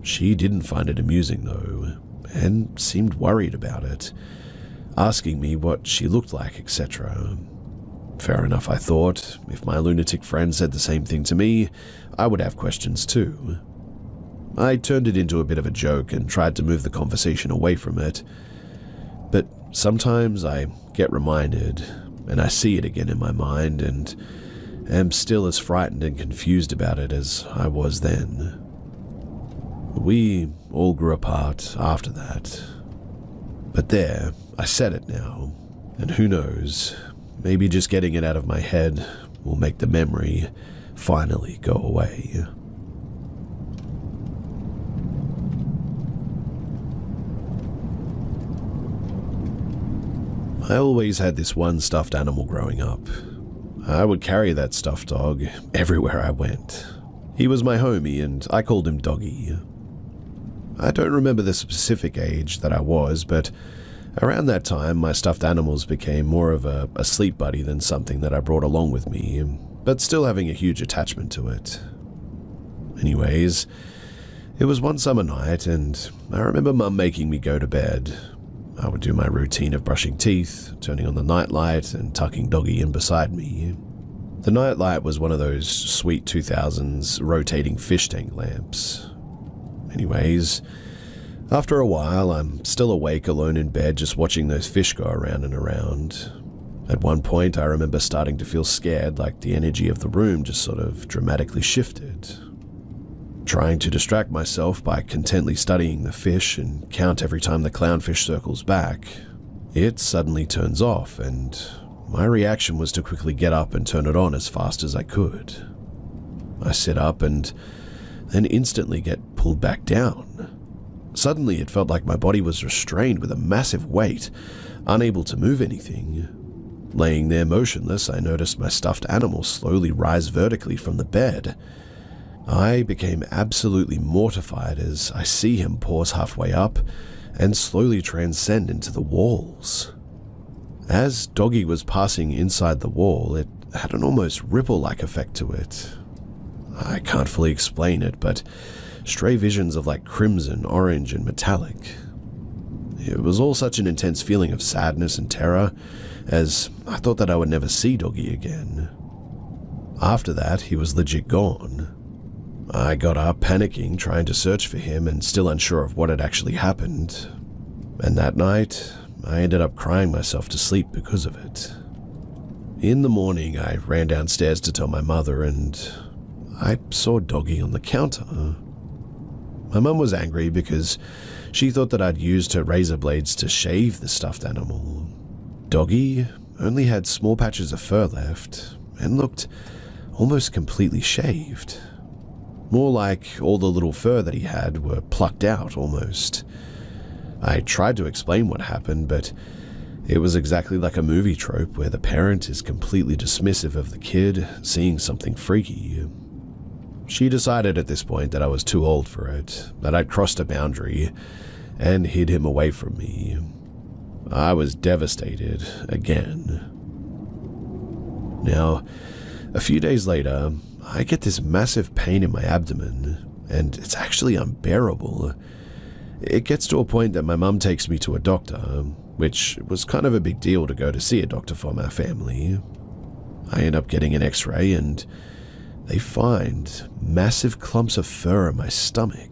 She didn't find it amusing, though, and seemed worried about it, asking me what she looked like, etc. Fair enough, I thought. If my lunatic friend said the same thing to me, I would have questions too. I turned it into a bit of a joke and tried to move the conversation away from it. But sometimes I get reminded, and I see it again in my mind, and am still as frightened and confused about it as I was then. We all grew apart after that. But there, I said it now, and who knows, maybe just getting it out of my head will make the memory finally go away. I always had this one stuffed animal growing up. I would carry that stuffed dog everywhere I went. He was my homie, and I called him Doggy. I don't remember the specific age that I was, but around that time my stuffed animals became more of a sleep buddy than something that I brought along with me, but still having a huge attachment to it. Anyways, it was one summer night, and I remember Mum making me go to bed. I would do my routine of brushing teeth, turning on the nightlight, and tucking Doggy in beside me. The nightlight was one of those sweet 2000s rotating fish tank lamps. Anyways, after a while, I'm still awake alone in bed just watching those fish go around and around. At one point, I remember starting to feel scared, like the energy of the room just sort of dramatically shifted. Trying to distract myself by contently studying the fish and count every time the clownfish circles back, it suddenly turns off, and my reaction was to quickly get up and turn it on as fast as I could. I sit up and then instantly get pulled back down. Suddenly, it felt like my body was restrained with a massive weight, unable to move anything. Laying there motionless, I noticed my stuffed animal slowly rise vertically from the bed. I became absolutely mortified as I see him pause halfway up and slowly transcend into the walls. As Doggy was passing inside the wall, it had an almost ripple-like effect to it. I can't fully explain it, but stray visions of like crimson, orange, and metallic. It was all such an intense feeling of sadness and terror, as I thought that I would never see Doggy again. After that, he was legit gone. I got up panicking, trying to search for him and still unsure of what had actually happened. And that night, I ended up crying myself to sleep because of it. In the morning, I ran downstairs to tell my mother, and I saw Doggy on the counter. My mum was angry because she thought that I'd used her razor blades to shave the stuffed animal. Doggy only had small patches of fur left and looked almost completely shaved. More like all the little fur that he had were plucked out almost. I tried to explain what happened, but it was exactly like a movie trope where the parent is completely dismissive of the kid seeing something freaky. She decided at this point that I was too old for it, that I'd crossed a boundary, and hid him away from me. I was devastated again. Now, a few days later, I get this massive pain in my abdomen, and it's actually unbearable. It gets to a point that my mum takes me to a doctor, which was kind of a big deal to go to see a doctor from our family. I end up getting an x-ray, and they find massive clumps of fur in my stomach.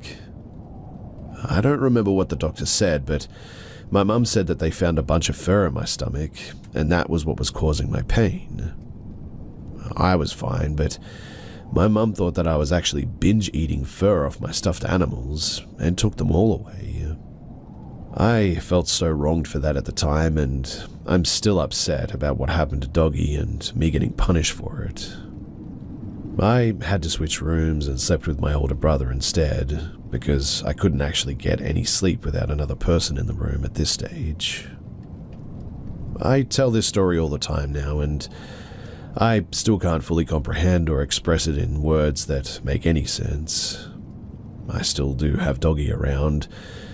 I don't remember what the doctor said, but my mum said that they found a bunch of fur in my stomach, and that was what was causing my pain. I was fine, but my mum thought that I was actually binge-eating fur off my stuffed animals and took them all away. I felt so wronged for that at the time, and I'm still upset about what happened to Doggy and me getting punished for it. I had to switch rooms and slept with my older brother instead, because I couldn't actually get any sleep without another person in the room at this stage. I tell this story all the time now, and I still can't fully comprehend or express it in words that make any sense. I still do have Doggy around,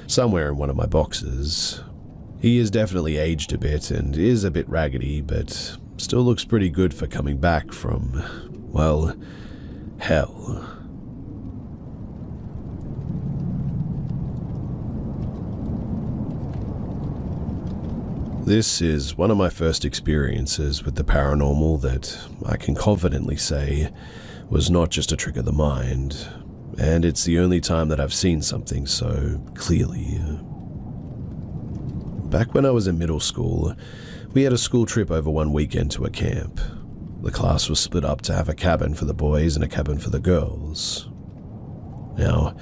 somewhere in one of my boxes. He is definitely aged a bit and is a bit raggedy, but still looks pretty good for coming back from, well, hell. This is one of my first experiences with the paranormal that I can confidently say was not just a trick of the mind, and it's the only time that I've seen something so clearly. Back when I was in middle school, we had a school trip over one weekend to a camp. The class was split up to have a cabin for the boys and a cabin for the girls. Now,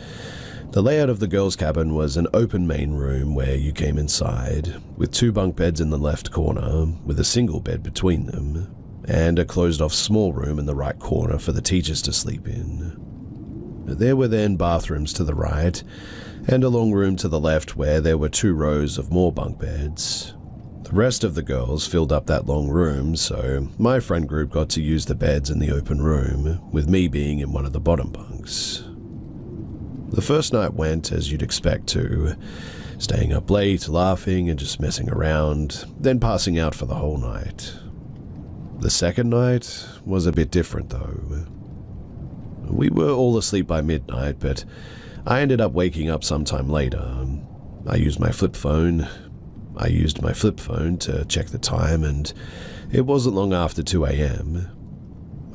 the layout of the girls' cabin was an open main room where you came inside, with 2 bunk beds in the left corner, with a single bed between them, and a closed-off small room in the right corner for the teachers to sleep in. There were then bathrooms to the right, and a long room to the left where there were 2 rows of more bunk beds. The rest of the girls filled up that long room, so my friend group got to use the beds in the open room, with me being in one of the bottom bunks. The first night went as you'd expect to, staying up late, laughing and just messing around, then passing out for the whole night. The second night was a bit different though. We were all asleep by midnight, but I ended up waking up sometime later. I used my flip phone to check the time, and it wasn't long after 2 a.m.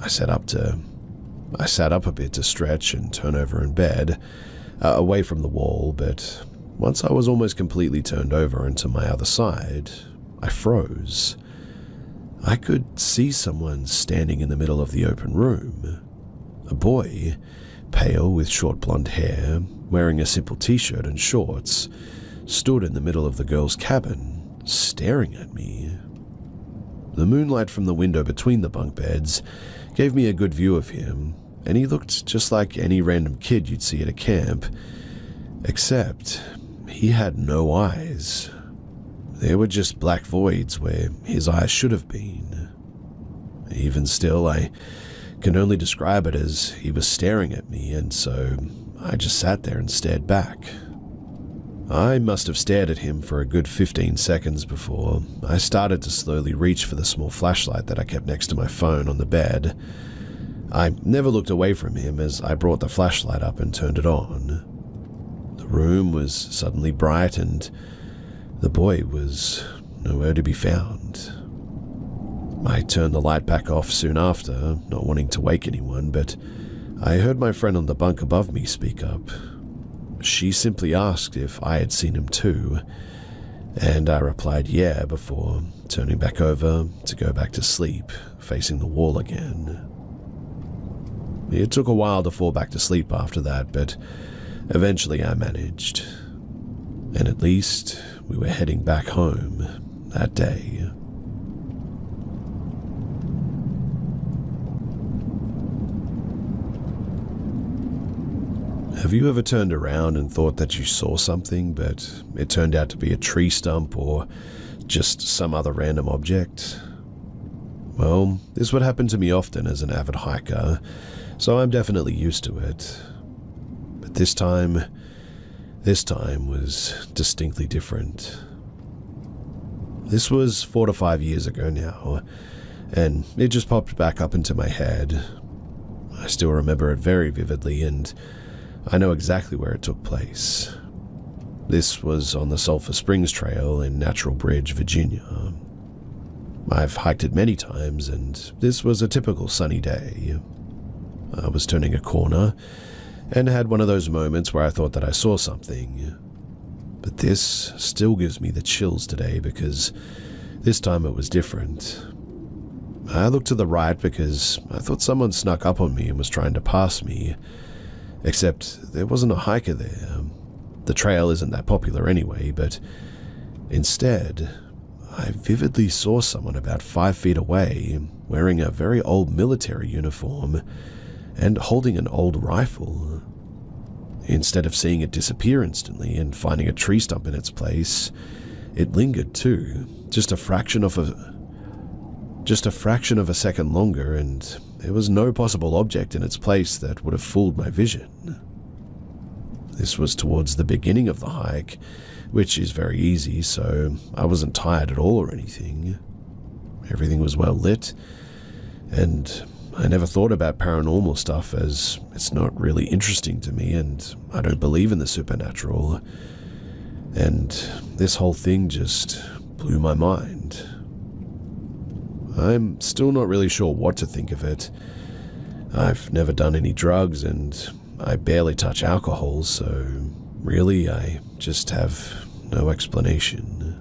I sat up a bit to stretch and turn over in bed, away from the wall, but once I was almost completely turned over into my other side, I froze. I could see someone standing in the middle of the open room. A boy, pale with short blonde hair, wearing a simple t-shirt and shorts, stood in the middle of the girls' cabin, staring at me. The moonlight from the window between the bunk beds gave me a good view of him, and he looked just like any random kid you'd see at a camp, except he had no eyes. There were just black voids where his eyes should have been. Even still, I can only describe it as he was staring at me, and so I just sat there and stared back. I must have stared at him for a good 15 seconds before I started to slowly reach for the small flashlight that I kept next to my phone on the bed. I never looked away from him as I brought the flashlight up and turned it on. The room was suddenly bright and the boy was nowhere to be found. I turned the light back off soon after, not wanting to wake anyone, but I heard my friend on the bunk above me speak up. She simply asked if I had seen him too, and I replied yeah before turning back over to go back to sleep, facing the wall again. It took a while to fall back to sleep after that, but eventually I managed. And at least we were heading back home that day. Have you ever turned around and thought that you saw something, but it turned out to be a tree stump or just some other random object? Well, this would happen to me often as an avid hiker, so I'm definitely used to it. But this time was distinctly different. This was 4 to 5 years ago now, and it just popped back up into my head. I still remember it very vividly, and I know exactly where it took place. This was on the Sulphur Springs Trail in Natural Bridge, Virginia. I've hiked it many times, and this was a typical sunny day. I was turning a corner and had one of those moments where I thought that I saw something. But this still gives me the chills today because this time it was different. I looked to the right because I thought someone snuck up on me and was trying to pass me. Except there wasn't a hiker there. The trail isn't that popular anyway, but instead, I vividly saw someone about 5 feet away, wearing a very old military uniform and holding an old rifle. Instead of seeing it disappear instantly and finding a tree stump in its place, it lingered too, just a fraction of a second longer, and there was no possible object in its place that would have fooled my vision. This was towards the beginning of the hike, which is very easy, so I wasn't tired at all or anything. Everything was well lit, and I never thought about paranormal stuff as it's not really interesting to me, and I don't believe in the supernatural. And this whole thing just blew my mind. I'm still not really sure what to think of it. I've never done any drugs and I barely touch alcohol, so really I just have no explanation.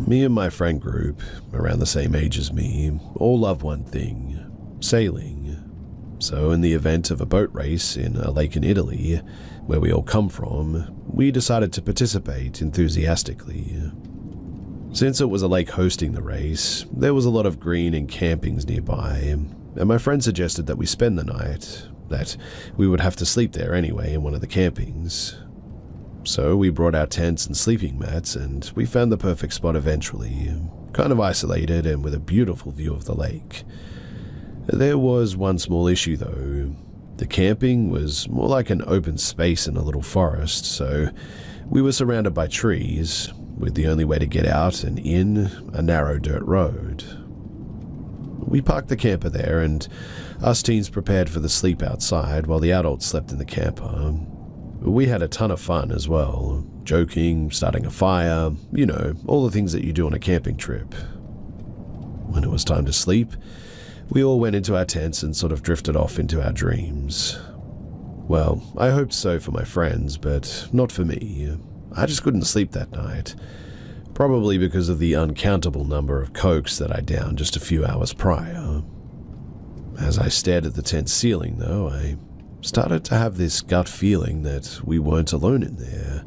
Me and my friend group, around the same age as me, all love one thing: sailing. So in the event of a boat race in a lake in Italy, where we all come from, we decided to participate enthusiastically. Since it was a lake hosting the race, there was a lot of green and campings nearby, and my friend suggested that we spend the night, that we would have to sleep there anyway in one of the campings. So we brought our tents and sleeping mats, and we found the perfect spot eventually, kind of isolated and with a beautiful view of the lake. There was one small issue though. The camping was more like an open space in a little forest, so we were surrounded by trees, with the only way to get out and in a narrow dirt road. We parked the camper there, and us teens prepared for the sleep outside while the adults slept in the camper. We had a ton of fun as well, joking, starting a fire, all the things that you do on a camping trip. When it was time to sleep, we all went into our tents and sort of drifted off into our dreams. Well, I hoped so for my friends, but not for me. I just couldn't sleep that night, probably because of the uncountable number of cokes that I downed just a few hours prior. As I stared at the tent ceiling, though, I started to have this gut feeling that we weren't alone in there,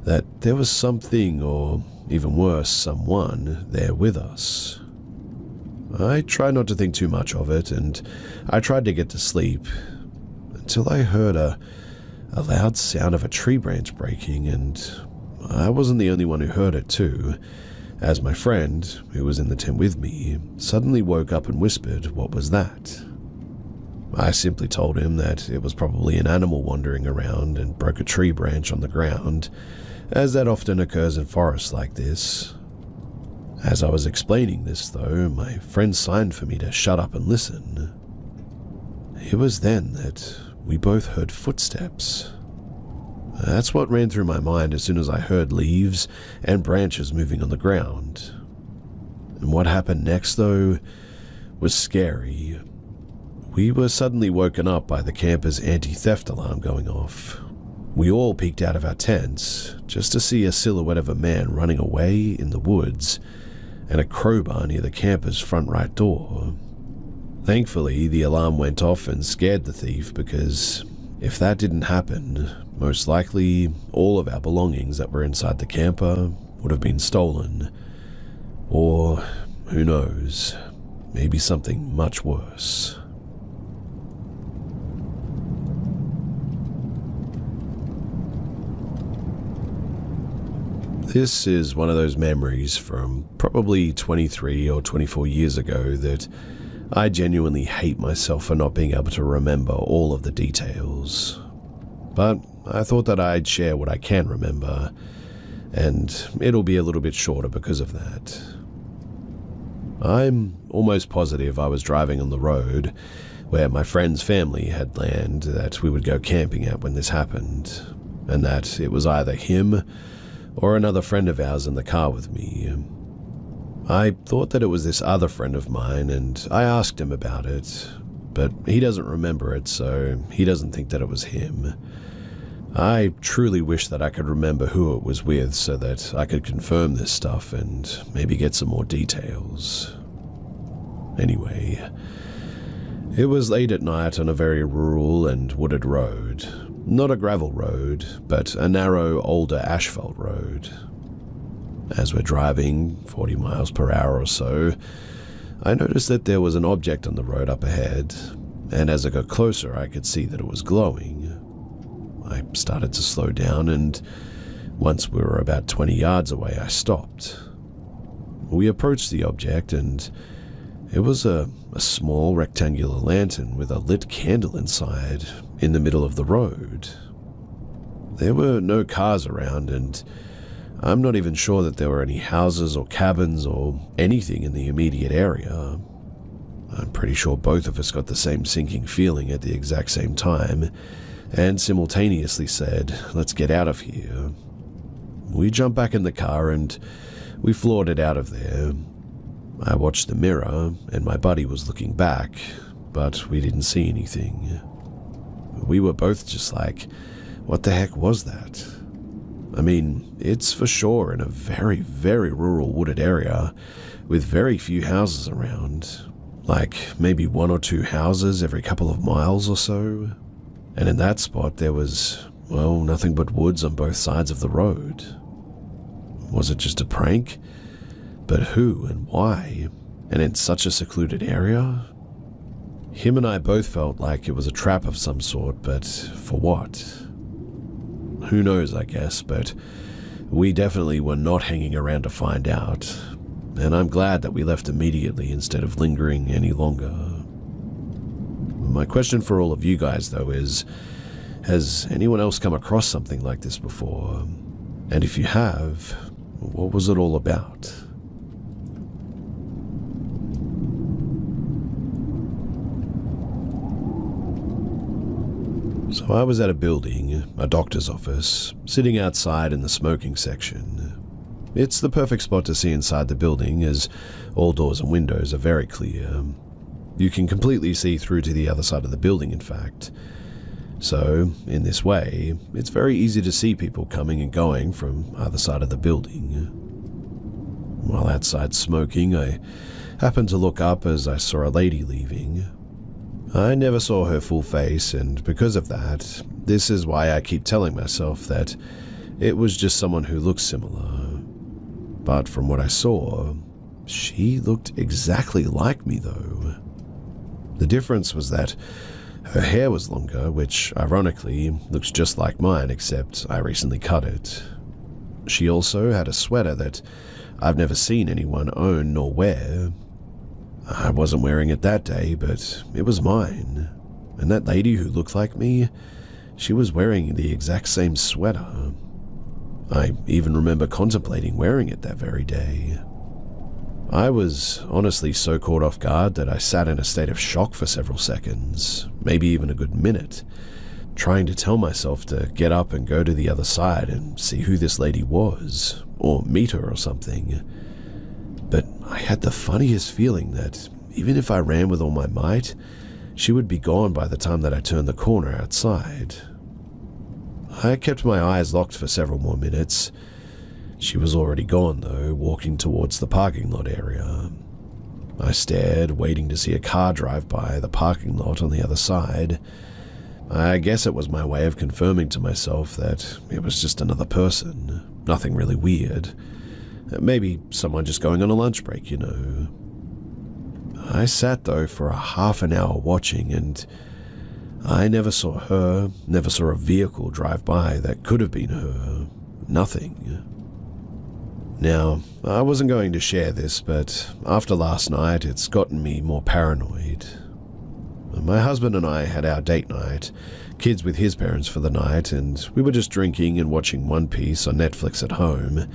that there was something, or even worse, someone, there with us. I tried not to think too much of it, and I tried to get to sleep, until I heard a loud sound of a tree branch breaking, and I wasn't the only one who heard it too, as my friend, who was in the tent with me, suddenly woke up and whispered, "What was that?" I simply told him that it was probably an animal wandering around and broke a tree branch on the ground, as that often occurs in forests like this. As I was explaining this, though, my friend signed for me to shut up and listen. It was then that we both heard footsteps. That's what ran through my mind as soon as I heard leaves and branches moving on the ground. And what happened next, though, was scary. We were suddenly woken up by the camper's anti-theft alarm going off. We all peeked out of our tents just to see a silhouette of a man running away in the woods and a crowbar near the camper's front right door. Thankfully, the alarm went off and scared the thief, because if that didn't happen, most likely all of our belongings that were inside the camper would have been stolen. Or, who knows, maybe something much worse. This is one of those memories from probably 23 or 24 years ago that I genuinely hate myself for not being able to remember all of the details. But I thought that I'd share what I can remember, and it'll be a little bit shorter because of that. I'm almost positive I was driving on the road where my friend's family had land that we would go camping at when this happened, and that it was either him or another friend of ours in the car with me. I thought that it was this other friend of mine, and I asked him about it, but he doesn't remember it, so he doesn't think that it was him. I truly wish that I could remember who it was with so that I could confirm this stuff and maybe get some more details. Anyway, it was late at night on a very rural and wooded road. Not a gravel road, but a narrow, older asphalt road. As we're driving 40 miles per hour or so, I noticed that there was an object on the road up ahead, and as I got closer I could see that it was glowing. I started to slow down, and once we were about 20 yards away I stopped. We approached the object, and it was a small rectangular lantern with a lit candle inside, in the middle of the road. There were no cars around, and I'm not even sure that there were any houses or cabins or anything in the immediate area. I'm pretty sure both of us got the same sinking feeling at the exact same time, and simultaneously said, "Let's get out of here." We jumped back in the car and we floored it out of there. I watched the mirror, and my buddy was looking back, but we didn't see anything. We were both just like, what the heck was that? I mean, it's for sure in a very, very rural wooded area with very few houses around, like maybe one or two houses every couple of miles or so. And in that spot there was, well, nothing but woods on both sides of the road. Was it just a prank? But who and why? And in such a secluded area? Him and I both felt like it was a trap of some sort, but for what? Who knows, I guess, but we definitely were not hanging around to find out, and I'm glad that we left immediately instead of lingering any longer. My question for all of you guys, though, is, has anyone else come across something like this before? And if you have, what was it all about? So I was at a building, a doctor's office, sitting outside in the smoking section. It's the perfect spot to see inside the building, as all doors and windows are very clear. You can completely see through to the other side of the building, in fact. So, in this way, it's very easy to see people coming and going from either side of the building. While outside smoking, I happened to look up as I saw a lady leaving. I never saw her full face, and because of that, this is why I keep telling myself that it was just someone who looked similar. But from what I saw, she looked exactly like me though. The difference was that her hair was longer, which ironically looks just like mine, except I recently cut it. She also had a sweater that I've never seen anyone own nor wear. I wasn't wearing it that day, but it was mine. And that lady who looked like me, she was wearing the exact same sweater. I even remember contemplating wearing it that very day. I was honestly so caught off guard that I sat in a state of shock for several seconds, maybe even a good minute, trying to tell myself to get up and go to the other side and see who this lady was, or meet her or something. But I had the funniest feeling that even if I ran with all my might, she would be gone by the time that I turned the corner outside. I kept my eyes locked for several more minutes. She was already gone though, walking towards the parking lot area. I stared, waiting to see a car drive by the parking lot on the other side. I guess it was my way of confirming to myself that it was just another person, nothing really weird. Maybe someone just going on a lunch break, you know. I sat though for a half an hour watching, and I never saw her, never saw a vehicle drive by that could have been her. Nothing. Now, I wasn't going to share this, but after last night it's gotten me more paranoid. My husband and I had our date night, kids with his parents for the night, and we were just drinking and watching One Piece on Netflix at home.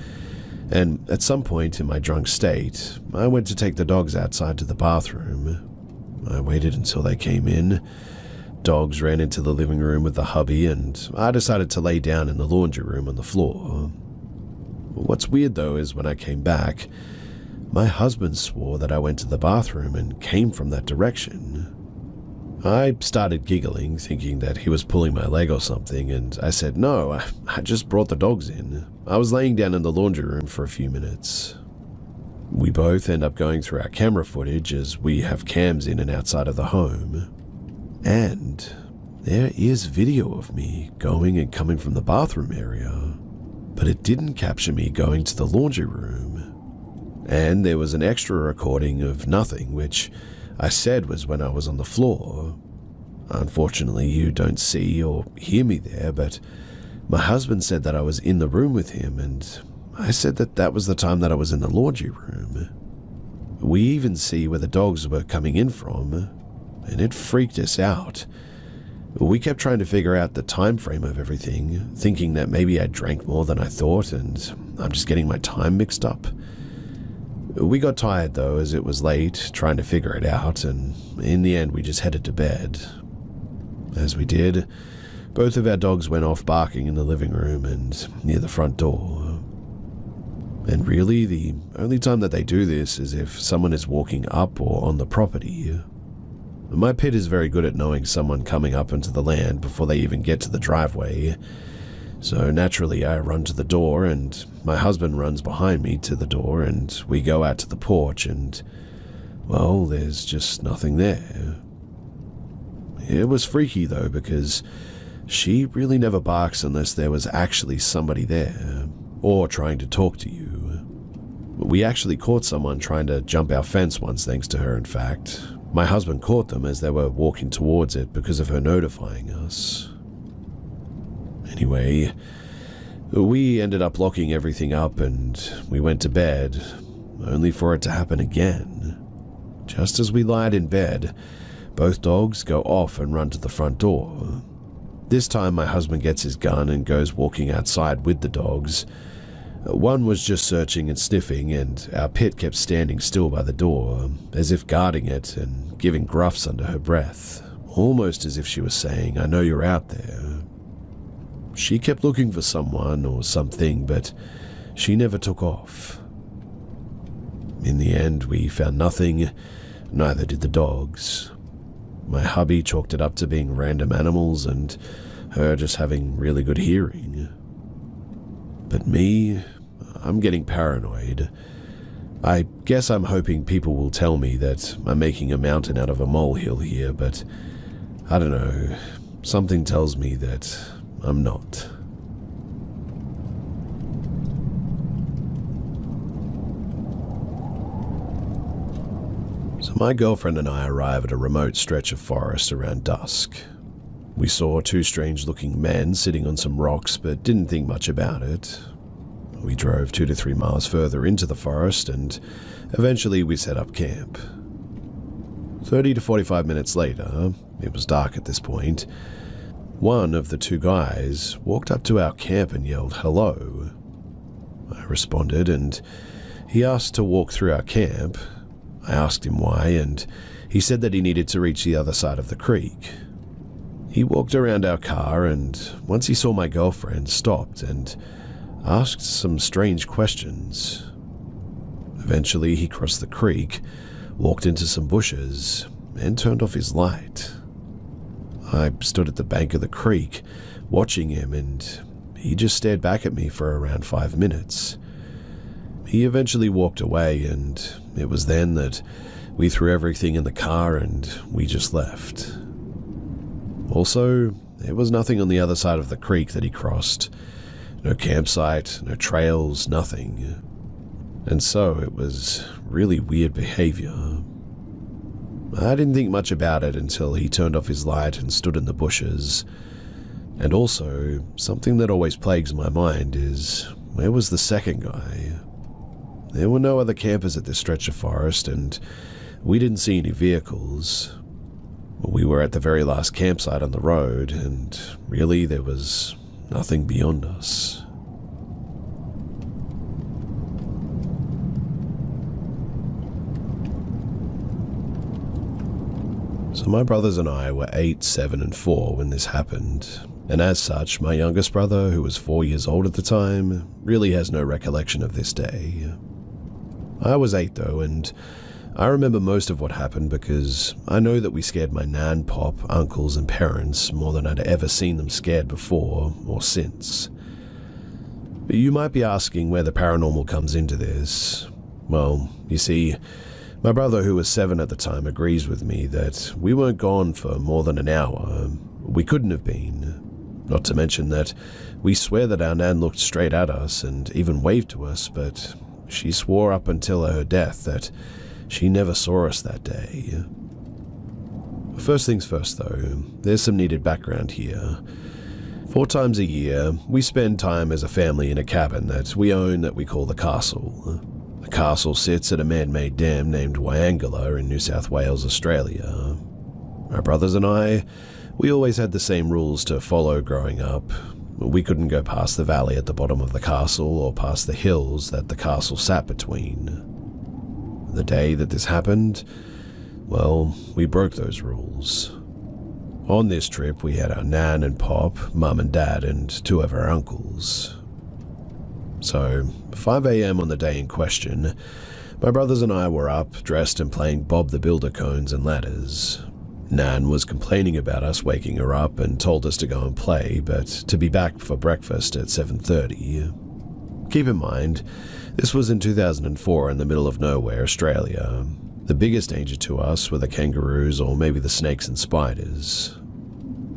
And at some point in my drunk state, I went to take the dogs outside to the bathroom. I waited until they came in. Dogs ran into the living room with the hubby, and I decided to lay down in the laundry room on the floor. What's weird though is when I came back, my husband swore that I went to the bathroom and came from that direction. I started giggling, thinking that he was pulling my leg or something, and I said, no, I just brought the dogs in. I was laying down in the laundry room for a few minutes. We both end up going through our camera footage as we have cams in and outside of the home. And there is video of me going and coming from the bathroom area, but it didn't capture me going to the laundry room. And there was an extra recording of nothing, which I said was when I was on the floor. Unfortunately, you don't see or hear me there, but my husband said that I was in the room with him, and I said that that was the time that I was in the laundry room. We even see where the dogs were coming in from, and it freaked us out. We kept trying to figure out the time frame of everything, thinking that maybe I drank more than I thought, and I'm just getting my time mixed up. We got tired though, as it was late, trying to figure it out, and in the end we just headed to bed. As we did, both of our dogs went off barking in the living room and near the front door. And really, the only time that they do this is if someone is walking up or on the property. My pit is very good at knowing someone coming up into the land before they even get to the driveway, So naturally I run to the door and my husband runs behind me to the door and we go out to the porch and, well, there's just nothing there. It was freaky though because she really never barks unless there was actually somebody there or trying to talk to you. We actually caught someone trying to jump our fence once thanks to her, in fact. My husband caught them as they were walking towards it because of her notifying us. Anyway, we ended up locking everything up and we went to bed, only for it to happen again. Just as we lied in bed, both dogs go off and run to the front door. This time my husband gets his gun and goes walking outside with the dogs. One was just searching and sniffing, and our pit kept standing still by the door, as if guarding it and giving gruffs under her breath, almost as if she was saying, "I know you're out there." She kept looking for someone or something, but she never took off. In the end, we found nothing, neither did the dogs. My hubby chalked it up to being random animals and her just having really good hearing. But me, I'm getting paranoid. I guess I'm hoping people will tell me that I'm making a mountain out of a molehill here, but I don't know. Something tells me that I'm not. So my girlfriend and I arrive at a remote stretch of forest around dusk. We saw two strange-looking men sitting on some rocks but didn't think much about it. We drove 2 to 3 miles further into the forest and eventually we set up camp. 30 to 45 minutes later, it was dark at this point, one of the two guys walked up to our camp and yelled, "Hello." I responded and he asked to walk through our camp. I asked him why and he said that he needed to reach the other side of the creek. He walked around our car and once he saw my girlfriend, stopped and asked some strange questions. Eventually he crossed the creek, walked into some bushes, and turned off his light. I stood at the bank of the creek, watching him, and he just stared back at me for around 5 minutes. He eventually walked away, and it was then that we threw everything in the car and we just left. Also, there was nothing on the other side of the creek that he crossed. No campsite, no trails, nothing. And so it was really weird behavior. I didn't think much about it until he turned off his light and stood in the bushes. And also, something that always plagues my mind is, where was the second guy? There were no other campers at this stretch of forest, and we didn't see any vehicles. We were at the very last campsite on the road, and really there was nothing beyond us. So my brothers and I were 8, 7, and 4 when this happened, and as such, my youngest brother, who was 4 years old at the time, really has no recollection of this day. I was 8 though, and I remember most of what happened because I know that we scared my nan, pop, uncles, and parents more than I'd ever seen them scared before or since. You might be asking where the paranormal comes into this. Well, you see, my brother, who was 7 at the time, agrees with me that we weren't gone for more than an hour. We couldn't have been. Not to mention that we swear that our nan looked straight at us and even waved to us, but she swore up until her death that she never saw us that day. First things first though, there's some needed background here. 4 times a year, we spend time as a family in a cabin that we own that we call the castle. The castle sits at a man-made dam named Wyangala in New South Wales, Australia. My brothers and I, we always had the same rules to follow growing up. We couldn't go past the valley at the bottom of the castle or past the hills that the castle sat between. The day that this happened, well, we broke those rules. On this trip, we had our nan and pop, mum and dad, and 2 of our uncles. So, 5 a.m. on the day in question, my brothers and I were up, dressed and playing Bob the Builder cones and ladders. Nan was complaining about us waking her up and told us to go and play, but to be back for breakfast at 7:30. Keep in mind, this was in 2004 in the middle of nowhere, Australia. The biggest danger to us were the kangaroos or maybe the snakes and spiders.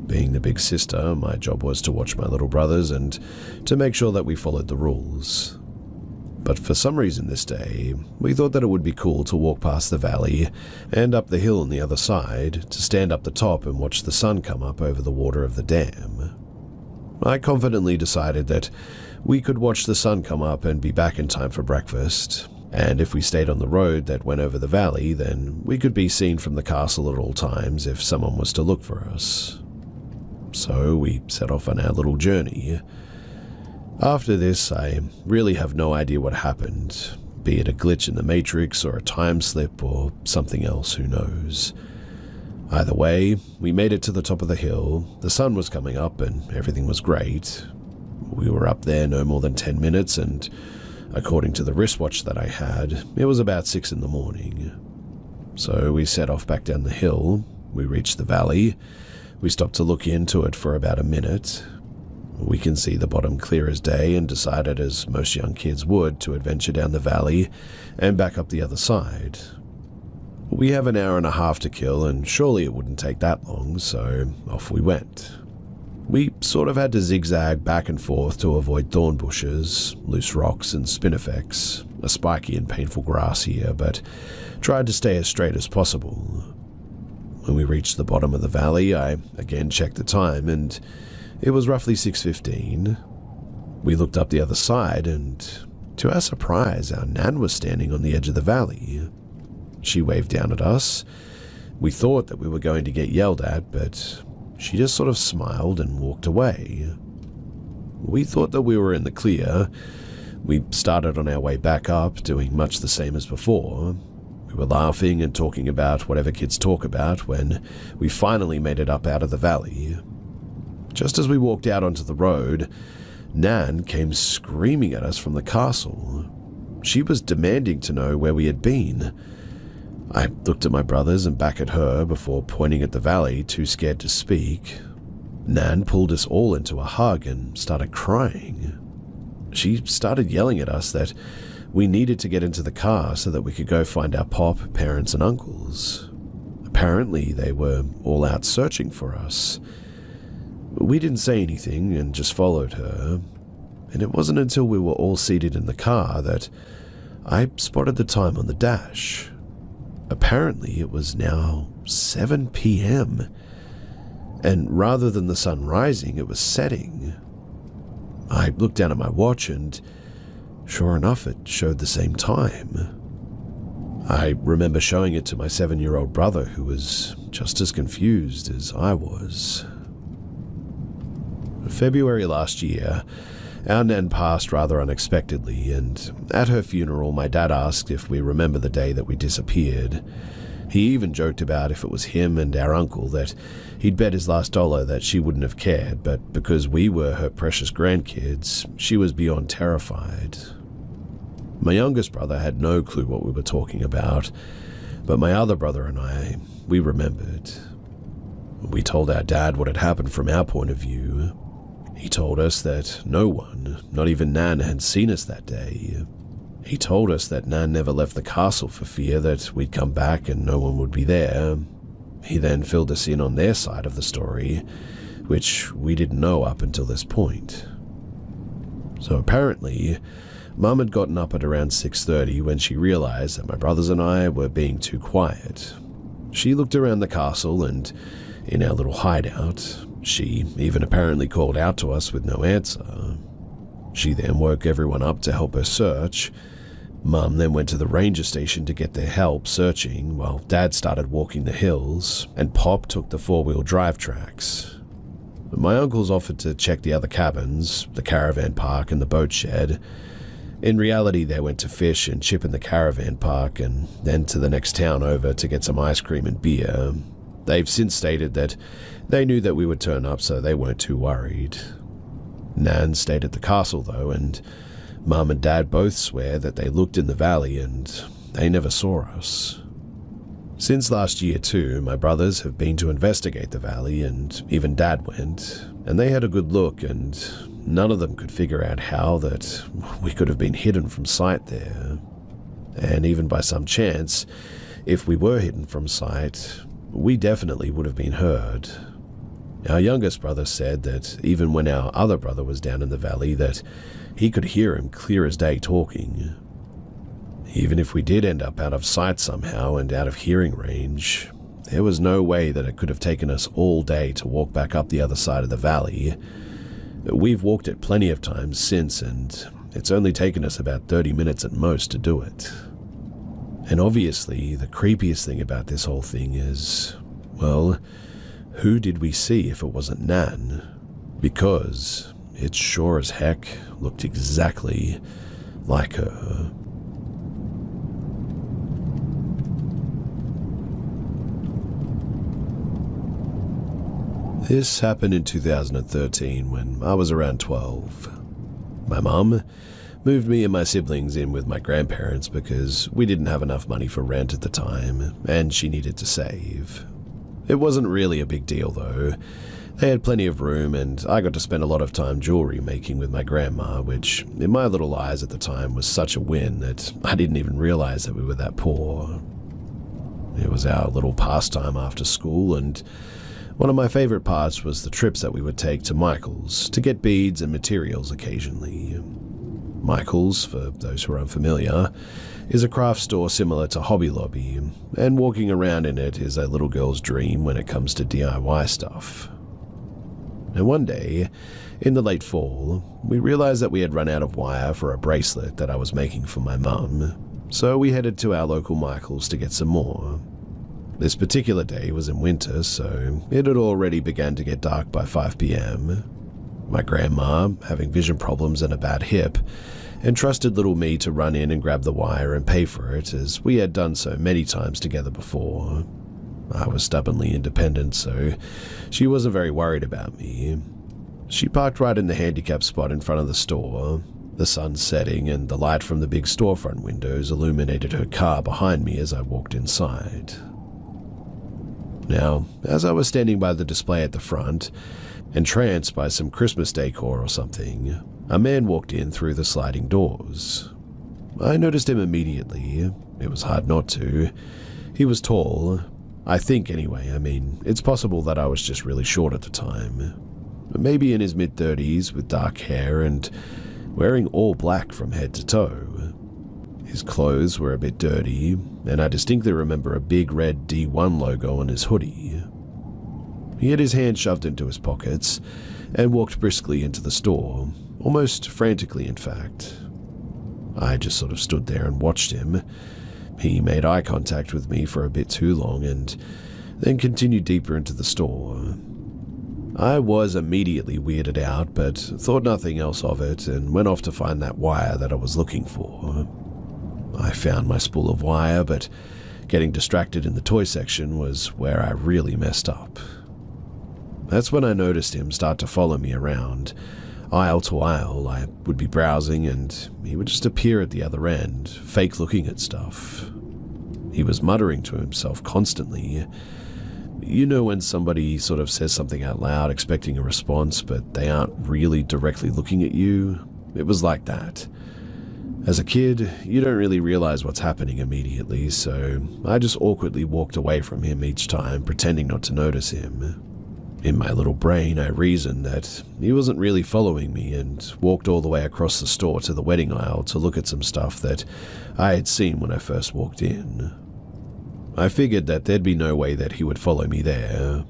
Being the big sister, my job was to watch my little brothers and to make sure that we followed the rules. But for some reason this day, we thought that it would be cool to walk past the valley and up the hill on the other side to stand up the top and watch the sun come up over the water of the dam. I confidently decided that we could watch the sun come up and be back in time for breakfast, and if we stayed on the road that went over the valley, then we could be seen from the castle at all times if someone was to look for us. So we set off on our little journey. After this, I really have no idea what happened, be it a glitch in the Matrix or a time slip or something else, who knows. Either way, we made it to the top of the hill, the sun was coming up and everything was great. We were up there no more than 10 minutes and, according to the wristwatch that I had, it was about 6 in the morning. So we set off back down the hill, we reached the valley, we stopped to look into it for about a minute. We can see the bottom clear as day and decided, as most young kids would, to adventure down the valley and back up the other side. We have an hour and a half to kill and surely it wouldn't take that long, so off we went. We sort of had to zigzag back and forth to avoid thorn bushes, loose rocks and spinifex, a spiky and painful grass here, but tried to stay as straight as possible. When we reached the bottom of the valley, I again checked the time and it was roughly 6:15. We looked up the other side and, to our surprise, our Nan was standing on the edge of the valley. She waved down at us. We thought that we were going to get yelled at, but she just sort of smiled and walked away. We thought that we were in the clear. We started on our way back up, doing much the same as before. We were laughing and talking about whatever kids talk about when we finally made it up out of the valley. Just as we walked out onto the road, Nan came screaming at us from the castle. She was demanding to know where we had been. I looked at my brothers and back at her before pointing at the valley, too scared to speak. Nan pulled us all into a hug and started crying. She started yelling at us that we needed to get into the car so that we could go find our pop, parents, and uncles. Apparently, they were all out searching for us. We didn't say anything and just followed her, and it wasn't until we were all seated in the car that I spotted the time on the dash. Apparently it was now 7 p.m, and rather than the sun rising, it was setting. I looked down at my watch and, sure enough, it showed the same time. I remember showing it to my 7-year-old brother, who was just as confused as I was. February last year, our Nan passed rather unexpectedly, and at her funeral my dad asked if we remember the day that we disappeared. He even joked about if it was him and our uncle that he'd bet his last dollar that she wouldn't have cared, but because we were her precious grandkids, she was beyond terrified. My youngest brother had no clue what we were talking about, but my other brother and I, we remembered. We told our dad what had happened from our point of view. He told us that no one, not even Nan, had seen us that day. He told us that Nan never left the castle for fear that we'd come back and no one would be there. He then filled us in on their side of the story, which we didn't know up until this point. So apparently, Mum had gotten up at around 6:30 when she realized that my brothers and I were being too quiet. She looked around the castle and, in our little hideout, she even apparently called out to us with no answer. She then woke everyone up to help her search. Mum then went to the ranger station to get their help searching, while Dad started walking the hills, and Pop took the 4-wheel drive tracks. My uncles offered to check the other cabins, the caravan park and the boat shed. In reality, they went to fish and chip in the caravan park and then to the next town over to get some ice cream and beer. They've since stated that they knew that we would turn up, so they weren't too worried. Nan stayed at the castle though, and Mum and Dad both swear that they looked in the valley and they never saw us. Since last year too, my brothers have been to investigate the valley, and even Dad went, and they had a good look, and none of them could figure out how that we could have been hidden from sight there. And even by some chance, if we were hidden from sight, we definitely would have been heard. Our youngest brother said that even when our other brother was down in the valley, that he could hear him clear as day talking. Even if we did end up out of sight somehow and out of hearing range, there was no way that it could have taken us all day to walk back up the other side of the valley. We've walked it plenty of times since, and it's only taken us about 30 minutes at most to do it. And obviously, the creepiest thing about this whole thing is, well, who did we see if it wasn't Nan? Because it sure as heck looked exactly like her. This happened in 2013 when I was around 12. My mum moved me and my siblings in with my grandparents because we didn't have enough money for rent at the time, and she needed to save. It wasn't really a big deal though. They had plenty of room, and I got to spend a lot of time jewelry making with my grandma, which in my little eyes at the time was such a win that I didn't even realize that we were that poor. It was our little pastime after school, and one of my favorite parts was the trips that we would take to Michael's to get beads and materials occasionally. Michael's, for those who are unfamiliar, is a craft store similar to Hobby Lobby, and walking around in it is a little girl's dream when it comes to DIY stuff. And one day, in the late fall, we realized that we had run out of wire for a bracelet that I was making for my mum, so we headed to our local Michael's to get some more. This particular day was in winter, so it had already begun to get dark by 5 p.m. My grandma, having vision problems and a bad hip, entrusted little me to run in and grab the wire and pay for it, as we had done so many times together before. I was stubbornly independent, so she wasn't very worried about me. She parked right in the handicap spot in front of the store. The sun setting and the light from the big storefront windows illuminated her car behind me as I walked inside. Now, as I was standing by the display at the front, entranced by some Christmas decor or something, a man walked in through the sliding doors. I noticed him immediately. It was hard not to. He was tall. I think anyway. I mean, it's possible that I was just really short at the time. Maybe in his mid-30s with dark hair and wearing all black from head to toe. His clothes were a bit dirty, and I distinctly remember a big red D1 logo on his hoodie. He had his hands shoved into his pockets and walked briskly into the store, almost frantically in fact. I just sort of stood there and watched him. He made eye contact with me for a bit too long and then continued deeper into the store. I was immediately weirded out, but thought nothing else of it and went off to find that wire that I was looking for. I found my spool of wire, but getting distracted in the toy section was where I really messed up. That's when I noticed him start to follow me around. Aisle to aisle, I would be browsing and he would just appear at the other end, fake looking at stuff. He was muttering to himself constantly. You know when somebody sort of says something out loud expecting a response, but they aren't really directly looking at you? It was like that. As a kid, you don't really realize what's happening immediately, so I just awkwardly walked away from him each time, pretending not to notice him. In my little brain, I reasoned that he wasn't really following me and walked all the way across the store to the wedding aisle to look at some stuff that I had seen when I first walked in. I figured that there'd be no way that he would follow me there,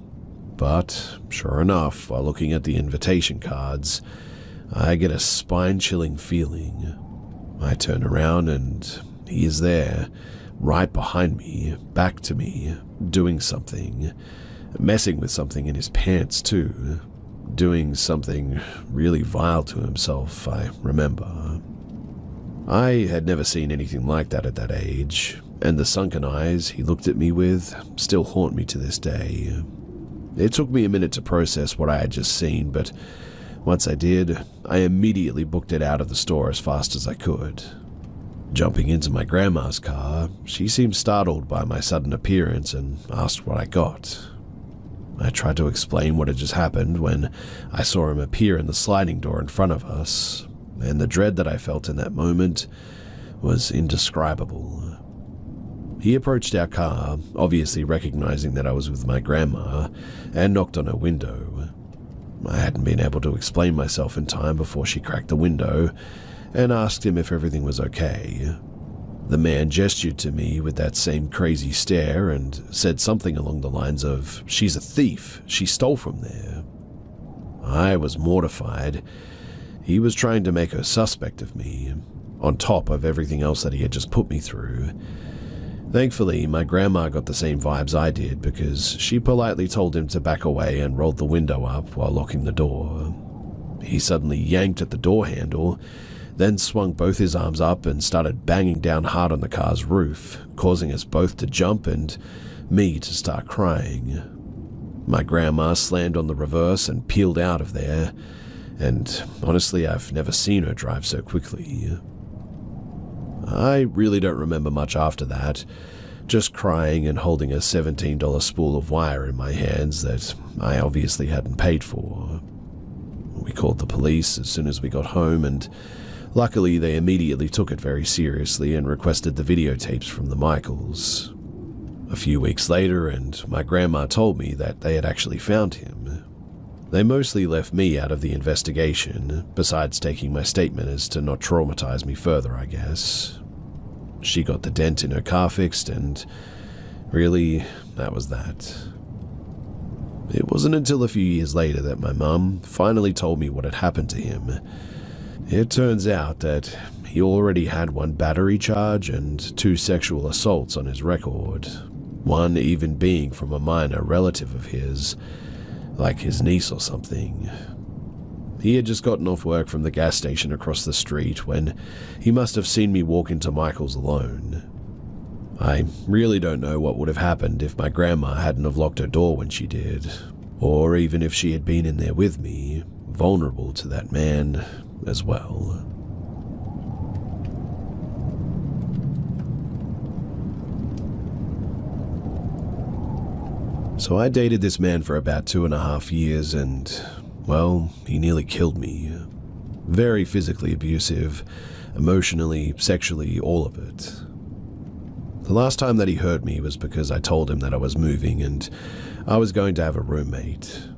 but sure enough, while looking at the invitation cards, I get a spine-chilling feeling. I turn around and he is there, right behind me, back to me, doing something, messing with something in his pants too, doing something really vile to himself, I remember. I had never seen anything like that at that age, and the sunken eyes he looked at me with still haunt me to this day. It took me a minute to process what I had just seen, but once I did, I immediately booked it out of the store as fast as I could. Jumping into my grandma's car, she seemed startled by my sudden appearance and asked what I got. I tried to explain what had just happened when I saw him appear in the sliding door in front of us, and the dread that I felt in that moment was indescribable. He approached our car, obviously recognizing that I was with my grandma, and knocked on her window. I hadn't been able to explain myself in time before she cracked the window and asked him if everything was okay. The man gestured to me with that same crazy stare and said something along the lines of, "She's a thief, she stole from there." I was mortified. He was trying to make her suspect of me, on top of everything else that he had just put me through. Thankfully, my grandma got the same vibes I did because she politely told him to back away and rolled the window up while locking the door. He suddenly yanked at the door handle, then swung both his arms up and started banging down hard on the car's roof, causing us both to jump and me to start crying. My grandma slammed on the reverse and peeled out of there, and honestly, I've never seen her drive so quickly. I really don't remember much after that, just crying and holding a $17 spool of wire in my hands that I obviously hadn't paid for. We called the police as soon as we got home, and luckily they immediately took it very seriously and requested the videotapes from the Michaels. A few weeks later, and my grandma told me that they had actually found him. They mostly left me out of the investigation, besides taking my statement as to not traumatize me further, I guess. She got the dent in her car fixed, and really, that was that. It wasn't until a few years later that my mum finally told me what had happened to him. It turns out that he already had one battery charge and 2 sexual assaults on his record, one even being from a minor relative of his, like his niece or something. He had just gotten off work from the gas station across the street when he must have seen me walk into Michael's alone. I really don't know what would have happened if my grandma hadn't have locked her door when she did, or even if she had been in there with me, vulnerable to that man as well. So I dated this man for about 2.5 years and, well, he nearly killed me. Very physically abusive, emotionally, sexually, all of it. The last time that he hurt me was because I told him that I was moving and I was going to have a roommate.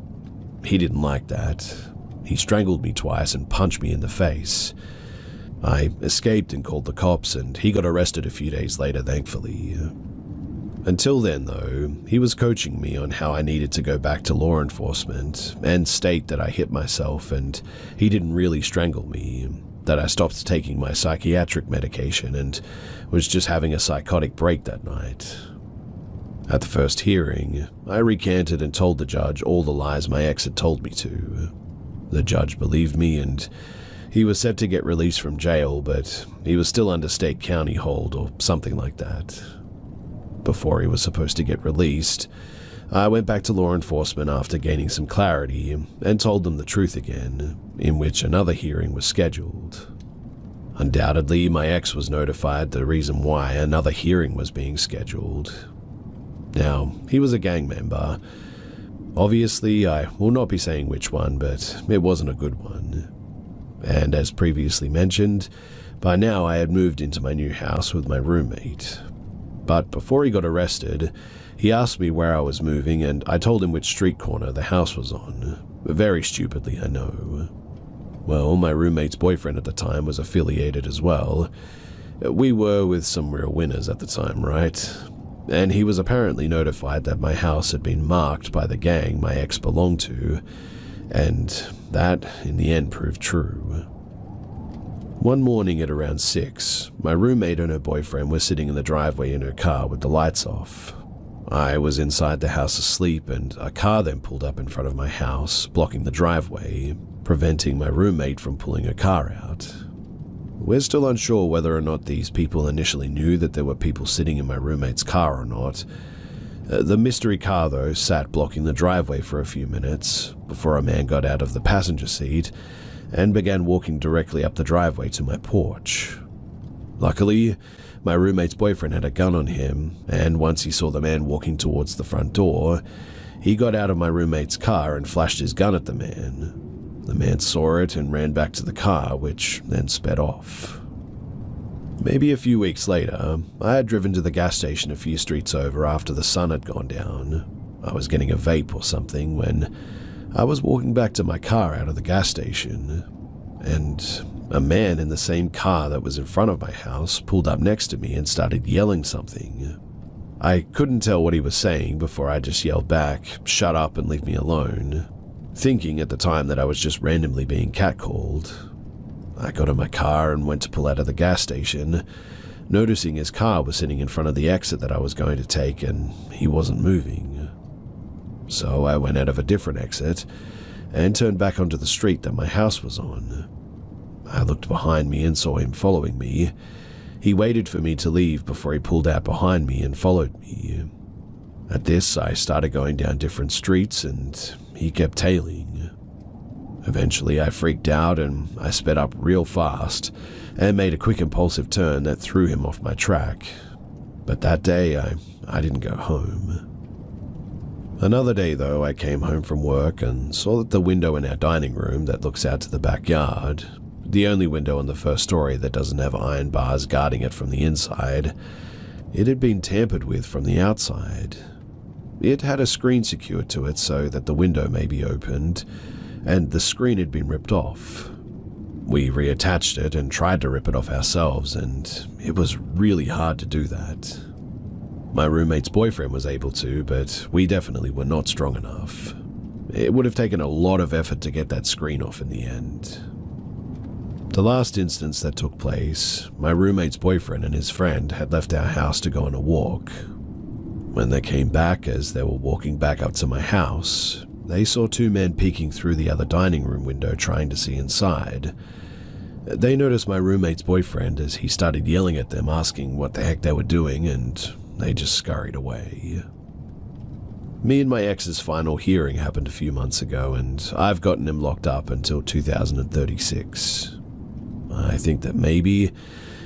He didn't like that. He strangled me twice and punched me in the face. I escaped and called the cops, and he got arrested a few days later, thankfully. Until then, though, he was coaching me on how I needed to go back to law enforcement and state that I hit myself and he didn't really strangle me, that I stopped taking my psychiatric medication and was just having a psychotic break that night. At the first hearing, I recanted and told the judge all the lies my ex had told me to. The judge believed me, and he was set to get released from jail, but he was still under state county hold or something like that. Before he was supposed to get released, I went back to law enforcement after gaining some clarity and told them the truth again, in which another hearing was scheduled. Undoubtedly, my ex was notified the reason why another hearing was being scheduled. Now, he was a gang member. Obviously, I will not be saying which one, but it wasn't a good one. And as previously mentioned, by now I had moved into my new house with my roommate. But before he got arrested, he asked me where I was moving, and I told him which street corner the house was on. Very stupidly, I know. Well, my roommate's boyfriend at the time was affiliated as well. We were with some real winners at the time, right? And he was apparently notified that my house had been marked by the gang my ex belonged to, and that, in the end, proved true. One morning at around 6, my roommate and her boyfriend were sitting in the driveway in her car with the lights off. I was inside the house asleep, and a car then pulled up in front of my house, blocking the driveway, preventing my roommate from pulling her car out. We're still unsure whether or not these people initially knew that there were people sitting in my roommate's car or not. The mystery car, though, sat blocking the driveway for a few minutes before a man got out of the passenger seat and began walking directly up the driveway to my porch. Luckily, my roommate's boyfriend had a gun on him, and once he saw the man walking towards the front door, he got out of my roommate's car and flashed his gun at the man. The man saw it and ran back to the car, which then sped off. Maybe a few weeks later, I had driven to the gas station a few streets over after the sun had gone down. I was getting a vape or something when I was walking back to my car out of the gas station, and a man in the same car that was in front of my house pulled up next to me and started yelling something. I couldn't tell what he was saying before I just yelled back, "Shut up and leave me alone," thinking at the time that I was just randomly being catcalled. I got in my car and went to pull out of the gas station, noticing his car was sitting in front of the exit that I was going to take and he wasn't moving. So I went out of a different exit and turned back onto the street that my house was on. I looked behind me and saw him following me. He waited for me to leave before he pulled out behind me and followed me. At this, I started going down different streets and he kept tailing. Eventually, I freaked out and I sped up real fast and made a quick impulsive turn that threw him off my track. But that day, I didn't go home. Another day, though, I came home from work and saw that the window in our dining room that looks out to the backyard, the only window on the first story that doesn't have iron bars guarding it from the inside, it had been tampered with from the outside. It had a screen secured to it so that the window may be opened, and the screen had been ripped off. We reattached it and tried to rip it off ourselves, and it was really hard to do that. My roommate's boyfriend was able to, but we definitely were not strong enough. It would have taken a lot of effort to get that screen off in the end. The last instance that took place, my roommate's boyfriend and his friend had left our house to go on a walk. When they came back, as they were walking back up to my house, they saw two men peeking through the other dining room window trying to see inside. They noticed my roommate's boyfriend as he started yelling at them, asking what the heck they were doing, and they just scurried away. Me and my ex's final hearing happened a few months ago, and I've gotten him locked up until 2036. I think that maybe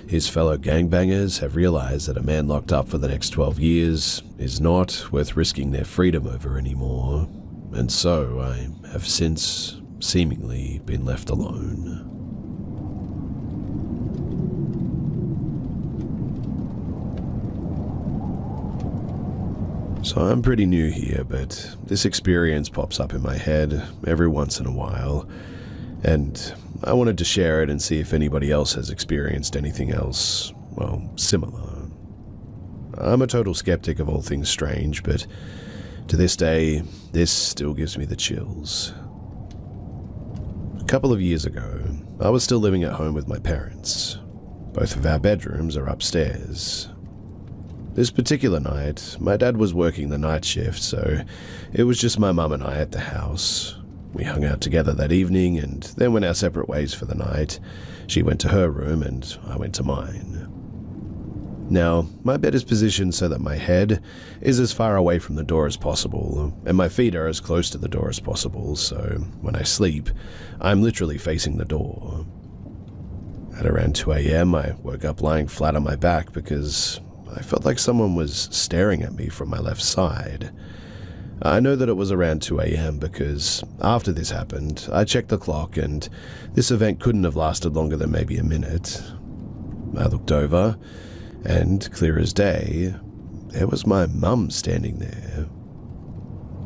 his fellow gangbangers have realized that a man locked up for the next 12 years is not worth risking their freedom over anymore. And so I have since seemingly been left alone. So I'm pretty new here, but this experience pops up in my head every once in a while, and I wanted to share it and see if anybody else has experienced anything else, well, similar. I'm a total skeptic of all things strange, but to this day, this still gives me the chills. A couple of years ago, I was still living at home with my parents. Both of our bedrooms are upstairs. This particular night, my dad was working the night shift, so it was just my mum and I at the house. We hung out together that evening and then went our separate ways for the night. She went to her room and I went to mine. Now, my bed is positioned so that my head is as far away from the door as possible, and my feet are as close to the door as possible, so when I sleep, I'm literally facing the door. At around 2 a.m., I woke up lying flat on my back because I felt like someone was staring at me from my left side. I know that it was around 2 a.m. because after this happened, I checked the clock and this event couldn't have lasted longer than maybe a minute. I looked over, and clear as day, there was my mum standing there.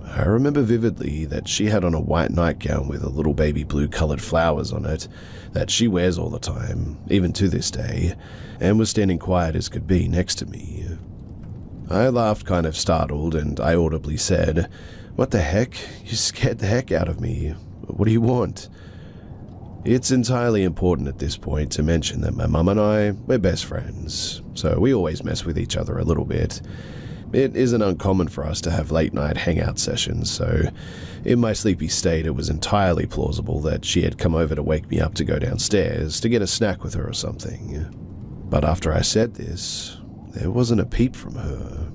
I remember vividly that she had on a white nightgown with a little baby blue colored flowers on it that she wears all the time, even to this day, and was standing quiet as could be next to me. I laughed kind of startled and I audibly said, "What the heck? You scared the heck out of me. What do you want?" It's entirely important at this point to mention that my mum and I, we're best friends, so we always mess with each other a little bit. It isn't uncommon for us to have late night hangout sessions, so in my sleepy state it was entirely plausible that she had come over to wake me up to go downstairs to get a snack with her or something. But after I said this, there wasn't a peep from her.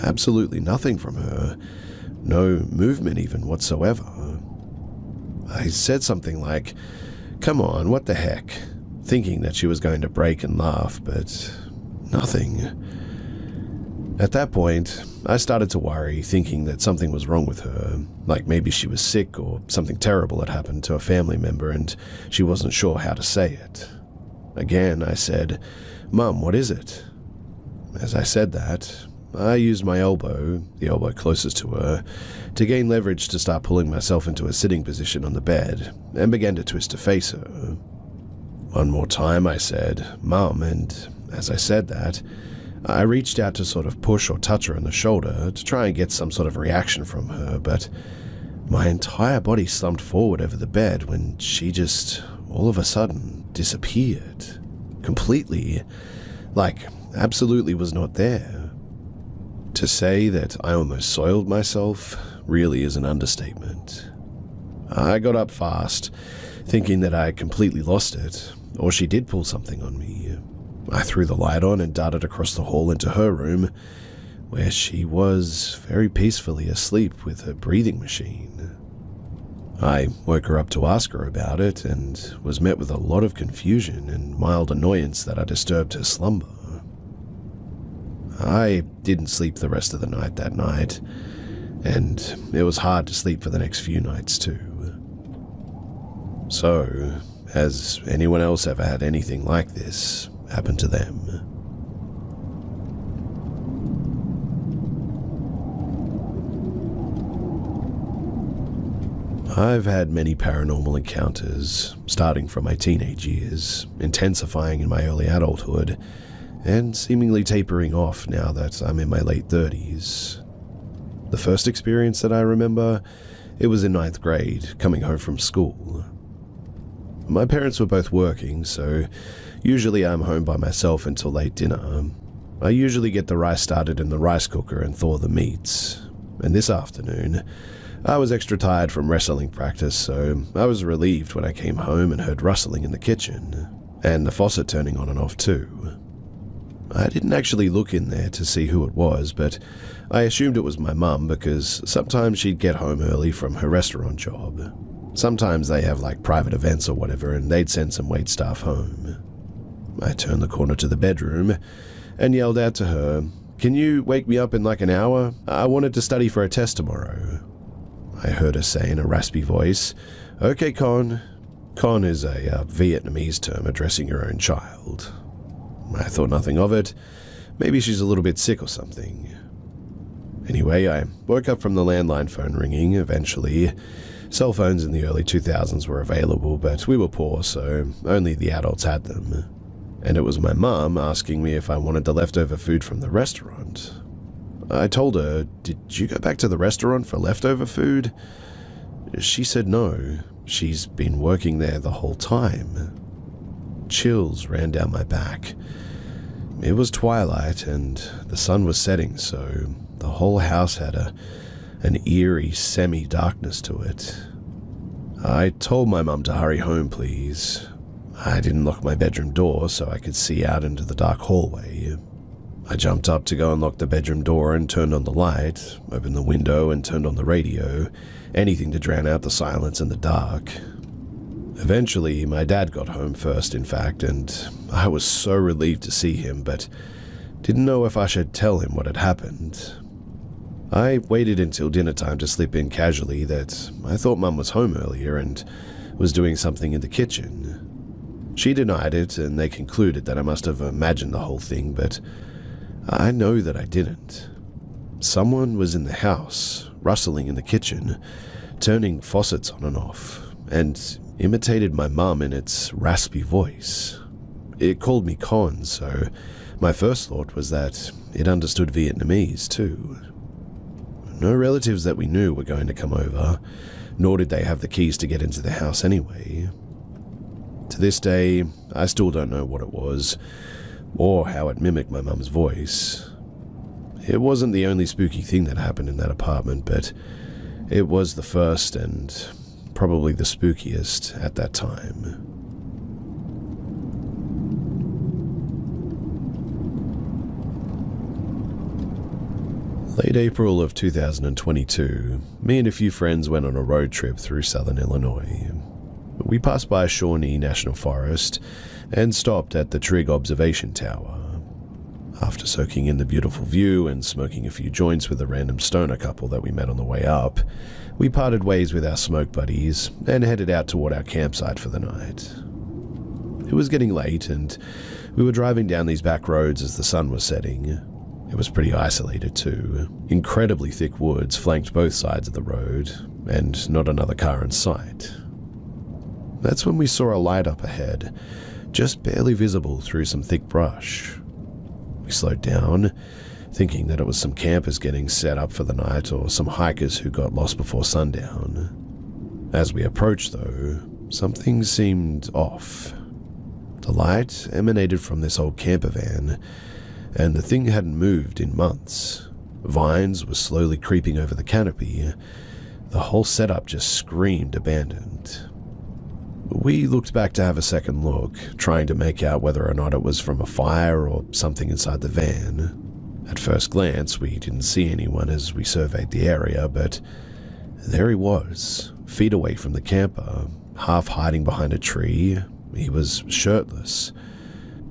Absolutely nothing from her. No movement even whatsoever. I said something like, "Come on, what the heck?" thinking that she was going to break and laugh, but nothing. At that point, I started to worry, thinking that something was wrong with her, like maybe she was sick or something terrible had happened to a family member and she wasn't sure how to say it. Again, I said, "Mum, what is it?" As I said that, I used my elbow, the elbow closest to her, to gain leverage to start pulling myself into a sitting position on the bed and began to twist to face her. One more time I said, "Mum," and as I said that, I reached out to sort of push or touch her on the shoulder to try and get some sort of reaction from her, but my entire body slumped forward over the bed when she just, all of a sudden, disappeared. Completely. Like, absolutely was not there. To say that I almost soiled myself really is an understatement. I got up fast, thinking that I completely lost it, or she did pull something on me. I threw the light on and darted across the hall into her room, where she was very peacefully asleep with her breathing machine. I woke her up to ask her about it and was met with a lot of confusion and mild annoyance that I disturbed her slumber. I didn't sleep the rest of the night that night, and it was hard to sleep for the next few nights too. So, has anyone else ever had anything like this happen to them? I've had many paranormal encounters, starting from my teenage years, intensifying in my early adulthood, and seemingly tapering off now that I'm in my late 30s. The first experience that I remember, it was in 9th grade, coming home from school. My parents were both working, so usually I'm home by myself until late dinner. I usually get the rice started in the rice cooker and thaw the meats. And this afternoon, I was extra tired from wrestling practice, so I was relieved when I came home and heard rustling in the kitchen, and the faucet turning on and off too. I didn't actually look in there to see who it was, but I assumed it was my mum because sometimes she'd get home early from her restaurant job. Sometimes they have like private events or whatever, and they'd send some waitstaff home. I turned the corner to the bedroom and yelled out to her, "Can you wake me up in like an hour? I wanted to study for a test tomorrow." I heard her say in a raspy voice, "Okay, Con." Con is a Vietnamese term addressing your own child. I thought nothing of it. Maybe she's a little bit sick or something. Anyway, I woke up from the landline phone ringing eventually. Cell phones in the early 2000s were available, but we were poor, so only the adults had them. And it was my mum asking me if I wanted the leftover food from the restaurant. I told her, "Did you go back to the restaurant for leftover food?" She said no. She's been working there the whole time. Chills ran down my back. It was twilight and the sun was setting, so the whole house had an eerie semi-darkness to it. I told my mum to hurry home, please. I didn't lock my bedroom door so I could see out into the dark hallway. I jumped up to go and lock the bedroom door and turned on the light, opened the window and turned on the radio, anything to drown out the silence in the dark. Eventually, my dad got home first, in fact, and I was so relieved to see him, but didn't know if I should tell him what had happened. I waited until dinner time to slip in casually that I thought Mum was home earlier and was doing something in the kitchen. She denied it, and they concluded that I must have imagined the whole thing, but I know that I didn't. Someone was in the house, rustling in the kitchen, turning faucets on and off, and imitated my mum in its raspy voice. It called me Con, so my first thought was that it understood Vietnamese too. No relatives that we knew were going to come over, nor did they have the keys to get into the house anyway. To this day, I still don't know what it was, or how it mimicked my mum's voice. It wasn't the only spooky thing that happened in that apartment, but it was the first and probably the spookiest at that time. Late April of 2022, me and a few friends went on a road trip through southern Illinois. We passed by Shawnee National Forest and stopped at the Trig Observation Tower. After soaking in the beautiful view and smoking a few joints with a random stoner couple that we met on the way up, we parted ways with our smoke buddies and headed out toward our campsite for the night. It was getting late and we were driving down these back roads as the sun was setting. It was pretty isolated too. Incredibly thick woods flanked both sides of the road and not another car in sight. That's when we saw a light up ahead, just barely visible through some thick brush. We slowed down, thinking that it was some campers getting set up for the night or some hikers who got lost before sundown. As we approached, though, something seemed off. The light emanated from this old camper van, and the thing hadn't moved in months. Vines were slowly creeping over the canopy. The whole setup just screamed abandoned. We looked back to have a second look, trying to make out whether or not it was from a fire or something inside the van. At first glance, we didn't see anyone as we surveyed the area, but there he was, feet away from the camper, half hiding behind a tree. He was shirtless,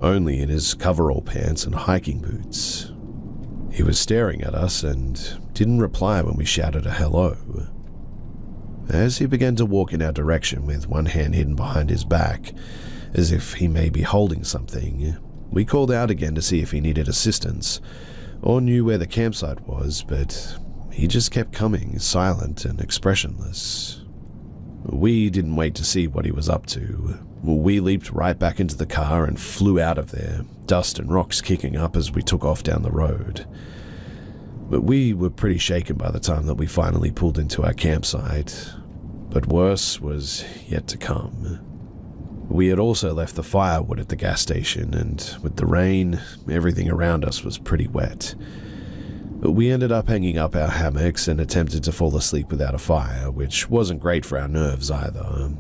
only in his coverall pants and hiking boots. He was staring at us and didn't reply when we shouted a hello. As he began to walk in our direction with one hand hidden behind his back, as if he may be holding something, we called out again to see if he needed assistance or knew where the campsite was, but he just kept coming, silent and expressionless. We didn't wait to see what he was up to. We leaped right back into the car and flew out of there, dust and rocks kicking up as we took off down the road. But we were pretty shaken by the time that we finally pulled into our campsite. But worse was yet to come. We had also left the firewood at the gas station, and with the rain, everything around us was pretty wet. But we ended up hanging up our hammocks and attempted to fall asleep without a fire, which wasn't great for our nerves either.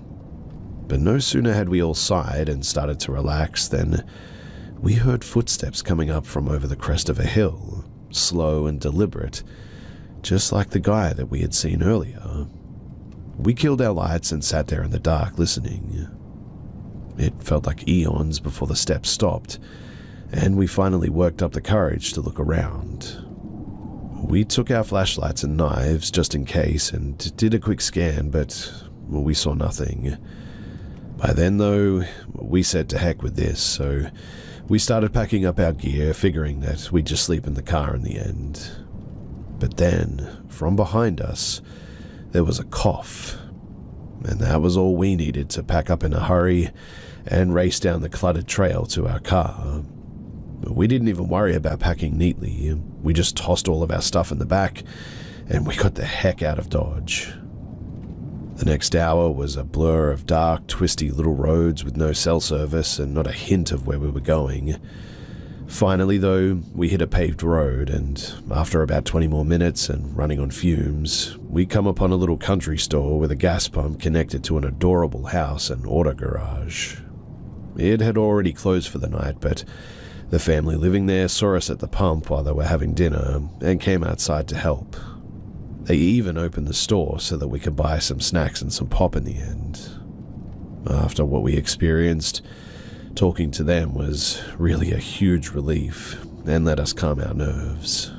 But no sooner had we all sighed and started to relax than we heard footsteps coming up from over the crest of a hill, slow and deliberate, just like the guy that we had seen earlier. We killed our lights and sat there in the dark listening. It felt like eons before the steps stopped, and we finally worked up the courage to look around. We took our flashlights and knives just in case and did a quick scan, but we saw nothing. By then, though, we said to heck with this, so we started packing up our gear, figuring that we'd just sleep in the car in the end. But then, from behind us, there was a cough, and that was all we needed to pack up in a hurry and race down the cluttered trail to our car. We didn't even worry about packing neatly. We just tossed all of our stuff in the back, and we got the heck out of Dodge. The next hour was a blur of dark, twisty little roads with no cell service and not a hint of where we were going. Finally, though, we hit a paved road, and after about 20 more minutes and running on fumes, we come upon a little country store with a gas pump connected to an adorable house and auto garage. It had already closed for the night, but the family living there saw us at the pump while they were having dinner and came outside to help. They even opened the store so that we could buy some snacks and some pop in the end. After what we experienced, talking to them was really a huge relief and let us calm our nerves.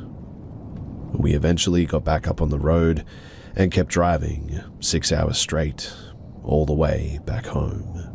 We eventually got back up on the road and kept driving 6 hours straight, all the way back home.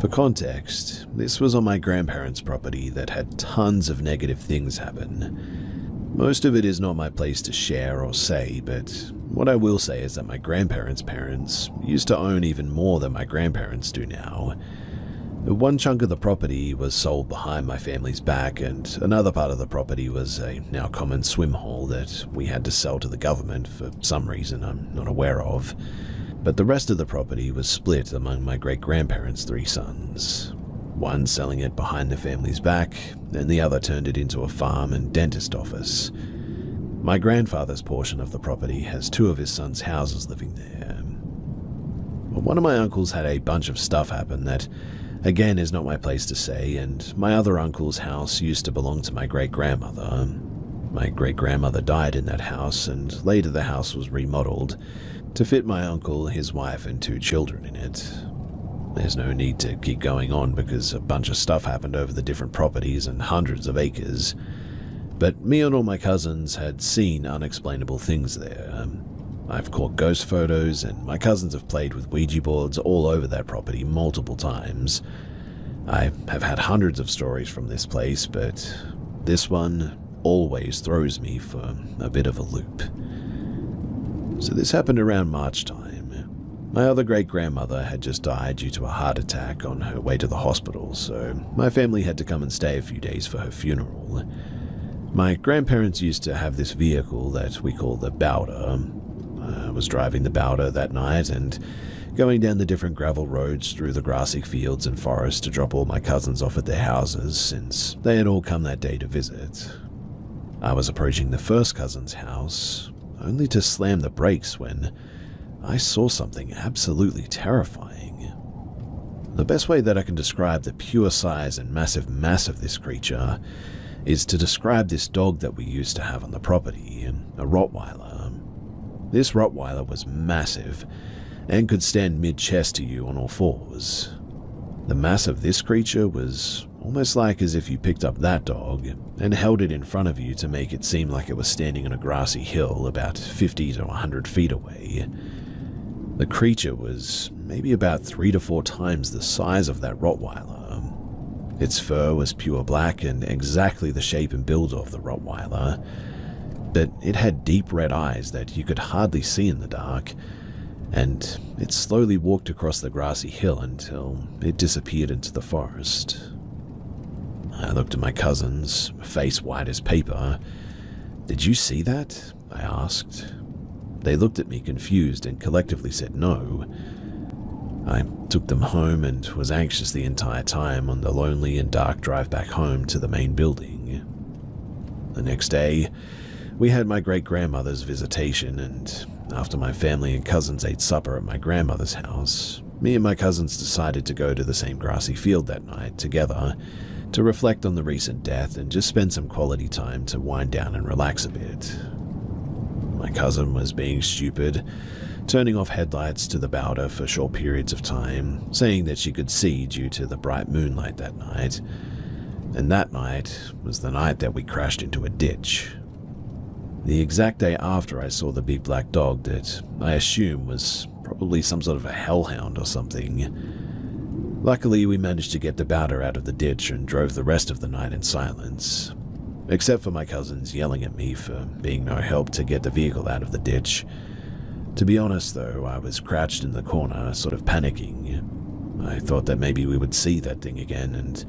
For context, this was on my grandparents' property that had tons of negative things happen. Most of it is not my place to share or say, but what I will say is that my grandparents' parents used to own even more than my grandparents do now. One chunk of the property was sold behind my family's back, and another part of the property was a now common swim hole that we had to sell to the government for some reason I'm not aware of. But the rest of the property was split among my great-grandparents' 3 sons. One selling it behind the family's back, and the other turned it into a farm and dentist office. My grandfather's portion of the property has 2 of his sons' houses living there. One of my uncles had a bunch of stuff happen that, again, is not my place to say, and my other uncle's house used to belong to my great-grandmother. My great-grandmother died in that house, and later the house was remodeled to fit my uncle, his wife, and 2 children in it. There's no need to keep going on because a bunch of stuff happened over the different properties and hundreds of acres. But me and all my cousins had seen unexplainable things there. I've caught ghost photos, and my cousins have played with Ouija boards all over that property multiple times. I have had hundreds of stories from this place, but this one always throws me for a bit of a loop. So this happened around March time. My other great-grandmother had just died due to a heart attack on her way to the hospital, so my family had to come and stay a few days for her funeral. My grandparents used to have this vehicle that we call the Bowder. I was driving the Bowder that night and going down the different gravel roads through the grassy fields and forests to drop all my cousins off at their houses, since they had all come that day to visit. I was approaching the first cousin's house, only to slam the brakes when I saw something absolutely terrifying. The best way that I can describe the pure size and massive mass of this creature is to describe this dog that we used to have on the property, a Rottweiler. This Rottweiler was massive and could stand mid-chest to you on all fours. The mass of this creature was almost like as if you picked up that dog and held it in front of you to make it seem like it was standing on a grassy hill about 50 to 100 feet away. The creature was maybe about 3 to 4 times the size of that Rottweiler. Its fur was pure black and exactly the shape and build of the Rottweiler, but it had deep red eyes that you could hardly see in the dark, and it slowly walked across the grassy hill until it disappeared into the forest. I looked at my cousins, face white as paper. "Did you see that?" I asked. They looked at me confused and collectively said no. I took them home and was anxious the entire time on the lonely and dark drive back home to the main building. The next day, we had my great-grandmother's visitation, and after my family and cousins ate supper at my grandmother's house, me and my cousins decided to go to the same grassy field that night together to reflect on the recent death and just spend some quality time to wind down and relax a bit. My cousin was being stupid, turning off headlights to the Bowder for short periods of time, saying that she could see due to the bright moonlight that night. And that night was the night that we crashed into a ditch. The exact day after I saw the big black dog that I assume was probably some sort of a hellhound or something. Luckily, we managed to get the Bowder out of the ditch and drove the rest of the night in silence. Except for my cousins yelling at me for being no help to get the vehicle out of the ditch. To be honest though, I was crouched in the corner, sort of panicking. I thought that maybe we would see that thing again, and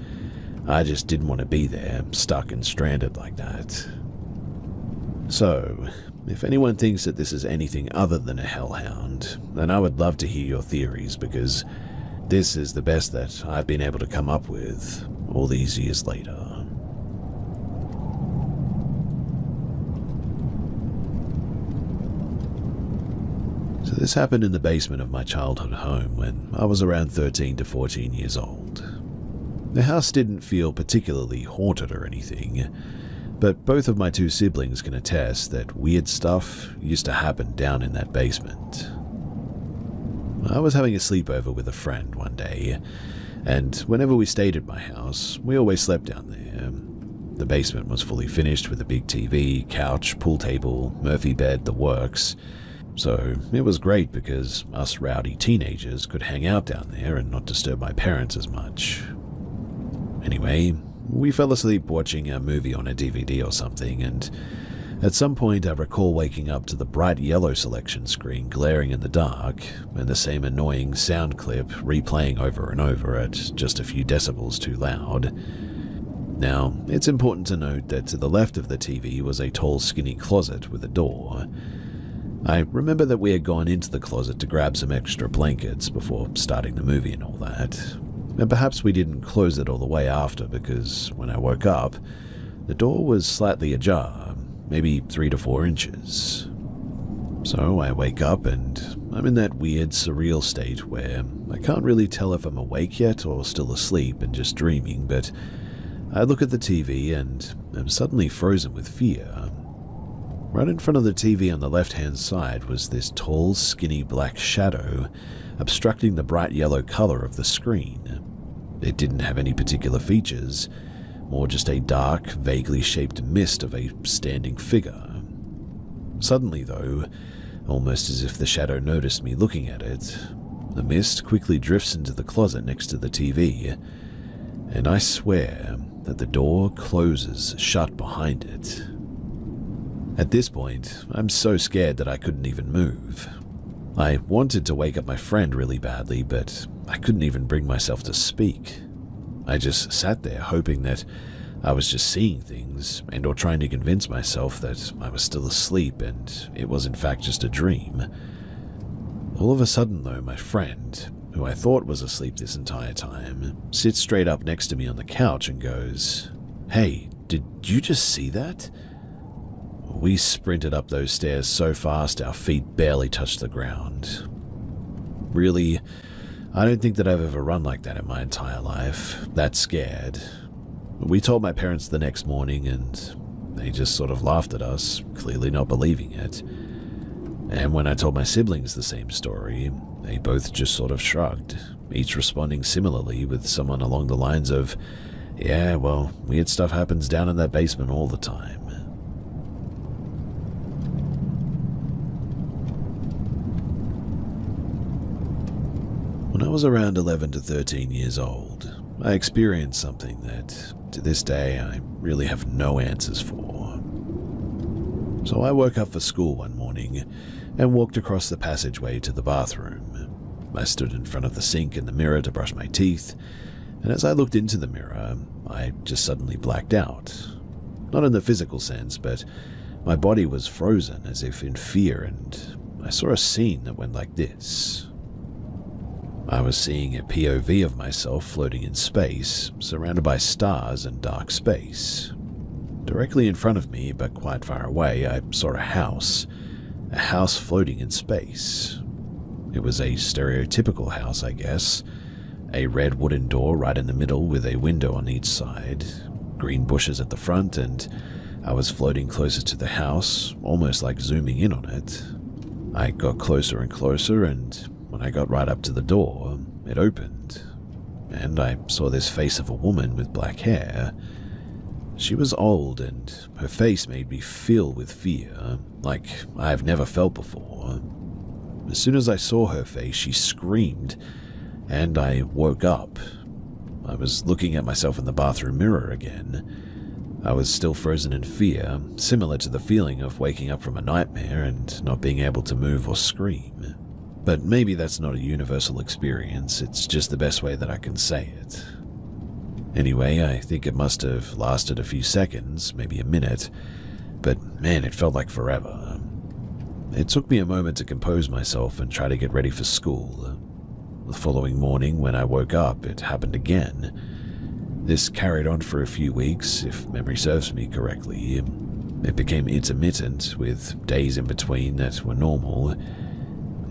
I just didn't want to be there, stuck and stranded like that. So, if anyone thinks that this is anything other than a hellhound, then I would love to hear your theories, because this is the best that I've been able to come up with all these years later. So this happened in the basement of my childhood home when I was around 13 to 14 years old. The house didn't feel particularly haunted or anything, but both of my 2 siblings can attest that weird stuff used to happen down in that basement. I was having a sleepover with a friend one day, and whenever we stayed at my house, we always slept down there. The basement was fully finished with a big TV, couch, pool table, Murphy bed, the works. So it was great because us rowdy teenagers could hang out down there and not disturb my parents as much. Anyway, we fell asleep watching a movie on a DVD or something, and at some point I recall waking up to the bright yellow selection screen glaring in the dark and the same annoying sound clip replaying over and over at just a few decibels too loud. Now, it's important to note that to the left of the TV was a tall, skinny closet with a door. I remember that we had gone into the closet to grab some extra blankets before starting the movie and all that, and perhaps we didn't close it all the way after because when I woke up, the door was slightly ajar, maybe 3 to 4 inches. So I wake up and I'm in that weird, surreal state where I can't really tell if I'm awake yet or still asleep and just dreaming, but I look at the TV and am suddenly frozen with fear. Right in front of the TV on the left-hand side was this tall, skinny black shadow obstructing the bright yellow color of the screen. It didn't have any particular features, more just a dark, vaguely shaped mist of a standing figure. Suddenly, though, almost as if the shadow noticed me looking at it, the mist quickly drifts into the closet next to the TV, and I swear that the door closes shut behind it. At this point, I'm so scared that I couldn't even move. I wanted to wake up my friend really badly, but I couldn't even bring myself to speak. I just sat there hoping that I was just seeing things and or trying to convince myself that I was still asleep and it was in fact just a dream. All of a sudden though, my friend, who I thought was asleep this entire time, sits straight up next to me on the couch and goes, "Hey, did you just see that?" We sprinted up those stairs so fast our feet barely touched the ground. Really, I don't think that I've ever run like that in my entire life, that scared. We told my parents the next morning and they just sort of laughed at us, clearly not believing it. And when I told my siblings the same story, they both just sort of shrugged, each responding similarly with someone along the lines of, "Yeah, well, weird stuff happens down in that basement all the time." When I was around 11 to 13 years old, I experienced something that, to this day, I really have no answers for. So I woke up for school one morning and walked across the passageway to the bathroom. I stood in front of the sink in the mirror to brush my teeth, and as I looked into the mirror, I just suddenly blacked out. Not in the physical sense, but my body was frozen as if in fear, and I saw a scene that went like this. I was seeing a POV of myself floating in space, surrounded by stars and dark space. Directly in front of me, but quite far away, I saw a house floating in space. It was a stereotypical house, I guess. A red wooden door right in the middle with a window on each side, green bushes at the front, and I was floating closer to the house, almost like zooming in on it. I got closer and closer, and when I got right up to the door, it opened, and I saw this face of a woman with black hair. She was old, and her face made me feel with fear, like I've never felt before. As soon as I saw her face, she screamed, and I woke up. I was looking at myself in the bathroom mirror again. I was still frozen in fear, similar to the feeling of waking up from a nightmare and not being able to move or scream. But maybe that's not a universal experience, it's just the best way that I can say it. Anyway, I think it must have lasted a few seconds, maybe a minute, but man, it felt like forever. It took me a moment to compose myself and try to get ready for school. The following morning, when I woke up, it happened again. This carried on for a few weeks, if memory serves me correctly. It became intermittent, with days in between that were normal.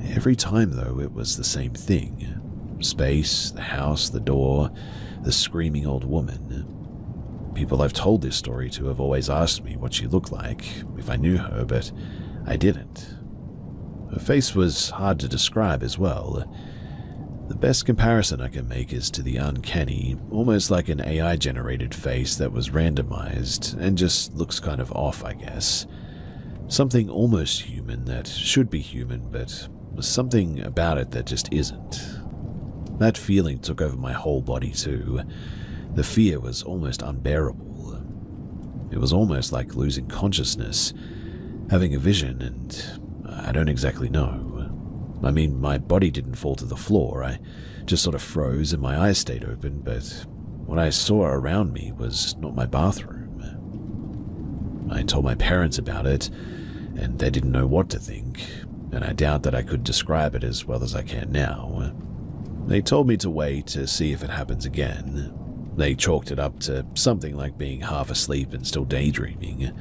Every time, though, it was the same thing. Space, the house, the door, the screaming old woman. People I've told this story to have always asked me what she looked like, if I knew her, but I didn't. Her face was hard to describe as well. The best comparison I can make is to the uncanny, almost like an AI-generated face that was randomized and just looks kind of off, I guess. Something almost human that should be human, but was something about it that just isn't. That feeling took over my whole body too. The fear was almost unbearable. It was almost like losing consciousness, having a vision, and I don't exactly know. I mean, my body didn't fall to the floor, I just sort of froze and my eyes stayed open, but what I saw around me was not my bathroom. I told my parents about it, and they didn't know what to think, and I doubt that I could describe it as well as I can now. They told me to wait to see if it happens again. They chalked it up to something like being half asleep and still daydreaming.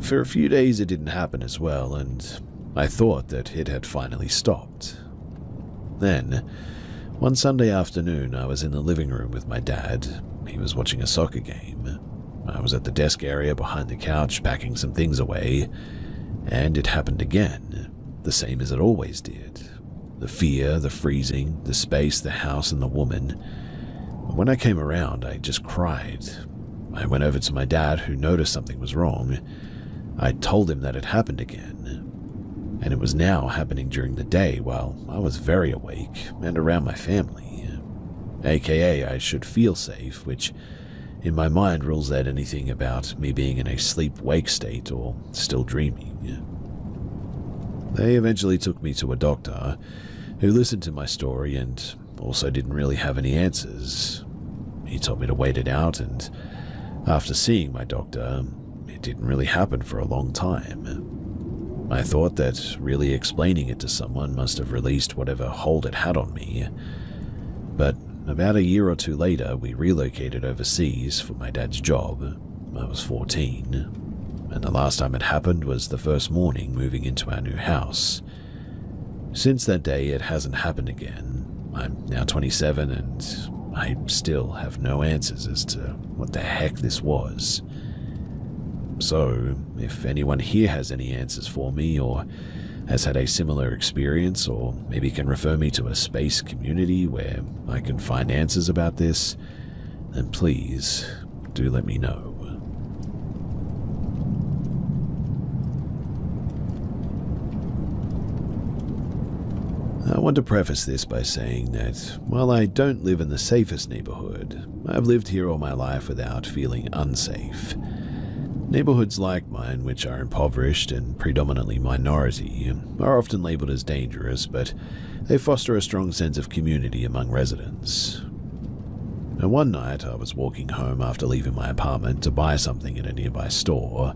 For a few days it didn't happen as well, and I thought that it had finally stopped. Then, one Sunday afternoon, I was in the living room with my dad, He was watching a soccer game. I was at the desk area behind the couch packing some things away, and it happened again, the same as it always did. The fear, the freezing, the space, the house, and the woman. When I came around, I just cried. I went over to my dad, who noticed something was wrong. I told him that it happened again, and it was now happening during the day while I was very awake and around my family. AKA, I should feel safe, which in my mind rules out anything about me being in a sleep-wake state or still dreaming. They eventually took me to a doctor who listened to my story and also didn't really have any answers. He told me to wait it out, and after seeing my doctor, it didn't really happen for a long time. I thought that really explaining it to someone must have released whatever hold it had on me. But about a year or two later, we relocated overseas for my dad's job. I was 14, and the last time it happened was the first morning moving into our new house. Since that day, it hasn't happened again. I'm now 27, and I still have no answers as to what the heck this was. So, if anyone here has any answers for me, or has had a similar experience, or maybe can refer me to a space community where I can find answers about this, then please do let me know. I want to preface this by saying that while I don't live in the safest neighborhood, I've lived here all my life without feeling unsafe. Neighborhoods like mine, which are impoverished and predominantly minority, are often labeled as dangerous, but they foster a strong sense of community among residents. And one night, I was walking home after leaving my apartment to buy something at a nearby store.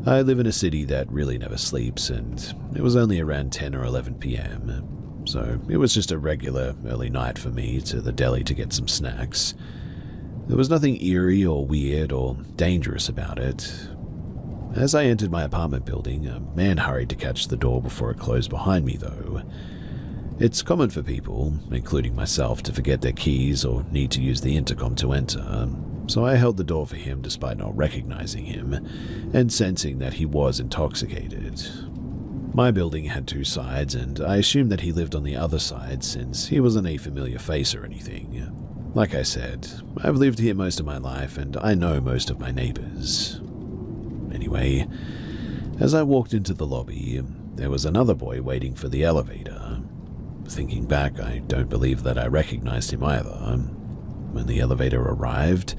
I live in a city that really never sleeps, and it was only around 10 or 11 p.m., so it was just a regular early night for me to the deli to get some snacks. There was nothing eerie or weird or dangerous about it. As I entered my apartment building, a man hurried to catch the door before it closed behind me, though. It's common for people, including myself, to forget their keys or need to use the intercom to enter, so I held the door for him despite not recognizing him and sensing that he was intoxicated. My building had two sides, and I assumed that he lived on the other side since he wasn't a familiar face or anything. Like I said, I've lived here most of my life, and I know most of my neighbors. Anyway, as I walked into the lobby, there was another boy waiting for the elevator. Thinking back, I don't believe that I recognized him either. When the elevator arrived,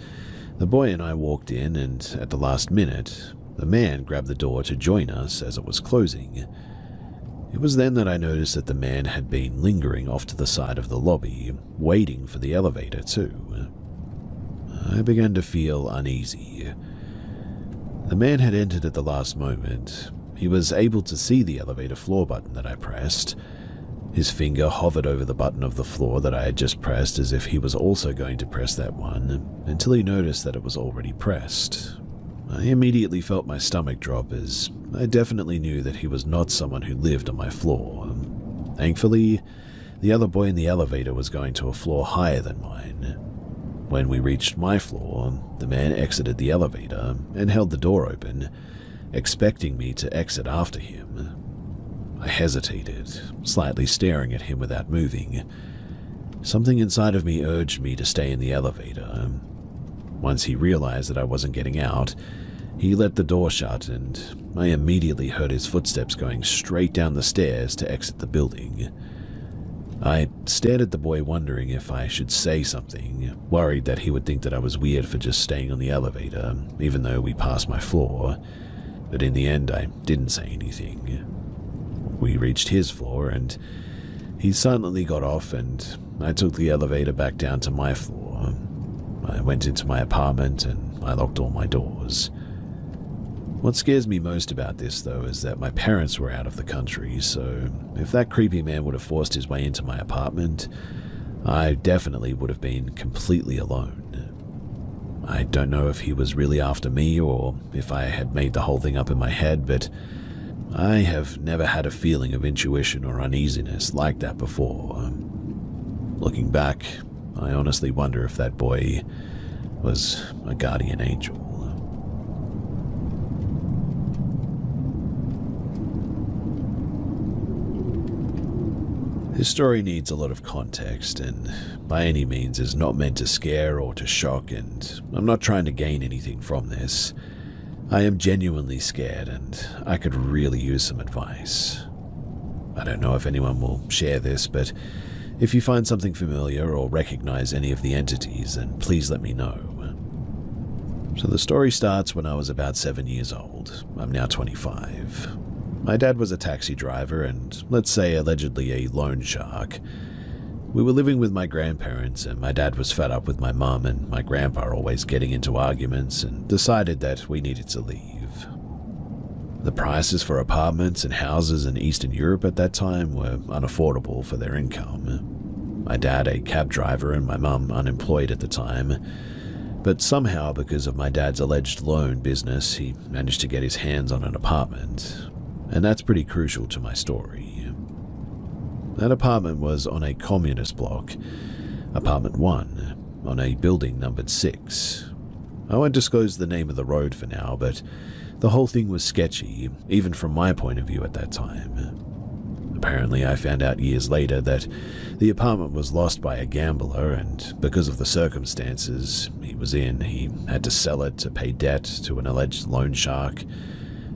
the boy and I walked in, and at the last minute, the man grabbed the door to join us as it was closing. It was then that I noticed that the man had been lingering off to the side of the lobby, waiting for the elevator too. I began to feel uneasy. The man had entered at the last moment. He was able to see the elevator floor button that I pressed. His finger hovered over the button of the floor that I had just pressed as if he was also going to press that one, until he noticed that it was already pressed. I immediately felt my stomach drop as I definitely knew that he was not someone who lived on my floor. Thankfully, the other boy in the elevator was going to a floor higher than mine. When we reached my floor, the man exited the elevator and held the door open, expecting me to exit after him. I hesitated, slightly staring at him without moving. Something inside of me urged me to stay in the elevator. Once he realized that I wasn't getting out, he let the door shut, and I immediately heard his footsteps going straight down the stairs to exit the building. I stared at the boy, wondering if I should say something, worried that he would think that I was weird for just staying on the elevator, even though we passed my floor. But in the end, I didn't say anything. We reached his floor, and he silently got off, and I took the elevator back down to my floor. I went into my apartment, and I locked all my doors. What scares me most about this, though, is that my parents were out of the country, so if that creepy man would have forced his way into my apartment, I definitely would have been completely alone. I don't know if he was really after me or if I had made the whole thing up in my head, but I have never had a feeling of intuition or uneasiness like that before. Looking back, I honestly wonder if that boy was a guardian angel. This story needs a lot of context and by any means is not meant to scare or to shock, and I'm not trying to gain anything from this. I am genuinely scared and I could really use some advice. I don't know if anyone will share this, but if you find something familiar or recognize any of the entities, then please let me know. So the story starts when I was about 7 years old. I'm now 25. My dad was a taxi driver and, let's say, allegedly a loan shark. We were living with my grandparents and my dad was fed up with my mum and my grandpa always getting into arguments and decided that we needed to leave. The prices for apartments and houses in Eastern Europe at that time were unaffordable for their income. My dad a cab driver and my mum unemployed at the time, but somehow because of my dad's alleged loan business, he managed to get his hands on an apartment. And that's pretty crucial to my story. That apartment was on a communist block, apartment 1, on a building numbered 6. I won't disclose the name of the road for now, but the whole thing was sketchy, even from my point of view at that time. Apparently, I found out years later that the apartment was lost by a gambler, and because of the circumstances he was in, he had to sell it to pay debt to an alleged loan shark.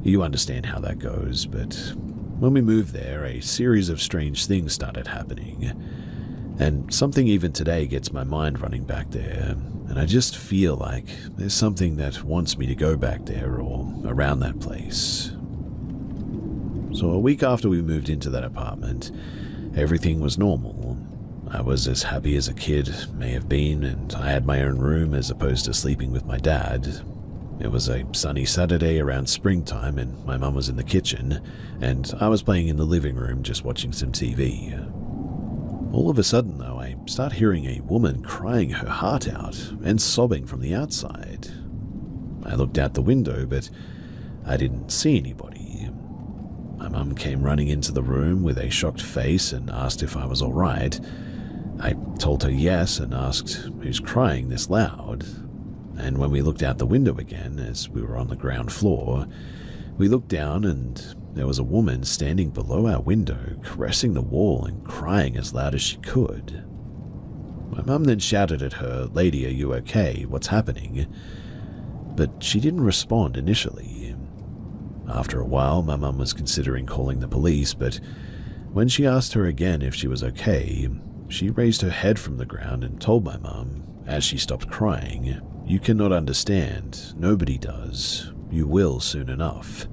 You understand how that goes, but when we moved there, a series of strange things started happening. And something even today gets my mind running back there, and I just feel like there's something that wants me to go back there or around that place. So a week after we moved into that apartment, everything was normal. I was as happy as a kid may have been, and I had my own room as opposed to sleeping with my dad. It was a sunny Saturday around springtime and my mum was in the kitchen and I was playing in the living room just watching some TV. All of a sudden though, I start hearing a woman crying her heart out and sobbing from the outside. I looked out the window but I didn't see anybody. My mum came running into the room with a shocked face and asked if I was alright. I told her yes and asked who's crying this loud. And when we looked out the window again, as we were on the ground floor, we looked down and there was a woman standing below our window, caressing the wall and crying as loud as she could. My mum then shouted at her, "Lady, are you okay? What's happening?" But she didn't respond initially. After a while, my mum was considering calling the police, but when she asked her again if she was okay, she raised her head from the ground and told my mum, as she stopped crying, "You cannot understand. Nobody does. You will soon enough."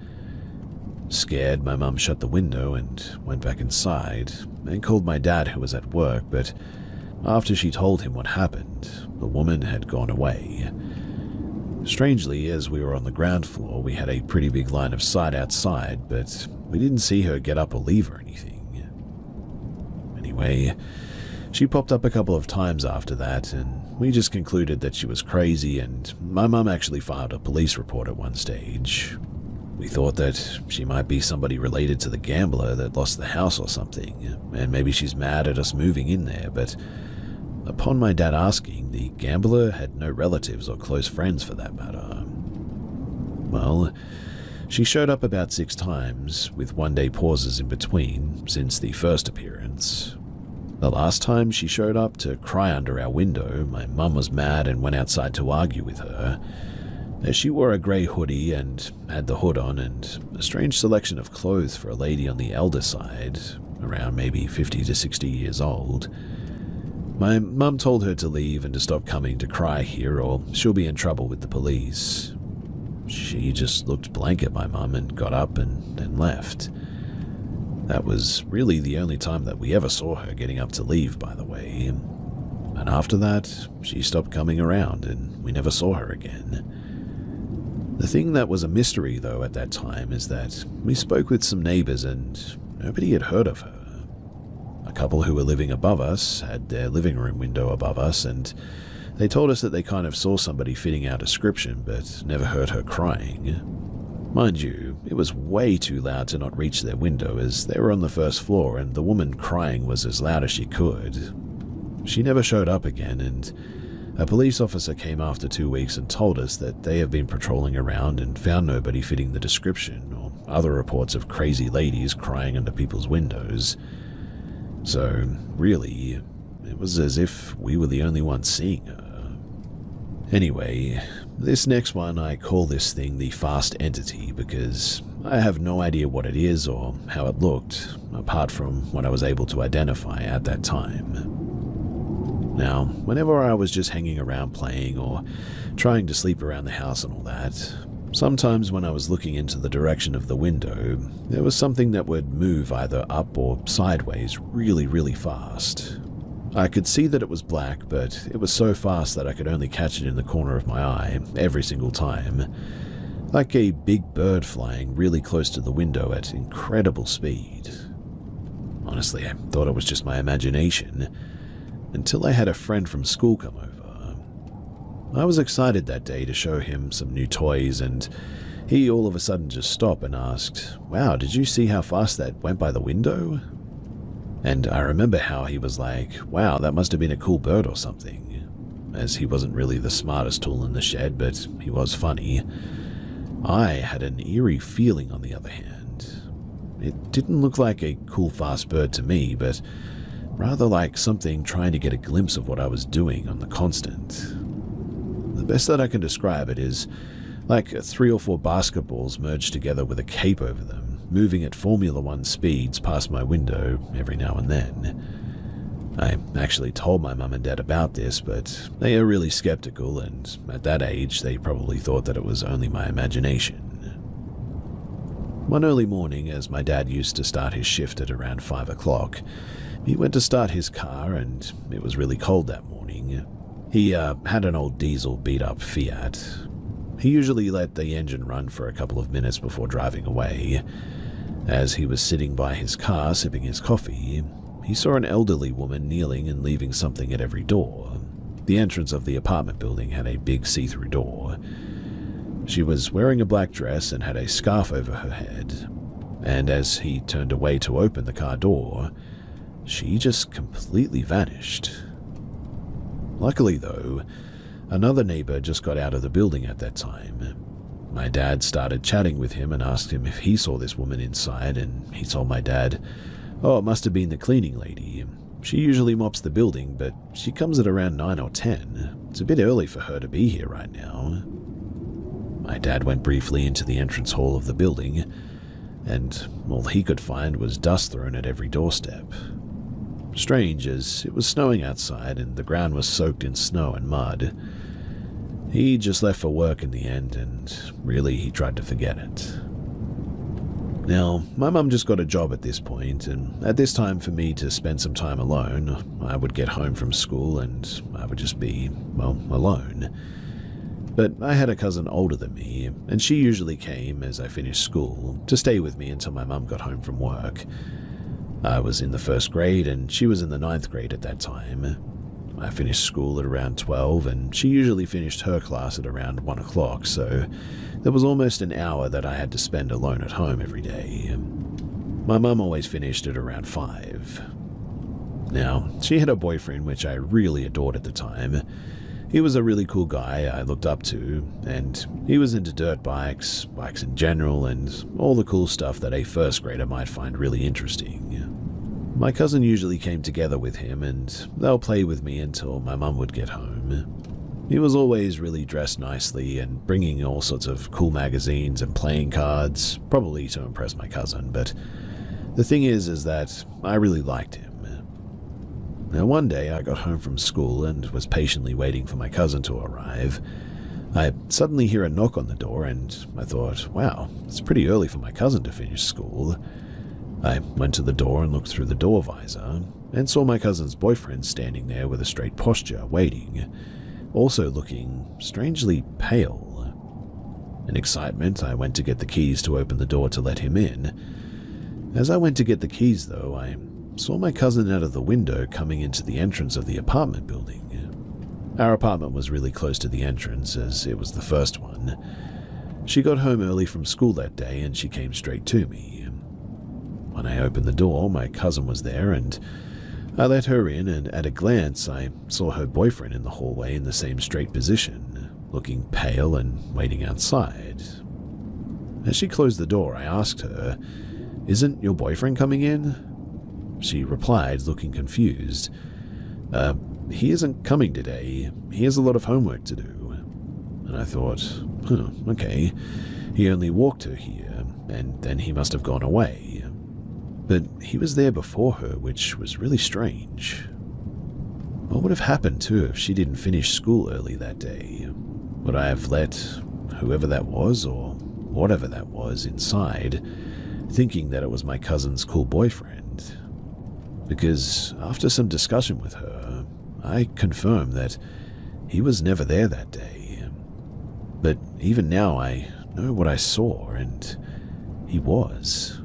Scared, my mum shut the window and went back inside and called my dad who was at work, but after she told him what happened, the woman had gone away. Strangely, as we were on the ground floor, we had a pretty big line of sight outside, but we didn't see her get up or leave or anything. Anyway, she popped up a couple of times after that, and we just concluded that she was crazy, and my mum actually filed a police report at one stage. We thought that she might be somebody related to the gambler that lost the house or something, and maybe she's mad at us moving in there, but upon my dad asking, the gambler had no relatives or close friends for that matter. Well, she showed up about 6 times, with one-day pauses in between since the first appearance. The last time she showed up to cry under our window, my mum was mad and went outside to argue with her. She wore a grey hoodie and had the hood on and a strange selection of clothes for a lady on the elder side, around maybe 50 to 60 years old. My mum told her to leave and to stop coming to cry here or she'll be in trouble with the police. She just looked blank at my mum and got up and then left. That was really the only time that we ever saw her getting up to leave, by the way. And after that, she stopped coming around and we never saw her again. The thing that was a mystery, though, at that time is that we spoke with some neighbors and nobody had heard of her. A couple who were living above us had their living room window above us, and they told us that they kind of saw somebody fitting our description but never heard her crying. Mind you, it was way too loud to not reach their window as they were on the first floor and the woman crying was as loud as she could. She never showed up again, and A police officer came after 2 weeks and told us that they have been patrolling around and found nobody fitting the description or other reports of crazy ladies crying under people's windows. So, really, it was as if we were the only ones seeing her. Anyway, this next one, I call this thing the fast entity because I have no idea what it is or how it looked, apart from what I was able to identify at that time. Now, whenever I was just hanging around playing or trying to sleep around the house and all that, sometimes when I was looking into the direction of the window, there was something that would move either up or sideways really, really fast. I could see that it was black, but it was so fast that I could only catch it in the corner of my eye every single time, like a big bird flying really close to the window at incredible speed. Honestly, I thought it was just my imagination, until I had a friend from school come over. I was excited that day to show him some new toys, and he all of a sudden just stopped and asked, "Wow, did you see how fast that went by the window?" And I remember how he was like, "Wow, that must have been a cool bird or something," as he wasn't really the smartest tool in the shed, but he was funny. I had an eerie feeling on the other hand. It didn't look like a cool fast bird to me, but rather like something trying to get a glimpse of what I was doing on the constant. The best that I can describe it is like 3 or 4 basketballs merged together with a cape over them, moving at Formula 1 speeds past my window every now and then. I actually told my mum and dad about this, but they are really skeptical, and at that age they probably thought that it was only my imagination. One early morning, as my dad used to start his shift at around 5 o'clock, he went to start his car, and it was really cold that morning. He had an old diesel beat-up Fiat. He usually let the engine run for a couple of minutes before driving away. As he was sitting by his car sipping his coffee, he saw an elderly woman kneeling and leaving something at every door. The entrance of the apartment building had a big see-through door. She was wearing a black dress and had a scarf over her head, and as he turned away to open the car door, she just completely vanished. Luckily, though, another neighbor just got out of the building at that time. My dad started chatting with him and asked him if he saw this woman inside, and he told my dad, "Oh, it must have been the cleaning lady. She usually mops the building, but she comes at around 9 or 10. It's a bit early for her to be here right now." My dad went briefly into the entrance hall of the building, and all he could find was dust thrown at every doorstep. Strange, as it was snowing outside and the ground was soaked in snow and mud. He just left for work in the end, and really he tried to forget it. Now, my mum just got a job at this point, and at this time for me to spend some time alone, I would get home from school and I would just be, well, alone. But I had a cousin older than me, and she usually came as I finished school to stay with me until my mum got home from work. I was in the 1st grade and she was in the 9th grade at that time. I finished school at around 12 and she usually finished her class at around 1 o'clock, so there was almost an hour that I had to spend alone at home every day. My mum always finished at around 5. Now, she had a boyfriend which I really adored at the time. He was a really cool guy I looked up to, and he was into dirt bikes, bikes in general, and all the cool stuff that a 1st grader might find really interesting. My cousin usually came together with him, and they'll play with me until my mum would get home. He was always really dressed nicely and bringing all sorts of cool magazines and playing cards, probably to impress my cousin, but the thing is that I really liked him. Now one day I got home from school and was patiently waiting for my cousin to arrive. I suddenly hear a knock on the door and I thought, wow, it's pretty early for my cousin to finish school. I went to the door and looked through the door visor and saw my cousin's boyfriend standing there with a straight posture, waiting, also looking strangely pale. In excitement, I went to get the keys to open the door to let him in. As I went to get the keys, though, I saw my cousin out of the window coming into the entrance of the apartment building. Our apartment was really close to the entrance, as it was the first one. She got home early from school that day and she came straight to me. When I opened the door, my cousin was there and I let her in, and at a glance I saw her boyfriend in the hallway in the same straight position, looking pale and waiting outside. As she closed the door, I asked her, "Isn't your boyfriend coming in?" She replied, looking confused, "He isn't coming today. He has a lot of homework to do." And I thought, okay, he only walked her here, and then he must have gone away. But he was there before her, which was really strange. What would have happened, too, if she didn't finish school early that day? Would I have let whoever that was, or whatever that was, inside, thinking that it was my cousin's cool boyfriend? Because after some discussion with her, I confirmed that he was never there that day. But even now I know what I saw, and he was.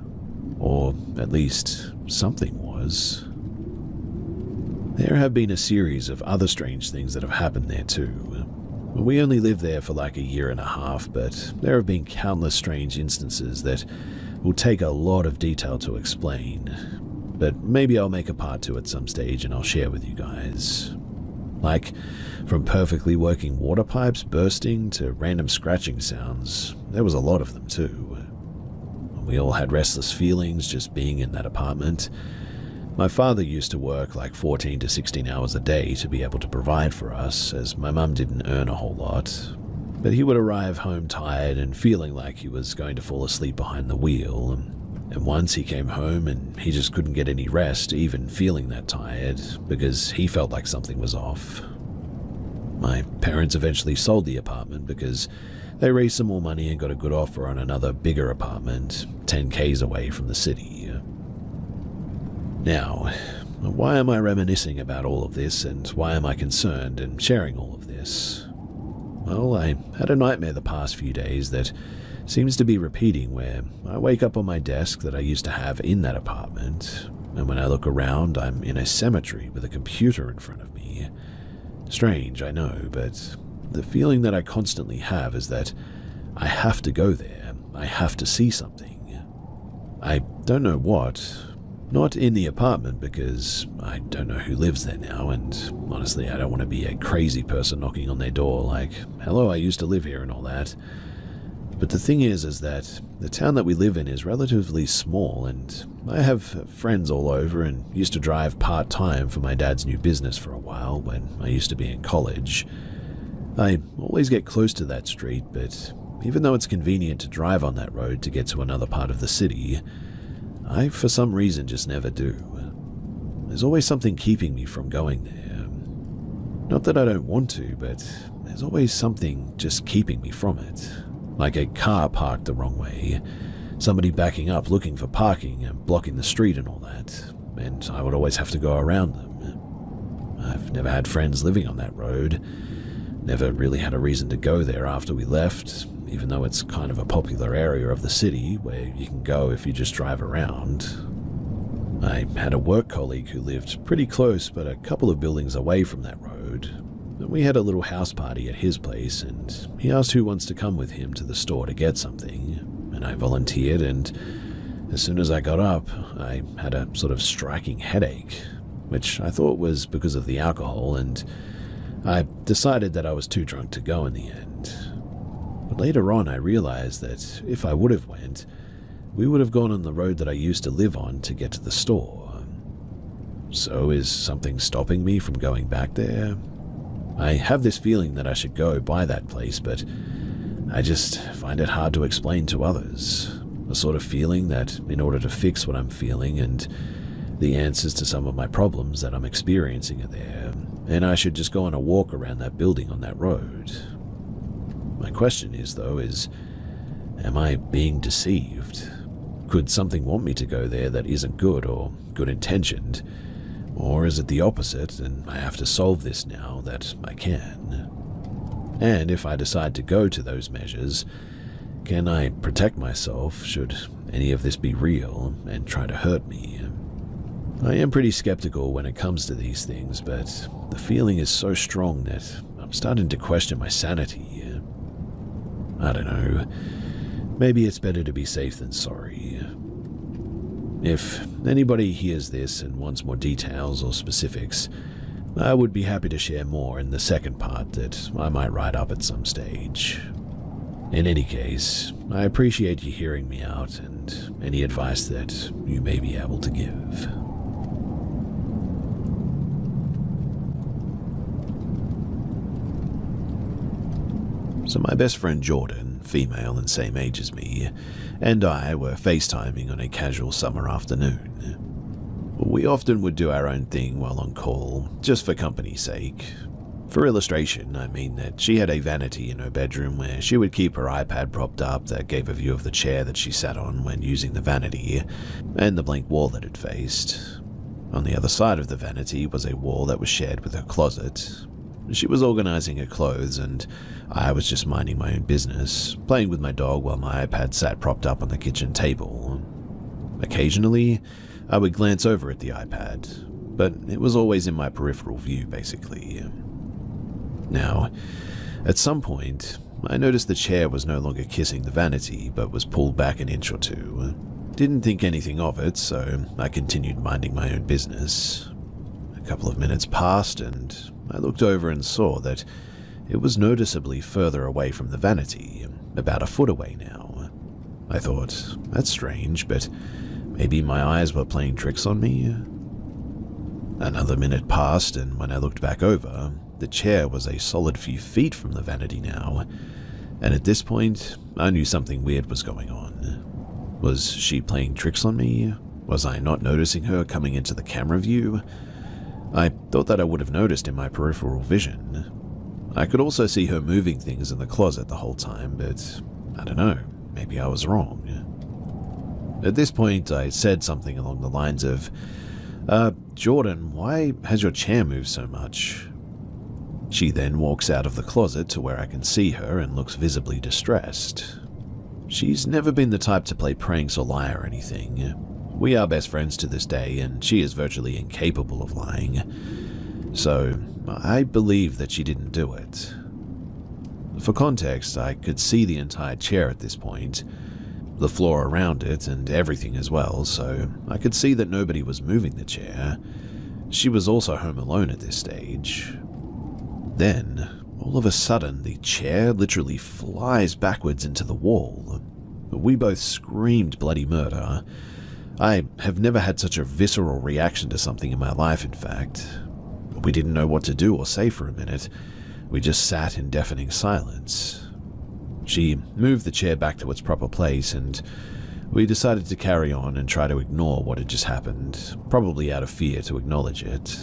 Or at least something was. There have been a series of other strange things that have happened there too. We only lived there for like a year and a half, but there have been countless strange instances that will take a lot of detail to explain. But maybe I'll make a part 2 at some stage and I'll share with you guys. Like, from perfectly working water pipes bursting to random scratching sounds, there was a lot of them too. We all had restless feelings just being in that apartment. My father used to work like 14 to 16 hours a day to be able to provide for us, as my mum didn't earn a whole lot. But he would arrive home tired and feeling like he was going to fall asleep behind the wheel. And once he came home and he just couldn't get any rest, even feeling that tired, because he felt like something was off. My parents eventually sold the apartment because they raised some more money and got a good offer on another bigger apartment, 10 k's away from the city. Now, why am I reminiscing about all of this, and why am I concerned and sharing all of this? Well, I had a nightmare the past few days that seems to be repeating, where I wake up on my desk that I used to have in that apartment, and when I look around, I'm in a cemetery with a computer in front of me. Strange, I know, but the feeling that I constantly have is that I have to go there. I have to see something. I don't know what. Not in the apartment, because I don't know who lives there now, and honestly, I don't want to be a crazy person knocking on their door like, "Hello, I used to live here," and all that. But the thing is that the town that we live in is relatively small, and I have friends all over and used to drive part-time for my dad's new business for a while when I used to be in college. I always get close to that street, but even though it's convenient to drive on that road to get to another part of the city, I, for some reason, just never do. There's always something keeping me from going there. Not that I don't want to, but there's always something just keeping me from it. Like a car parked the wrong way, somebody backing up looking for parking and blocking the street and all that, and I would always have to go around them. I've never had friends living on that road, never really had a reason to go there after we left, even though it's kind of a popular area of the city where you can go if you just drive around. I had a work colleague who lived pretty close but a couple of buildings away from that road. We had a little house party at his place, and he asked who wants to come with him to the store to get something, and I volunteered, and as soon as I got up, I had a sort of striking headache, which I thought was because of the alcohol, and I decided that I was too drunk to go in the end. But later on, I realized that if I would have went, we would have gone on the road that I used to live on to get to the store. So is something stopping me from going back there? I have this feeling that I should go by that place, but I just find it hard to explain to others. A sort of feeling that in order to fix what I'm feeling and the answers to some of my problems that I'm experiencing are there, and I should just go on a walk around that building on that road. My question is, though, am I being deceived? Could something want me to go there that isn't good or good-intentioned? Or is it the opposite, and I have to solve this now that I can? And if I decide to go to those measures, can I protect myself should any of this be real and try to hurt me? I am pretty skeptical when it comes to these things, but the feeling is so strong that I'm starting to question my sanity. I don't know. Maybe it's better to be safe than sorry. If anybody hears this and wants more details or specifics, I would be happy to share more in the second part that I might write up at some stage. In any case, I appreciate you hearing me out and any advice that you may be able to give. So my best friend Jordan, female and same age as me, and I were FaceTiming on a casual summer afternoon. We often would do our own thing while on call, just for company's sake. For illustration, I mean that she had a vanity in her bedroom where she would keep her iPad propped up that gave a view of the chair that she sat on when using the vanity, and the blank wall that it faced. On the other side of the vanity was a wall that was shared with her closet. She was organizing her clothes, and I was just minding my own business, playing with my dog while my iPad sat propped up on the kitchen table. Occasionally, I would glance over at the iPad, but it was always in my peripheral view, basically. Now, at some point, I noticed the chair was no longer kissing the vanity, but was pulled back an inch or two. Didn't think anything of it, so I continued minding my own business. A couple of minutes passed, and I looked over and saw that it was noticeably further away from the vanity, about a foot away now. I thought, that's strange, but maybe my eyes were playing tricks on me. Another minute passed, and when I looked back over, the chair was a solid few feet from the vanity now, and at this point, I knew something weird was going on. Was she playing tricks on me? Was I not noticing her coming into the camera view? I thought that I would have noticed in my peripheral vision. I could also see her moving things in the closet the whole time, but I don't know, maybe I was wrong. At this point, I said something along the lines of, Jordan, why has your chair moved so much? She then walks out of the closet to where I can see her and looks visibly distressed. She's never been the type to play pranks or lie or anything. We are best friends to this day, and she is virtually incapable of lying. So, I believe that she didn't do it. For context, I could see the entire chair at this point, the floor around it, and everything as well, so I could see that nobody was moving the chair. She was also home alone at this stage. Then, all of a sudden, the chair literally flies backwards into the wall. We both screamed bloody murder. I have never had such a visceral reaction to something in my life, in fact. We didn't know what to do or say for a minute. We just sat in deafening silence. She moved the chair back to its proper place, and we decided to carry on and try to ignore what had just happened, probably out of fear to acknowledge it.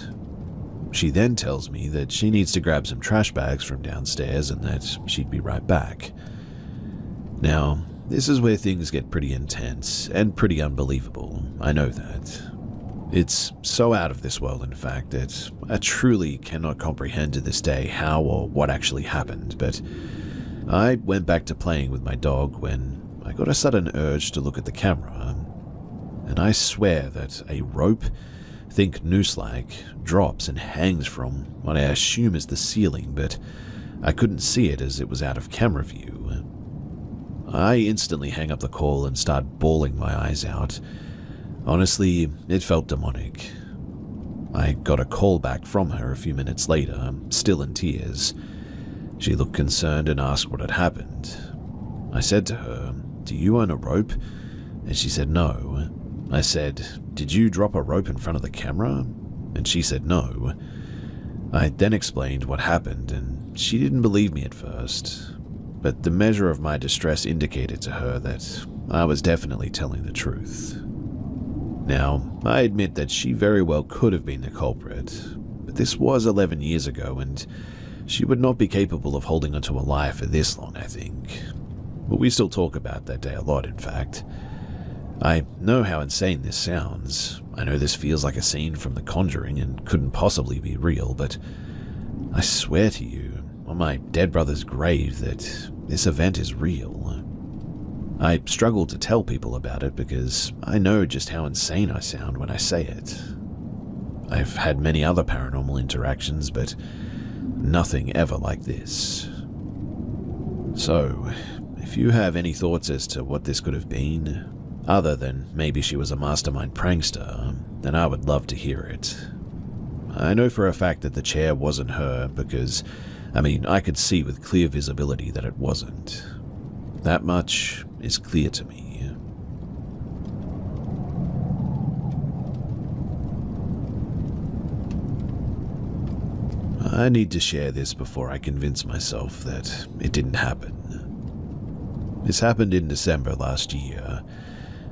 She then tells me that she needs to grab some trash bags from downstairs and that she'd be right back. Now, this is where things get pretty intense and pretty unbelievable, I know that. It's so out of this world, in fact, that I truly cannot comprehend to this day how or what actually happened, but I went back to playing with my dog when I got a sudden urge to look at the camera, and I swear that a rope, think noose-like, drops and hangs from what I assume is the ceiling, but I couldn't see it as it was out of camera view. I instantly hang up the call and start bawling my eyes out. Honestly, it felt demonic. I got a call back from her a few minutes later, still in tears. She looked concerned and asked what had happened. I said to her, "Do you own a rope?" And she said no. I said, "Did you drop a rope in front of the camera?" And she said no. I then explained what happened, and she didn't believe me at first. But the measure of my distress indicated to her that I was definitely telling the truth. Now, I admit that she very well could have been the culprit, but this was 11 years ago, and she would not be capable of holding onto a lie for this long, I think. But we still talk about that day a lot, in fact. I know how insane this sounds. I know this feels like a scene from The Conjuring and couldn't possibly be real, but I swear to you, on my dead brother's grave, that this event is real. I struggle to tell people about it because I know just how insane I sound when I say it. I've had many other paranormal interactions, but nothing ever like this. So, if you have any thoughts as to what this could have been, Other than maybe she was a mastermind prankster, then I would love to hear it. I know for a fact that the chair wasn't her because, I could see with clear visibility that it wasn't. That much is clear to me. I need to share this before I convince myself that it didn't happen. This happened in December last year.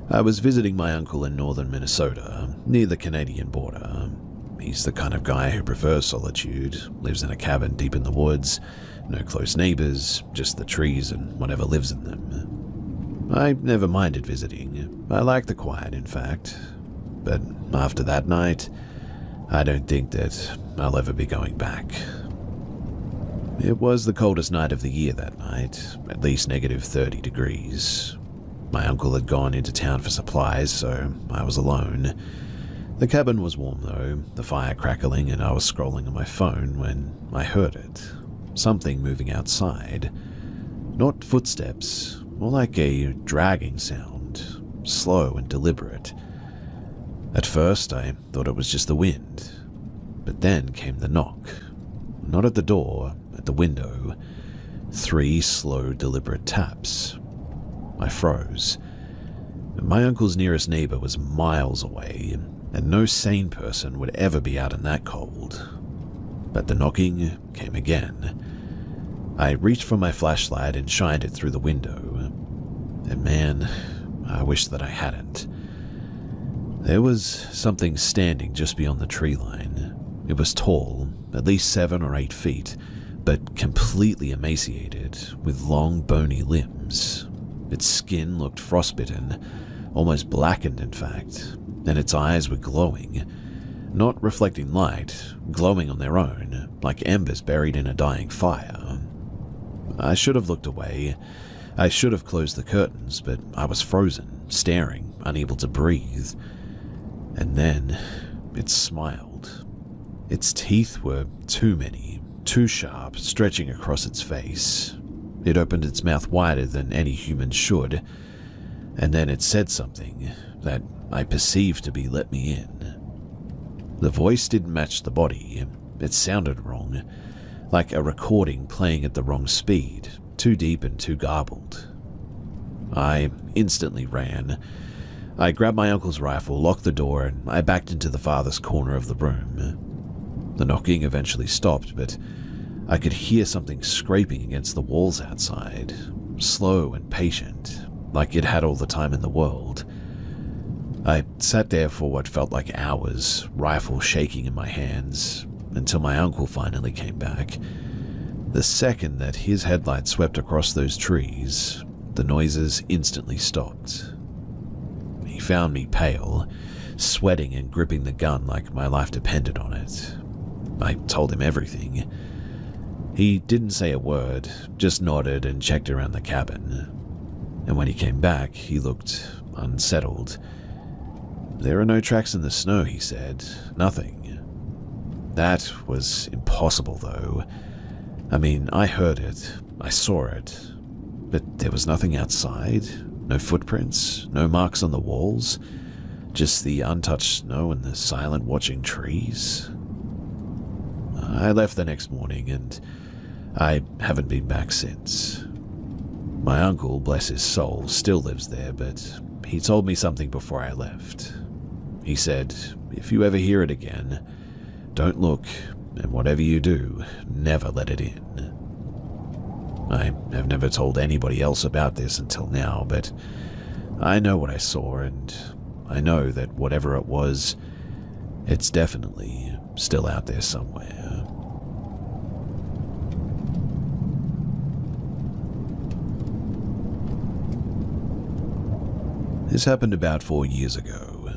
I was visiting my uncle in northern Minnesota, near the Canadian border. He's the kind of guy who prefers solitude, lives in a cabin deep in the woods, no close neighbors, just the trees and whatever lives in them. I never minded visiting. I like the quiet, in fact. But after that night, I don't think that I'll ever be going back. It was the coldest night of the year that night, at least negative 30 degrees. My uncle had gone into town for supplies, so I was alone. The cabin was warm though, the fire crackling, and I was scrolling on my phone when I heard it. Something moving outside. Not footsteps, more like a dragging sound, slow and deliberate. At first, I thought it was just the wind, but then came the knock. Not at the door, at the window. 3 slow, deliberate taps. I froze. My uncle's nearest neighbor was miles away, and no sane person would ever be out in that cold. But the knocking came again. I reached for my flashlight and shined it through the window. And man, I wish that I hadn't. There was something standing just beyond the tree line. It was tall, at least 7 or 8 feet, but completely emaciated, with long bony limbs. Its skin looked frostbitten, almost blackened in fact, and its eyes were glowing, not reflecting light, glowing on their own, like embers buried in a dying fire. I should have looked away. I should have closed the curtains, but I was frozen, staring, unable to breathe. And then it smiled. Its teeth were too many, too sharp, stretching across its face. It opened its mouth wider than any human should, and then it said something that I perceived to be "let me in." The voice didn't match the body. It sounded wrong, like a recording playing at the wrong speed, too deep and too garbled. I instantly ran. I grabbed my uncle's rifle, locked the door, and I backed into the farthest corner of the room. The knocking eventually stopped, but I could hear something scraping against the walls outside, slow and patient, like it had all the time in the world. I sat there for what felt like hours, rifle shaking in my hands, until my uncle finally came back. The second that his headlight swept across those trees, the noises instantly stopped. He found me pale, sweating and gripping the gun like my life depended on it. I told him everything. He didn't say a word, just nodded and checked around the cabin. And when he came back, he looked unsettled. "There are no tracks in the snow," he said. "Nothing." That was impossible, though. I heard it, I saw it, but there was nothing outside, no footprints, no marks on the walls, just the untouched snow and the silent watching trees. I left the next morning, and I haven't been back since. My uncle, bless his soul, still lives there, but he told me something before I left. He said, "If you ever hear it again, don't look, and whatever you do, never let it in." I have never told anybody else about this until now, but I know what I saw, and I know that whatever it was, it's definitely still out there somewhere. This happened about 4 years ago.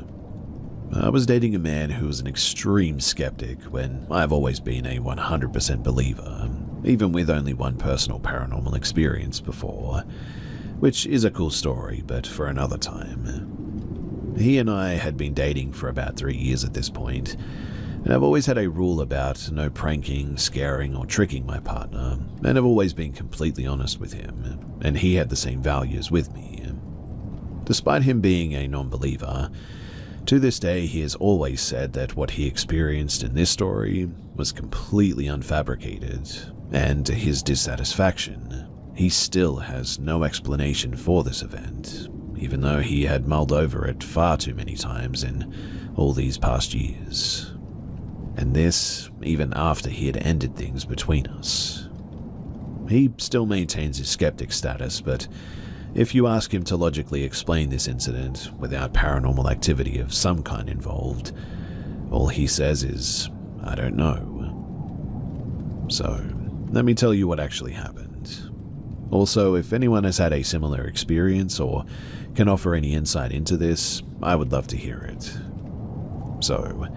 I was dating a man who was an extreme skeptic when I've always been a 100% believer, even with only one personal paranormal experience before, which is a cool story, but for another time. He and I had been dating for about 3 years at this point, and I've always had a rule about no pranking, scaring, or tricking my partner, and I've always been completely honest with him, and he had the same values with me. Despite him being a non-believer, to this day he has always said that what he experienced in this story was completely unfabricated, and to his dissatisfaction, he still has no explanation for this event, even though he had mulled over it far too many times in all these past years. And this, even after he had ended things between us. He still maintains his skeptic status, but if you ask him to logically explain this incident without paranormal activity of some kind involved, all he says is, "I don't know." So, let me tell you what actually happened. Also, if anyone has had a similar experience or can offer any insight into this, I would love to hear it. So,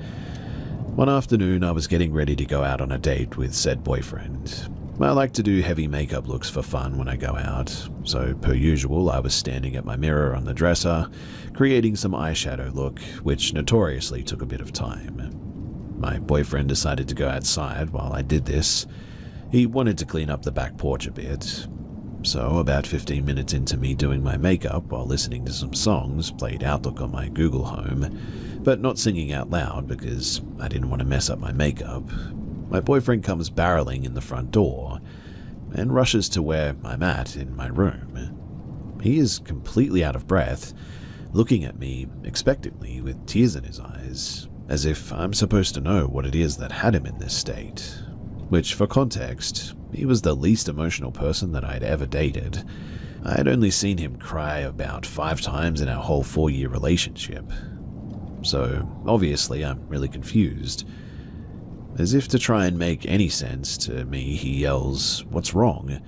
one afternoon I was getting ready to go out on a date with said boyfriend. I like to do heavy makeup looks for fun when I go out, so per usual I was standing at my mirror on the dresser, creating some eyeshadow look, which notoriously took a bit of time. My boyfriend decided to go outside while I did this. He wanted to clean up the back porch a bit. So about 15 minutes into me doing my makeup while listening to some songs, played Outlook on my Google Home, but not singing out loud because I didn't want to mess up my makeup, my boyfriend comes barreling in the front door and rushes to where I'm at in my room. He is completely out of breath, looking at me expectantly with tears in his eyes, as if I'm supposed to know what it is that had him in this state. Which, for context, he was the least emotional person that I had ever dated. I had only seen him cry about 5 times in our whole 4-year relationship. So, obviously, I'm really confused. As if to try and make any sense to me, he yells, "What's wrong?"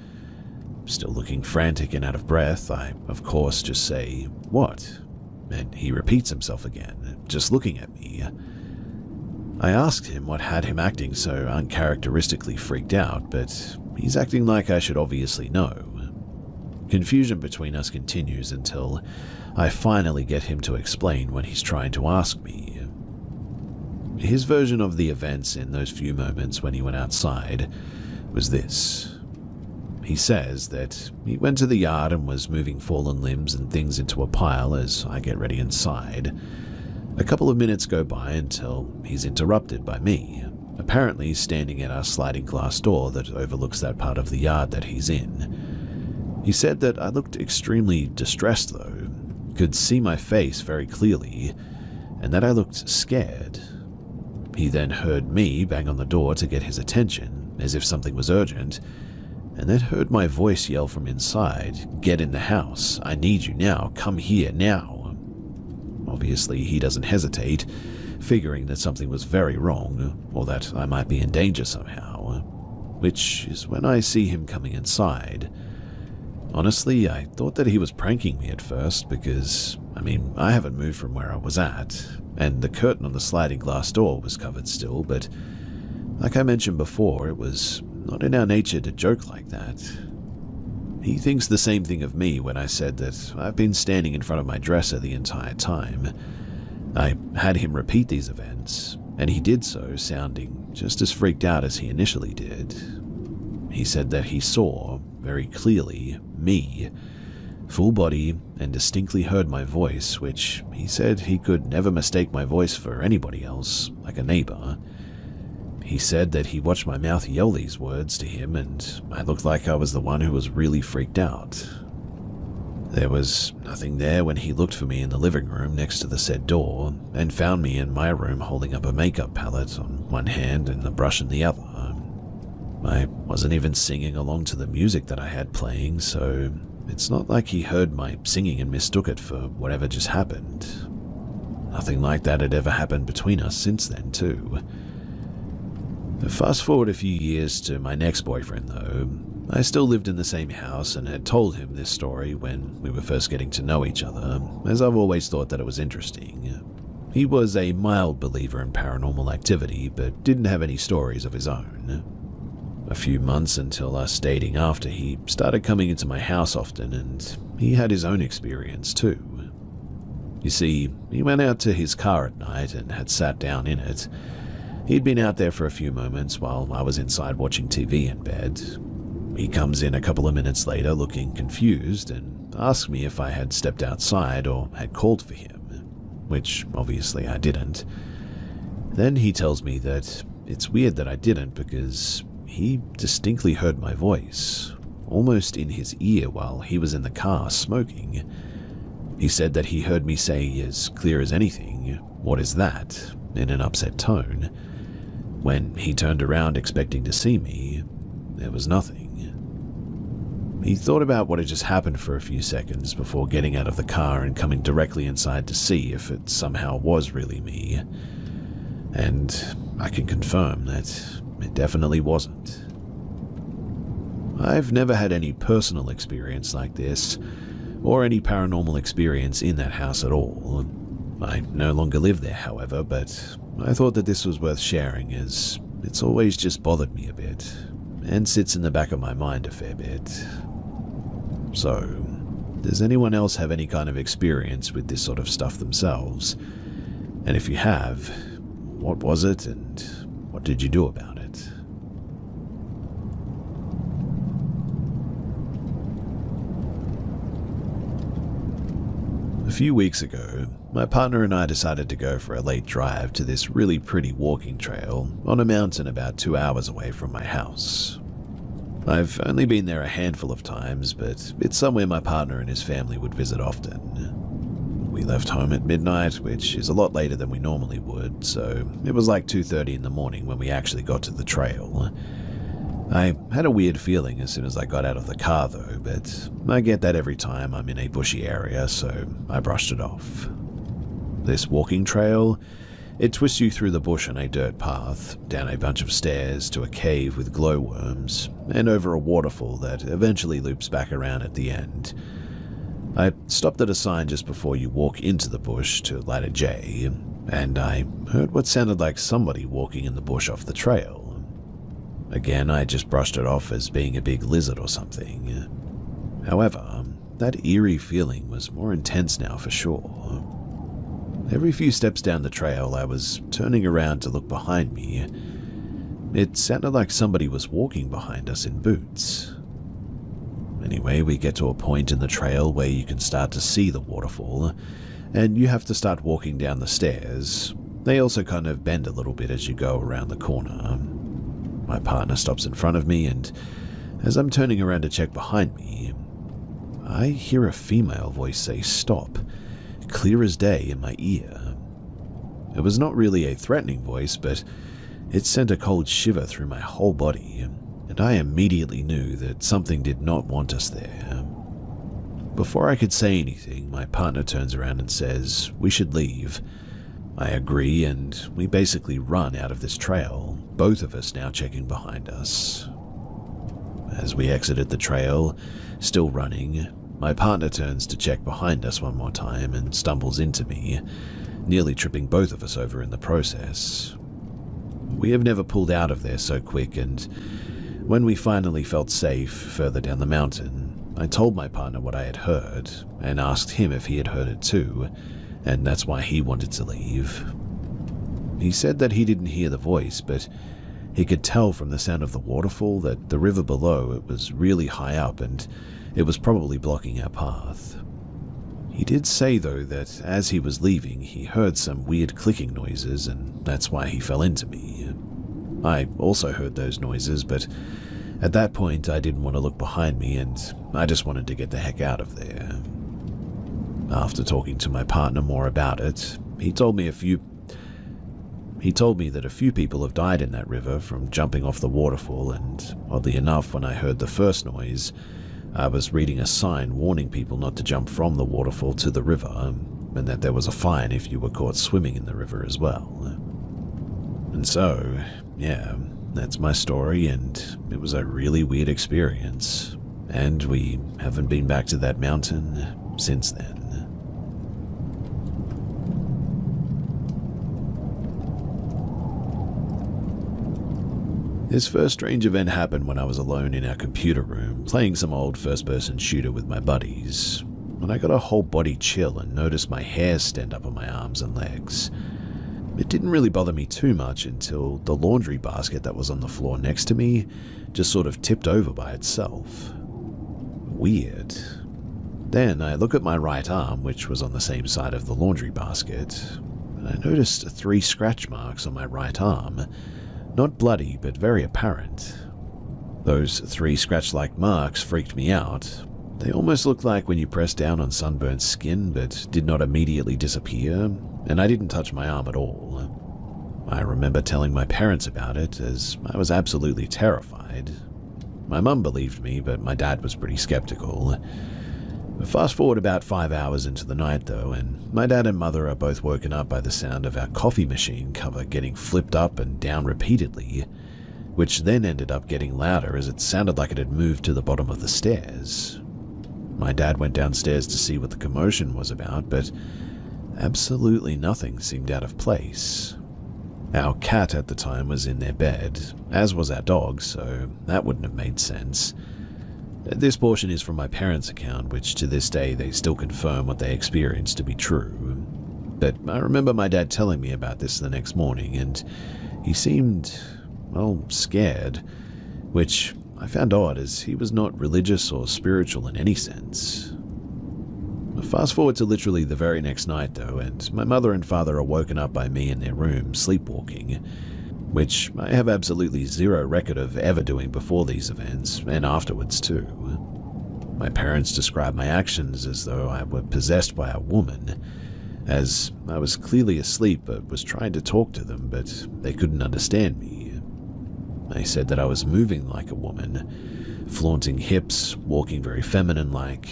Still looking frantic and out of breath, I, of course, just say, "What?" And he repeats himself again, just looking at me. I asked him what had him acting so uncharacteristically freaked out, but he's acting like I should obviously know. Confusion between us continues until I finally get him to explain what he's trying to ask me. His version of the events in those few moments when he went outside was this. He says that he went to the yard and was moving fallen limbs and things into a pile as I get ready inside. A couple of minutes go by until he's interrupted by me, apparently standing at our sliding glass door that overlooks that part of the yard that he's in. He said that I looked extremely distressed though, could see my face very clearly, and that I looked scared. He then heard me bang on the door to get his attention, as if something was urgent, and then heard my voice yell from inside, "Get in the house, I need you now, come here now." Obviously, he doesn't hesitate, figuring that something was very wrong, or that I might be in danger somehow, which is when I see him coming inside. Honestly, I thought that he was pranking me at first because, I haven't moved from where I was at, and the curtain on the sliding glass door was covered still, but like I mentioned before, it was not in our nature to joke like that. He thinks the same thing of me when I said that I've been standing in front of my dresser the entire time. I had him repeat these events, and he did so sounding just as freaked out as he initially did. He said that he saw, very clearly, me, full body, and distinctly heard my voice, which he said he could never mistake my voice for anybody else, like a neighbor. He said that he watched my mouth yell these words to him, and I looked like I was the one who was really freaked out. There was nothing there when he looked for me in the living room next to the said door, and found me in my room holding up a makeup palette on one hand and the brush in the other. I wasn't even singing along to the music that I had playing, so it's not like he heard my singing and mistook it for whatever just happened. Nothing like that had ever happened between us since then, too. Fast forward a few years to my next boyfriend, though. I still lived in the same house and had told him this story when we were first getting to know each other, as I've always thought that it was interesting. He was a mild believer in paranormal activity, but didn't have any stories of his own. A few months until us dating after, he started coming into my house often, and he had his own experience too. You see, he went out to his car at night and had sat down in it. He'd been out there for a few moments while I was inside watching TV in bed. He comes in a couple of minutes later looking confused and asks me if I had stepped outside or had called for him, which obviously I didn't. Then he tells me that it's weird that I didn't because he distinctly heard my voice, almost in his ear while he was in the car smoking. He said that he heard me say as clear as anything, "What is that?" in an upset tone. When he turned around expecting to see me, there was nothing. He thought about what had just happened for a few seconds before getting out of the car and coming directly inside to see if it somehow was really me. And I can confirm that it definitely wasn't. I've never had any personal experience like this, or any paranormal experience in that house at all. I no longer live there, however, but I thought that this was worth sharing as it's always just bothered me a bit, and sits in the back of my mind a fair bit. So, does anyone else have any kind of experience with this sort of stuff themselves? And if you have, what was it and what did you do about it? A few weeks ago, my partner and I decided to go for a late drive to this really pretty walking trail on a mountain about 2 hours away from my house. I've only been there a handful of times, but it's somewhere my partner and his family would visit often. We left home at midnight, which is a lot later than we normally would, so it was like 2:30 in the morning when we actually got to the trail. I had a weird feeling as soon as I got out of the car though, but I get that every time I'm in a bushy area, so I brushed it off. This walking trail, it twists you through the bush on a dirt path, down a bunch of stairs to a cave with glowworms, and over a waterfall that eventually loops back around at the end. I stopped at a sign just before you walk into the bush to light a J, and I heard what sounded like somebody walking in the bush off the trail. Again, I just brushed it off as being a big lizard or something. However, that eerie feeling was more intense now for sure. Every few steps down the trail, I was turning around to look behind me. It sounded like somebody was walking behind us in boots. Anyway, we get to a point in the trail where you can start to see the waterfall, and you have to start walking down the stairs. They also kind of bend a little bit as you go around the corner. My partner stops in front of me, and as I'm turning around to check behind me, I hear a female voice say "stop," clear as day in my ear. It was not really a threatening voice, but it sent a cold shiver through my whole body, and I immediately knew that something did not want us there. Before I could say anything, my partner turns around and says, "We should leave." I agree, and we basically run out of this trail, both of us now checking behind us. As we exited the trail, still running, my partner turns to check behind us one more time and stumbles into me, nearly tripping both of us over in the process. We have never pulled out of there so quick, and when we finally felt safe further down the mountain, I told my partner what I had heard and asked him if he had heard it too, and that's why he wanted to leave. He said that he didn't hear the voice, but he could tell from the sound of the waterfall that the river below it was really high up and it was probably blocking our path. He did say though that as he was leaving he heard some weird clicking noises and that's why he fell into me. I also heard those noises, but at that point I didn't want to look behind me and I just wanted to get the heck out of there. After talking to my partner more about it, he told me that a few people have died in that river from jumping off the waterfall, and oddly enough, when I heard the first noise, I was reading a sign warning people not to jump from the waterfall to the river, and that there was a fine if you were caught swimming in the river as well. And so, yeah, that's my story, and it was a really weird experience, and we haven't been back to that mountain since then. This first strange event happened when I was alone in our computer room, playing some old first-person shooter with my buddies, when I got a whole body chill and noticed my hair stand up on my arms and legs. It didn't really bother me too much until the laundry basket that was on the floor next to me just sort of tipped over by itself. Weird. Then I look at my right arm, which was on the same side of the laundry basket, and I noticed 3 scratch marks on my right arm. Not bloody, but very apparent. Those 3 scratch-like marks freaked me out. They almost looked like when you press down on sunburnt skin, but did not immediately disappear, and I didn't touch my arm at all. I remember telling my parents about it, as I was absolutely terrified. My mum believed me, but my dad was pretty skeptical. Fast forward about 5 hours into the night, though, and my dad and mother are both woken up by the sound of our coffee machine cover getting flipped up and down repeatedly, which then ended up getting louder as it sounded like it had moved to the bottom of the stairs. My dad went downstairs to see what the commotion was about, but absolutely nothing seemed out of place. Our cat at the time was in their bed, as was our dog, so that wouldn't have made sense. This portion is from my parents' account, which to this day they still confirm what they experienced to be true. But I remember my dad telling me about this the next morning, and he seemed, well, scared, which I found odd as he was not religious or spiritual in any sense. Fast forward to literally the very next night, though, and my mother and father are woken up by me in their room sleepwalking, which I have absolutely zero record of ever doing before these events, and afterwards too. My parents described my actions as though I were possessed by a woman, as I was clearly asleep but was trying to talk to them, but they couldn't understand me. They said that I was moving like a woman, flaunting hips, walking very feminine-like.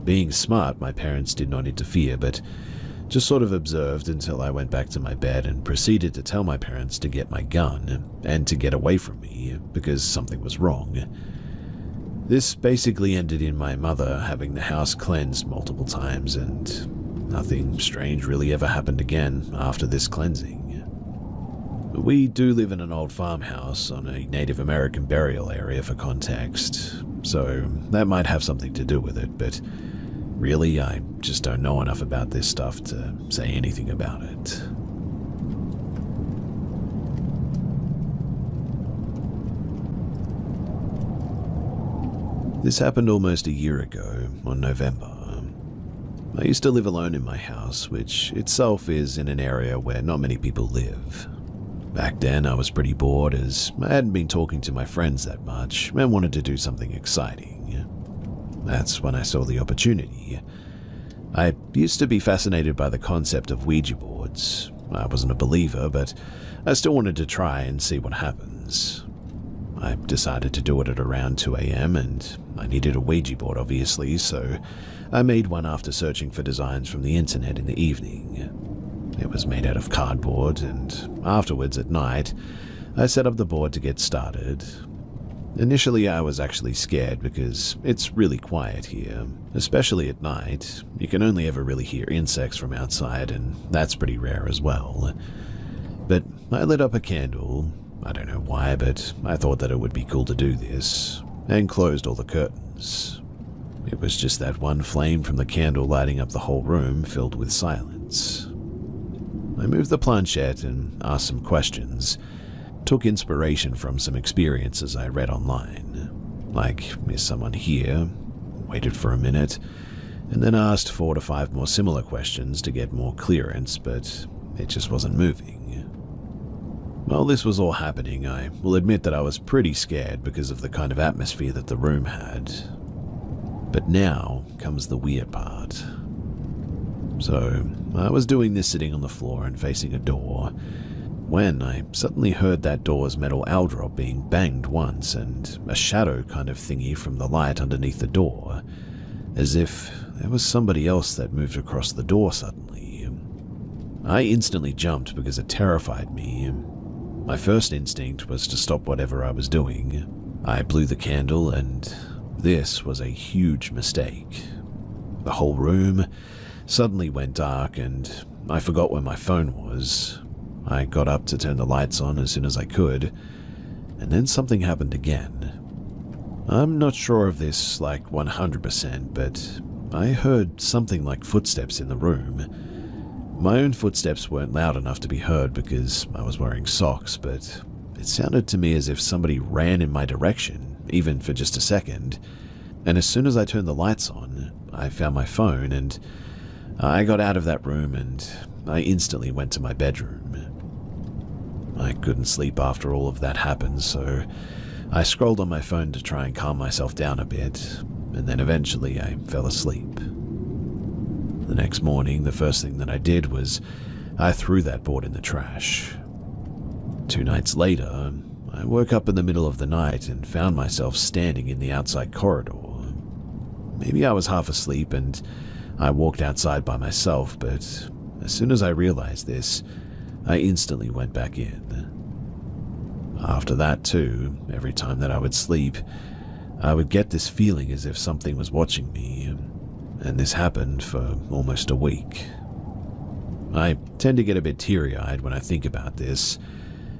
Being smart, my parents did not interfere, but just sort of observed until I went back to my bed and proceeded to tell my parents to get my gun and to get away from me because something was wrong. This basically ended in my mother having the house cleansed multiple times, and nothing strange really ever happened again after this cleansing. We do live in an old farmhouse on a Native American burial area for context, so that might have something to do with it, but really, I just don't know enough about this stuff to say anything about it. This happened almost a year ago, on November. I used to live alone in my house, which itself is in an area where not many people live. Back then, I was pretty bored as I hadn't been talking to my friends that much and wanted to do something exciting. That's when I saw the opportunity. I used to be fascinated by the concept of Ouija boards. I wasn't a believer, but I still wanted to try and see what happens. I decided to do it at around 2 a.m. and I needed a Ouija board obviously, so I made one after searching for designs from the internet in the evening. It was made out of cardboard, and afterwards at night, I set up the board to get started. Initially, I was actually scared because it's really quiet here, especially at night. You can only ever really hear insects from outside, and that's pretty rare as well. But I lit up a candle. I don't know why, but I thought that it would be cool to do this, and closed all the curtains. It was just that one flame from the candle lighting up the whole room filled with silence. I moved the planchette and asked some questions. Took inspiration from some experiences I read online, like, is someone here? Waited for a minute, and then asked 4 to 5 more similar questions to get more clearance, but it just wasn't moving. While this was all happening, I will admit that I was pretty scared because of the kind of atmosphere that the room had. But now comes the weird part. So, I was doing this sitting on the floor and facing a door, when I suddenly heard that door's metal L drop being banged once and a shadow kind of thingy from the light underneath the door, as if there was somebody else that moved across the door suddenly. I instantly jumped because it terrified me. My first instinct was to stop whatever I was doing. I blew the candle, and this was a huge mistake. The whole room suddenly went dark, and I forgot where my phone was. I got up to turn the lights on as soon as I could, and then something happened again. I'm not sure of this like 100%, but I heard something like footsteps in the room. My own footsteps weren't loud enough to be heard because I was wearing socks, but it sounded to me as if somebody ran in my direction, even for just a second. And as soon as I turned the lights on, I found my phone and I got out of that room and I instantly went to my bedroom. I couldn't sleep after all of that happened, so I scrolled on my phone to try and calm myself down a bit, and then eventually I fell asleep. The next morning, the first thing that I did was I threw that board in the trash. 2 nights later, I woke up in the middle of the night and found myself standing in the outside corridor. Maybe I was half asleep and I walked outside by myself, but as soon as I realized this, I instantly went back in. After that too, every time that I would sleep, I would get this feeling as if something was watching me, and this happened for almost a week. I tend to get a bit teary-eyed when I think about this.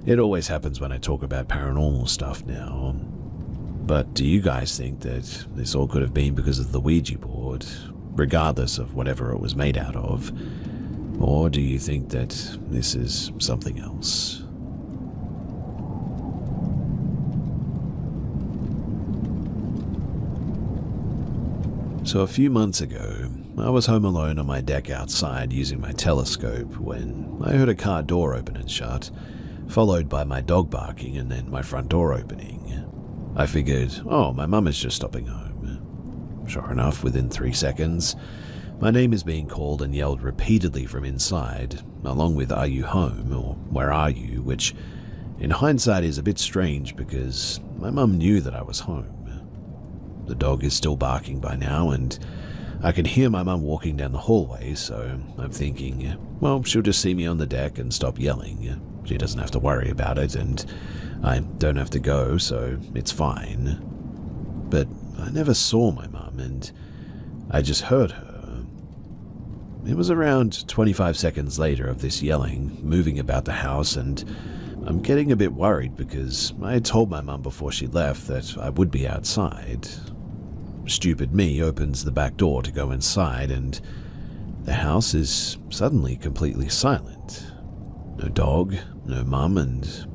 It always happens when I talk about paranormal stuff now. But do you guys think that this all could have been because of the Ouija board, regardless of whatever it was made out of? Or do you think that this is something else? So a few months ago, I was home alone on my deck outside using my telescope when I heard a car door open and shut, followed by my dog barking and then my front door opening. I figured, oh, my mum is just stopping home. Sure enough, within 3 seconds, my name is being called and yelled repeatedly from inside, along with "Are you home?" or "Where are you?" which, in hindsight, is a bit strange because my mum knew that I was home. The dog is still barking by now, and I can hear my mum walking down the hallway, so I'm thinking, well, she'll just see me on the deck and stop yelling. She doesn't have to worry about it, and I don't have to go, so it's fine. But I never saw my mum, and I just heard her. It was around 25 seconds later of this yelling, moving about the house, and I'm getting a bit worried because I had told my mum before she left that I would be outside. Stupid me opens the back door to go inside, and the house is suddenly completely silent. No dog, no mum, and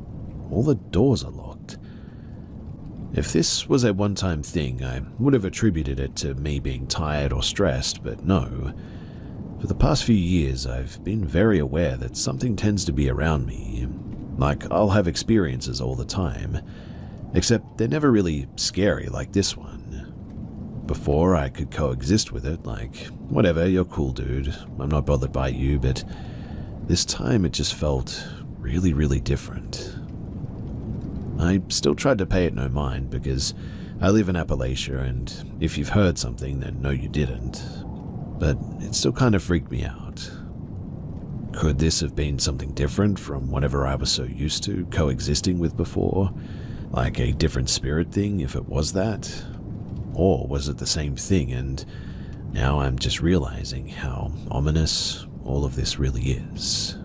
all the doors are locked. If this was a one-time thing, I would have attributed it to me being tired or stressed, but no. For the past few years, I've been very aware that something tends to be around me. Like, I'll have experiences all the time, except they're never really scary like this one. Before, I could coexist with it, like, whatever, you're cool, dude, I'm not bothered by you, but this time it just felt really, really different. I still tried to pay it no mind because I live in Appalachia, and if you've heard something, then no you didn't. But it still kind of freaked me out. Could this have been something different from whatever I was so used to coexisting with before? Like a different spirit thing, if it was that? Or was it the same thing, and now I'm just realizing how ominous all of this really is?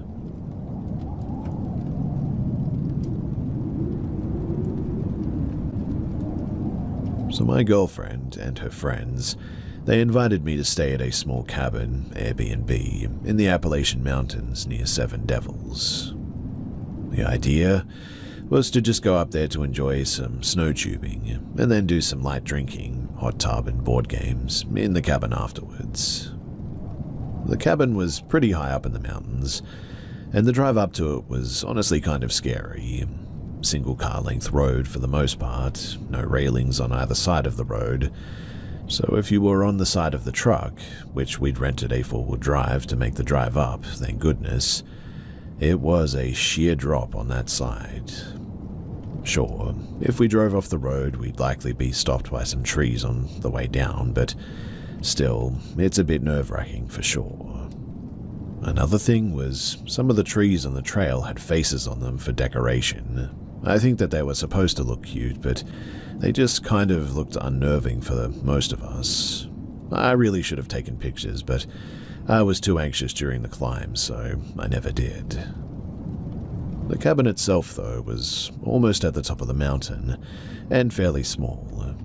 So my girlfriend and her friends, they invited me to stay at a small cabin, Airbnb, in the Appalachian Mountains near Seven Devils. The idea was to just go up there to enjoy some snow tubing, and then do some light drinking, hot tub and board games in the cabin afterwards. The cabin was pretty high up in the mountains, and the drive up to it was honestly kind of scary. Single car length road for the most part, no railings on either side of the road. So if you were on the side of the truck, which we'd rented a four-wheel drive to make the drive up, thank goodness, it was a sheer drop on that side. Sure, if we drove off the road, we'd likely be stopped by some trees on the way down, but still, it's a bit nerve-wracking for sure. Another thing was some of the trees on the trail had faces on them for decoration. I think that they were supposed to look cute, but they just kind of looked unnerving for most of us. I really should have taken pictures, but I was too anxious during the climb, so I never did. The cabin itself, though, was almost at the top of the mountain, and fairly small.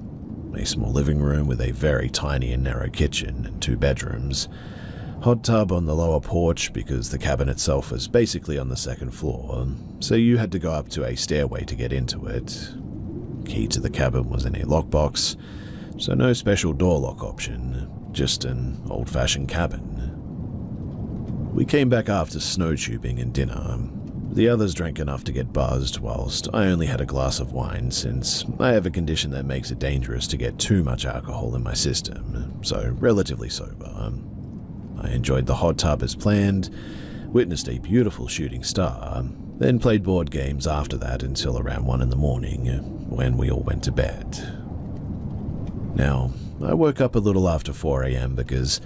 A small living room with a very tiny and narrow kitchen and 2 bedrooms. hot tub on the lower porch because the cabin itself was basically on the second floor, so you had to go up to a stairway to get into it. Key to the cabin was in a lockbox, so no special door lock option, just an old-fashioned cabin. We came back after snow tubing and dinner. The others drank enough to get buzzed, whilst I only had a glass of wine since I have a condition that makes it dangerous to get too much alcohol in my system, so relatively sober. I enjoyed the hot tub as planned, witnessed a beautiful shooting star, then played board games after that until around 1 in the morning, when we all went to bed. Now, I woke up a little after 4 a.m. because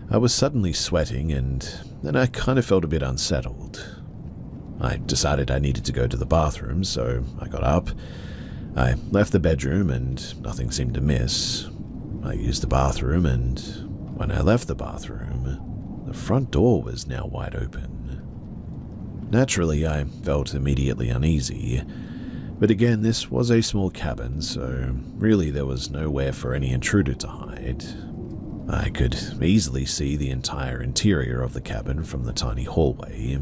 I was suddenly sweating and then I kind of felt a bit unsettled. I decided I needed to go to the bathroom, so I got up. I left the bedroom and nothing seemed to miss. I used the bathroom, and when I left the bathroom, the front door was now wide open. Naturally, I felt immediately uneasy, but again, this was a small cabin, so really there was nowhere for any intruder to hide. I could easily see the entire interior of the cabin from the tiny hallway.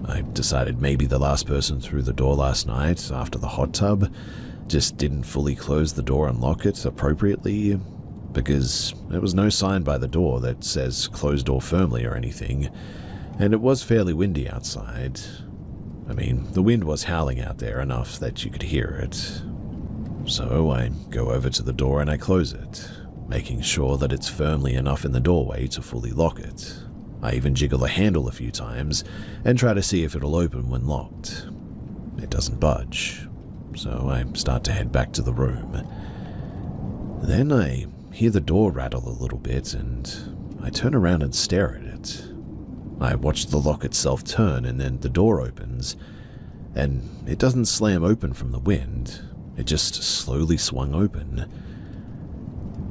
I decided maybe the last person through the door last night after the hot tub just didn't fully close the door and lock it appropriately, because there was no sign by the door that says close door firmly or anything, and it was fairly windy outside. I mean, the wind was howling out there enough that you could hear it. So I go over to the door and I close it, making sure that it's firmly enough in the doorway to fully lock it. I even jiggle the handle a few times and try to see if it'll open when locked. It doesn't budge, so I start to head back to the room. Then I hear the door rattle a little bit and I turn around and stare at it. I watch the lock itself turn and then the door opens, and it doesn't slam open from the wind, it just slowly swung open.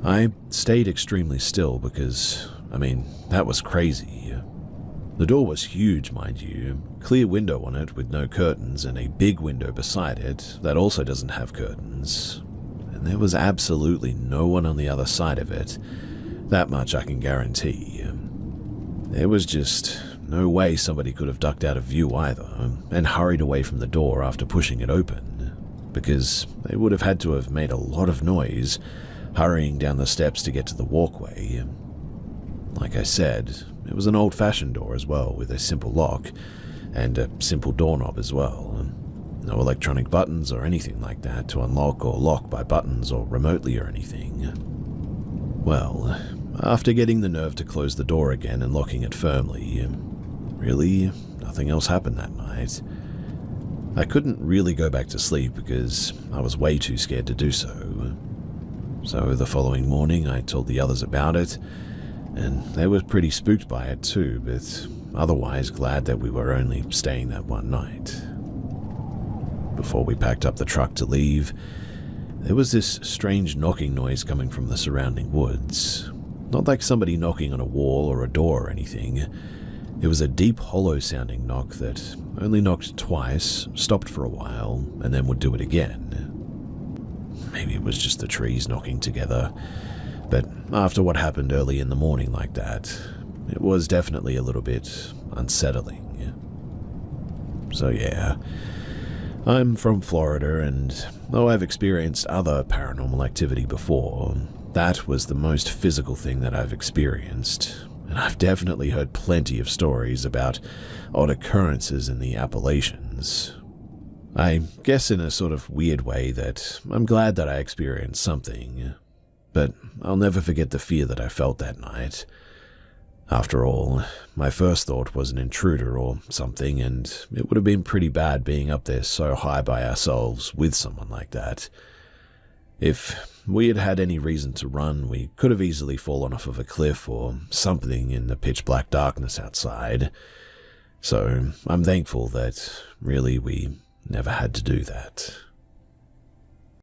I stayed extremely still because, that was crazy. The door was huge, mind you, clear window on it with no curtains and a big window beside it that also doesn't have curtains. And there was absolutely no one on the other side of it, that much I can guarantee. There was just no way somebody could have ducked out of view either and hurried away from the door after pushing it open, because they would have had to have made a lot of noise hurrying down the steps to get to the walkway. Like I said, it was an old-fashioned door as well, with a simple lock and a simple doorknob as well. No electronic buttons or anything like that to unlock or lock by buttons or remotely or anything. Well, after getting the nerve to close the door again and locking it firmly, really, nothing else happened that night. I couldn't really go back to sleep because I was way too scared to do so. So the following morning I told the others about it, and they were pretty spooked by it too, but otherwise glad that we were only staying that one night. Before we packed up the truck to leave, there was this strange knocking noise coming from the surrounding woods. Not like somebody knocking on a wall or a door or anything. It was a deep, hollow-sounding knock that only knocked twice, stopped for a while, and then would do it again. Maybe it was just the trees knocking together, but after what happened early in the morning like that, it was definitely a little bit unsettling. So yeah, I'm from Florida, and though I've experienced other paranormal activity before, that was the most physical thing that I've experienced, and I've definitely heard plenty of stories about odd occurrences in the Appalachians. I guess in a sort of weird way that I'm glad that I experienced something, but I'll never forget the fear that I felt that night. After all, my first thought was an intruder or something, and it would have been pretty bad being up there so high by ourselves with someone like that. If we had had any reason to run, we could have easily fallen off of a cliff or something in the pitch-black darkness outside. So I'm thankful that, really, we never had to do that.